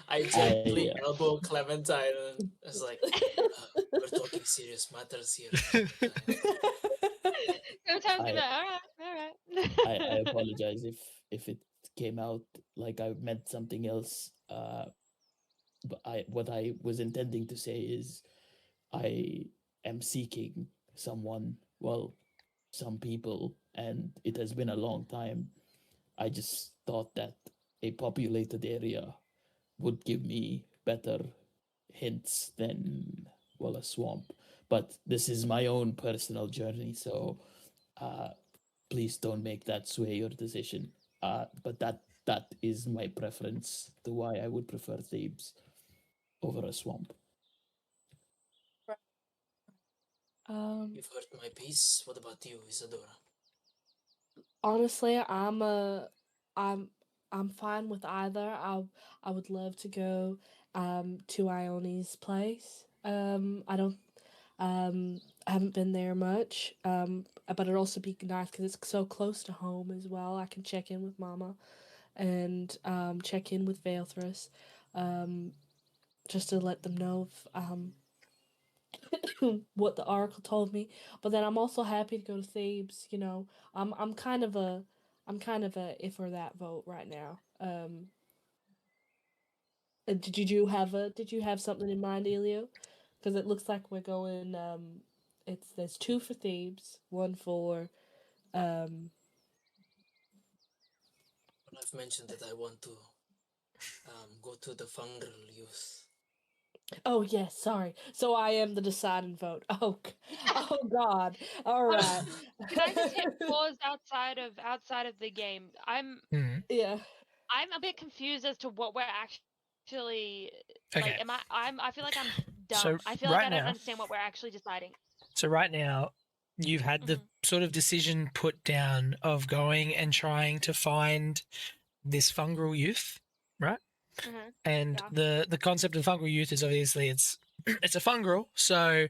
I gently I, elbow Clementine, and it's like, we're talking serious matters here. Sometimes I- gonna all right. I apologize if it came out like I meant something else. But what I was intending to say is I am seeking someone, well, some people, and it has been a long time. I just thought that a populated area would give me better hints than, well, a swamp. But this is my own personal journey, so please don't make that sway your decision. But that is my preference to why I would prefer Thebes over a swamp. You've heard my piece. What about you, Isadora? Honestly, I'm I'm fine with either. I would love to go to Ione's place. I haven't been there much. But it'd also be nice because it's so close to home as well. I can check in with Mama and check in with Veilthrus, just to let them know what the oracle told me. But then I'm also happy to go to Thebes. You know, I'm kind of a if or that vote right now. Did you have something in mind, Elio? Because it looks like we're going. There's 2 for Thebes, 1 for I've mentioned that I want to go to the fungal youth. Oh yes, sorry. So I am the deciding vote. Oh God. All right. Can I just hit pause outside of the game? Mhm. Yeah. I'm a bit confused as to what we're actually Okay. like. I feel like I'm So dumb. I feel like right I don't now, understand what we're actually deciding. so right now, you've had the Mhm. sort of decision put down of going and trying to find this fungal youth, right? Mhm. And Yeah. the concept of fungal youth is obviously it's it's a fungal, so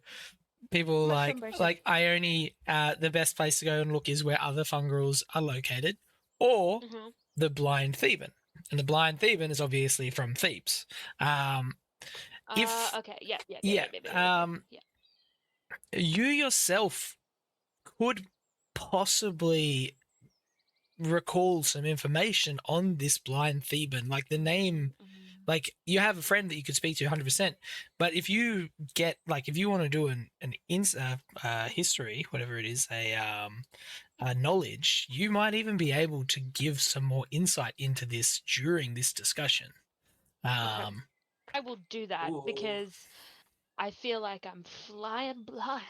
people Mushroom version. like Ione, the best place to go and look is where other fungrels are located, or Mhm. the blind Theban. And the blind Theban is obviously from Thebes. If Okay. Yeah. Yeah. Yeah. yeah, Yeah. Yeah. Yeah. Yeah. you yourself could possibly recall some information on this blind Theban, like the name. Mhm. Like you have a friend that you could speak to 100%, but if you get like if you want to do an history, whatever it is, a knowledge, you might even be able to give some more insight into this during this discussion. Okay. I will do that Ooh. because I feel like I'm flying blind.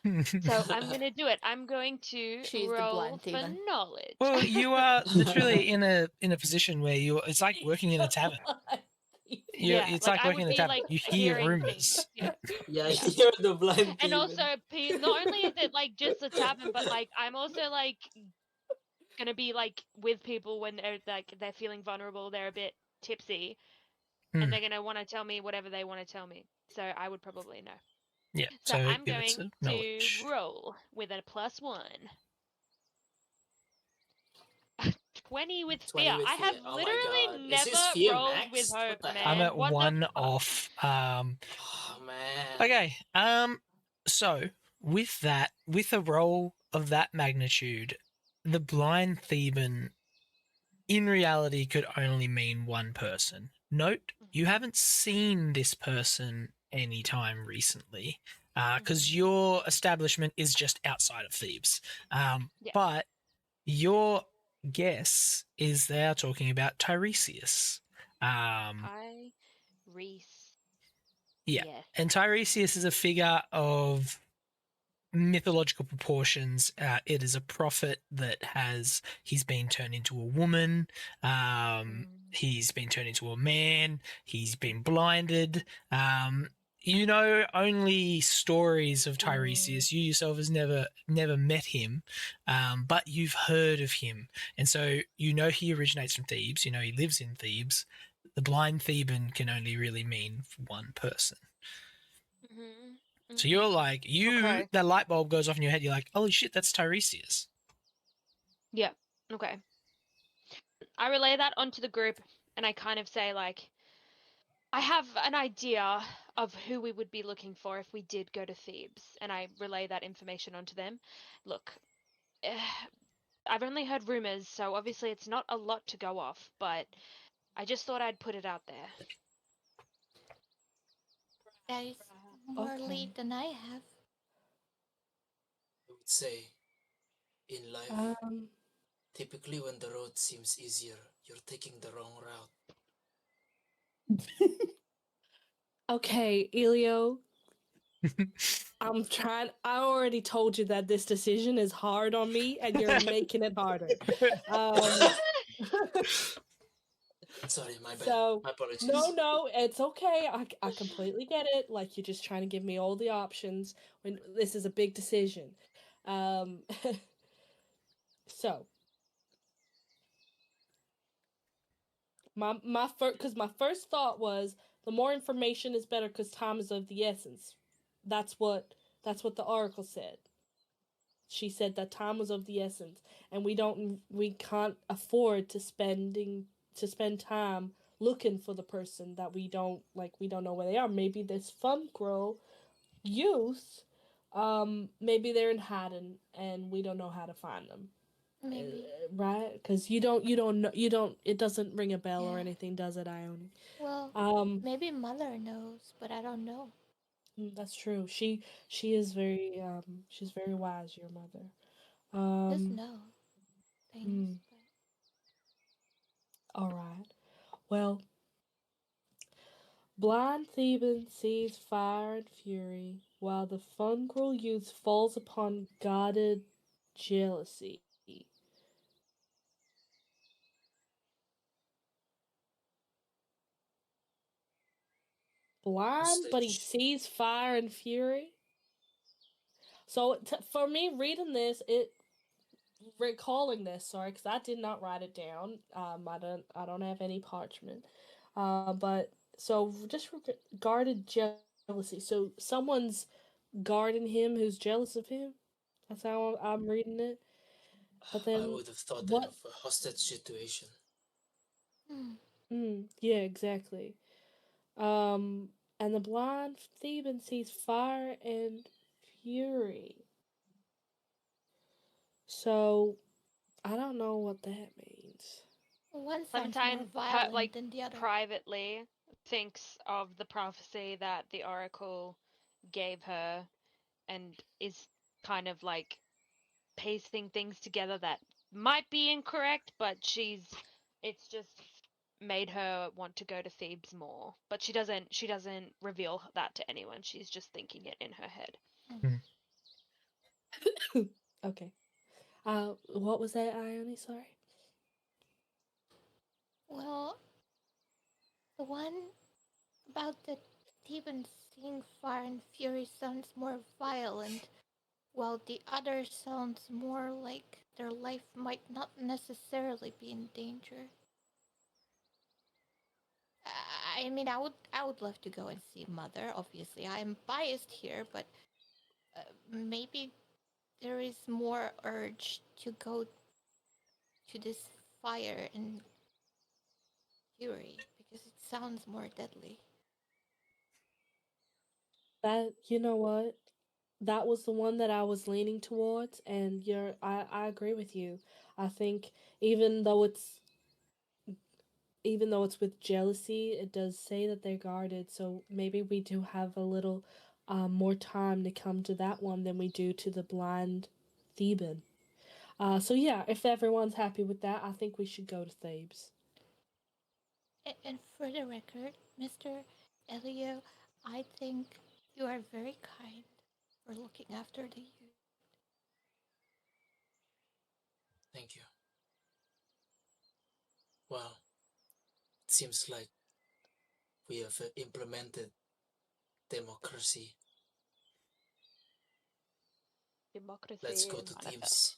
So I'm gonna do it. I'm going to She's the roll blind for demon. knowledge. Well, you are literally in a position where it's like working in a tavern. Yeah, It's like like I working would in a be tavern. like You hear hearing things. rumors. Yeah. Yeah, Yeah. you're the blind And also, demon. not only is it like just a tavern, but like I'm also like gonna be like with people when they're feeling vulnerable, they're a bit tipsy, Hmm. and they're gonna want to tell me whatever they want to tell me. So I would probably know. Yeah. So So I'm give it going some to knowledge. roll with a +1. 20 with 20 fear. with I have fear. Oh my god. literally Is never his fear rolled with maxed? hope, What the I'm man. at hell? What the 1 fuck? off. Oh man. Okay. So with a roll of that magnitude, the blind Theban in reality could only mean one person. Note, you haven't seen this person anytime recently, because Mhm. your establishment is just outside of Thebes. Yeah. But your guess is they are talking about Tiresias. Hi, Reese. Yeah. Yeah. And Tiresias is a figure of mythological proportions. It is a prophet that he's been turned into a woman. He's been turned into a man. He's been blinded. You know only stories of Tiresias. You yourself has never met him, but you've heard of him, and so you know he originates from Thebes. You know he lives in Thebes. The blind Theban can only really mean one person. Mhm. So you're Mhm. like, Okay. that light bulb goes off in your head. You're like, holy shit, that's Tiresias. Yeah. Okay. I relay that onto the group, and I kind of say like, I have an idea of who we would be looking for if we did go to Thebes, and I relay that information onto them. Look, I've only heard rumors, so obviously it's not a lot to go off, but I just thought I'd put it out there. That is more lead than I have. I would say in life, typically when the road seems easier, you're taking the wrong route. Okay, Elio. I already told you that this decision is hard on me, and you're making it harder. Sorry, my bad. So My apologies. no, it's okay. I completely get it. Like you're just trying to give me all the options when this is a big decision. So Because my first thought was the more information is better because time is of the essence. That's what the oracle said. She said that time was of the essence, and we can't afford to spend time looking for the person that we don't know where they are. Maybe this fun girl youth, maybe they're in Haddon and we don't know how to find them. Maybe. Right? Because you don't know, it doesn't ring a bell or anything, does it, Ione? Well, maybe Mother knows, but I don't know. That's true. She is very she's very wise, your mother. Just know things. All right. Well, blind Theban sees fire and fury, while the fungal youth falls upon guarded jealousy. Blind, but he sees fire and fury. So for me, reading this, recalling this, sorry, because I did not write it down. I don't have any parchment. But so just guarded jealousy. So someone's guarding him who's jealous of him. That's how I'm reading it. But then I would have thought that of a hostage situation. Yeah, exactly. And the blind Theban sees fire and fury. So I don't know what that means. One sounds more Clementine, violent than the other. privately thinks of the prophecy that the oracle gave her and is kind of like pasting things together that might be incorrect, but it's just made her want to go to Thebes more. But she doesn't reveal that to anyone. She's just thinking it in her head. Okay. What was that, Ione? Sorry. Well, the one about the Thebans seeing fire and fury sounds more violent, while the other sounds more like their life might not necessarily be in danger. I mean, I would love to go and see Mother. Obviously, I'm biased here, but maybe there is more urge to go to this fire and fury because it sounds more deadly. That, you know what? That was the one that I was leaning towards, and I agree with you. I think even though it's with jealousy, it does say that they're guarded. So maybe we do have a little more time to come to that one than we do to the blind Theban. So yeah, if everyone's happy with that, I think we should go to Thebes. And for the record, Mr. Elio, I think you are very kind for looking after the youth. Thank you. Well, it seems like we have implemented democracy. Let's go to Thebes.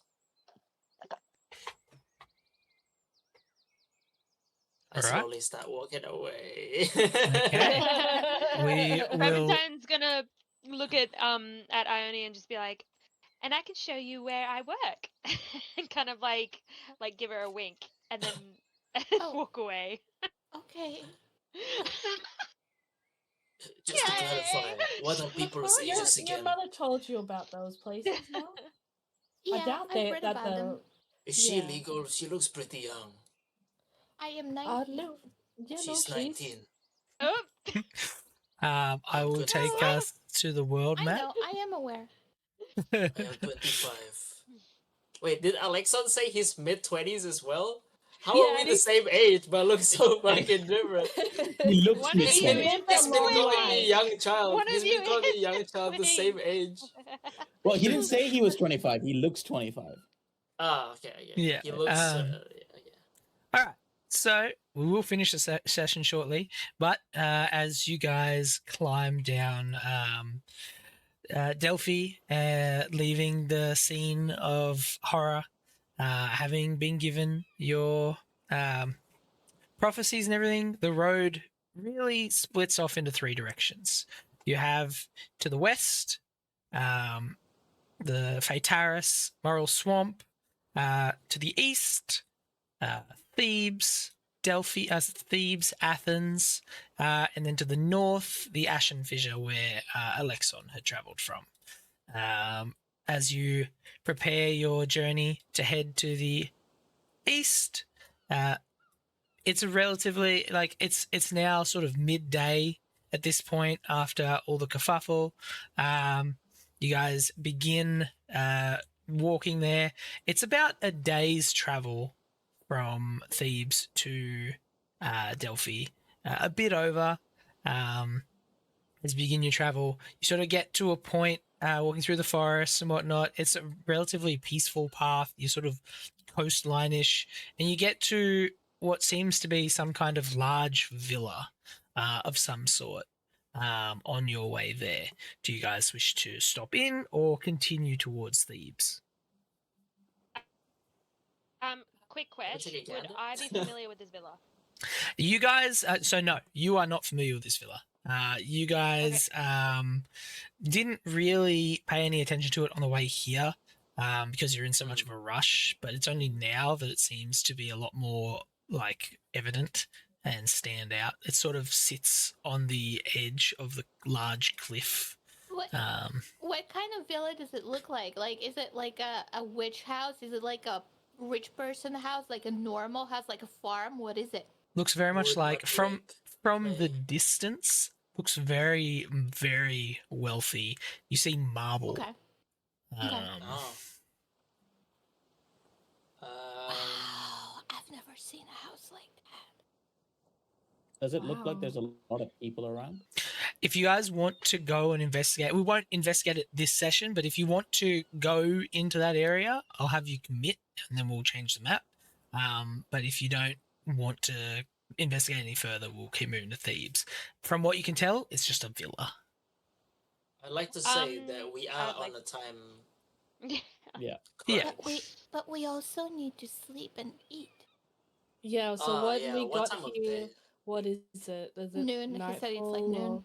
I slowly start walking away. Okay. We will. Clementine's gonna look at Ione and just be like, and I can show you where I work, and kind of like give her a wink, and then walk away. Okay. Just to clarify, what are people's ages again? Your mother told you about those places, no? Yeah, I doubt I've read about them. Is she legal? She looks pretty young. I am 19. No. Yeah, she's 19. Oh. I will take us to the world map. I know, I am aware. I am 25. Wait, did Alexon say he's mid-20s as well? How are we the same age but look so fucking different? He looks He's been calling me a young child. One He's of you been calling me a is young child the same age. Well, he didn't say he was 25. He looks 25. Ah, okay. Yeah. He looks... All right. So we will finish the session shortly, but as you guys climb down Delphi, leaving the scene of horror, having been given your prophecies and everything, the road really splits off into three directions. You have to the west, the Phaetaris Moral Swamp, to the east, Thebes, Delphi, Thebes, Athens, and then to the north, the Ashen Fissure, where Alexon had travelled from. As you prepare your journey to head to the east, it's a relatively it's now sort of midday at this point after all the kerfuffle. You guys begin walking there. It's about a day's travel from Thebes to Delphi, a bit over. As you begin your travel, you sort of get to a point walking through the forests and whatnot. It's a relatively peaceful path. You're sort of coastline-ish, and you get to what seems to be some kind of large villa of some sort on your way there. Do you guys wish to stop in or continue towards Thebes? Quick Can I question. take a Would gander? I be familiar with this villa? You guys, so no, you are not familiar with this villa. You guys didn't really pay any attention to it on the way here because you're in so much of a rush, but it's only now that it seems to be a lot more like evident and stand out. It sort of sits on the edge of the large cliff. What kind of villa does it look like? Like, is it like a witch house? Is it like a rich person house? Like a normal house? Like a farm? What is it? Looks very much Wood, like mud, from brick, the clay. distance. Looks very very wealthy. You see marble. Okay. Okay. Oh. Wow, I've never seen a house like that. Does it look like Wow. there's a lot of people around? If you guys want to go and investigate, we won't investigate it this session, but if you want to go into that area, I'll have you commit and then we'll change the map. But if you don't want to investigate any further, we'll keep moving to Thebes. From what you can tell, it's just a villa. I'd like to say that Um, we are I'd like- on a time Yeah. Yeah. crunch. But we also need to sleep and eat. Yeah, so when Yeah, we what got time of here, day? what is it? Is it Noon. He said it's like nightfall noon. or-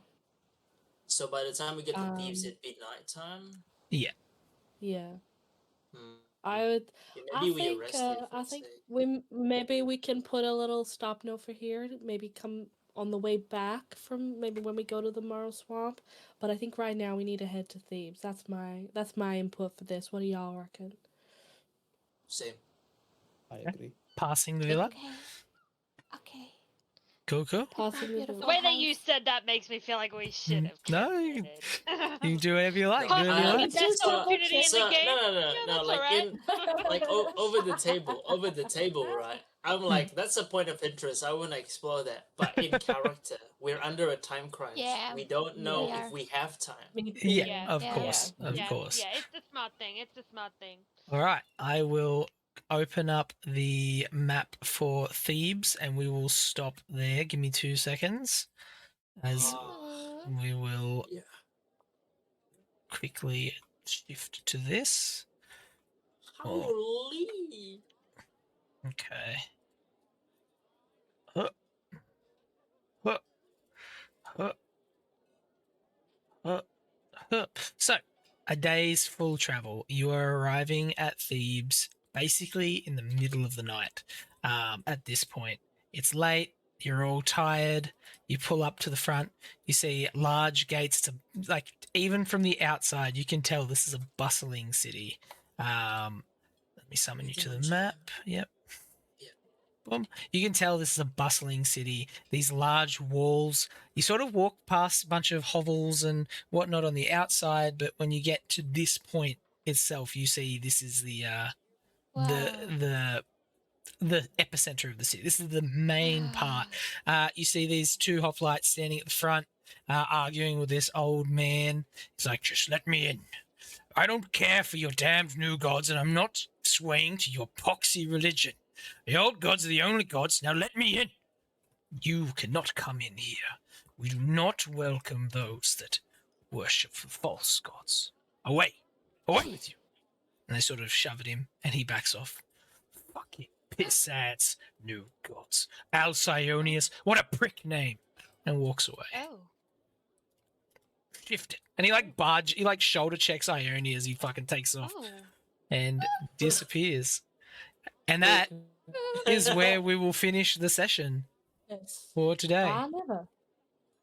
So by the time we get to Thebes, Um, it'd be nighttime. Yeah. Yeah. Hmm. I would. Yeah, I maybe we think. arrest it. I think maybe we can put a little stop note for here. Maybe come on the way back from maybe when we go to the Morrow Swamp. But I think right now we need to head to Thebes. That's my input for this. What do y'all reckon? Same. I agree. Passing the villa. Okay. Okay. Cool. Passing the beautiful. The villa. way that you said that makes me feel like we should have. No, you can do whatever you like. No, Do whatever you The like. best opportunity in So the game. no, Yeah, that's like alright. over the table, right? I'm like, that's a point of interest. I want to explore that, but in character, we're under a time crunch. Yeah, we don't know we if are. we have time. Me too. Yeah, of Yeah. course. Of yeah, course. Yeah, it's a smart thing. It's a smart thing. All right. I will open up the map for Thebes and we will stop there. Give me 2 seconds as we will Yeah. quickly shift to this. Holy! Okay. Huh. Huh. Huh. Huh. Huh. So, a day's full travel. You are arriving at Thebes basically in the middle of the night. At this point, it's late. You're all tired. You pull up to the front. You see large gates. To, like even from the outside, you can tell this is a bustling city. Let me summon you to the map. Yep. Boom. You can tell this is a bustling city. These large walls. You sort of walk past a bunch of hovels and whatnot on the outside, but when you get to this point itself, you see this is the epicenter of the city. This is the main part. You see these two hoplites standing at the front, arguing with this old man. He's like, "Just let me in. I don't care for your damned new gods, and I'm not swaying to your poxy religion. The old gods are the only gods. Now let me in. You cannot come in here. We do not welcome those that worship the false gods. Away. Away with you." And they sort of shove at him, and he backs off. Fucking Pissants, no gods. Alcyonius, what a prick name. And walks away. Oh. Shifted. And he like shoulder checks Ione as he fucking takes off Oh. and disappears. And that is where we will finish the session Yes. for today. Never.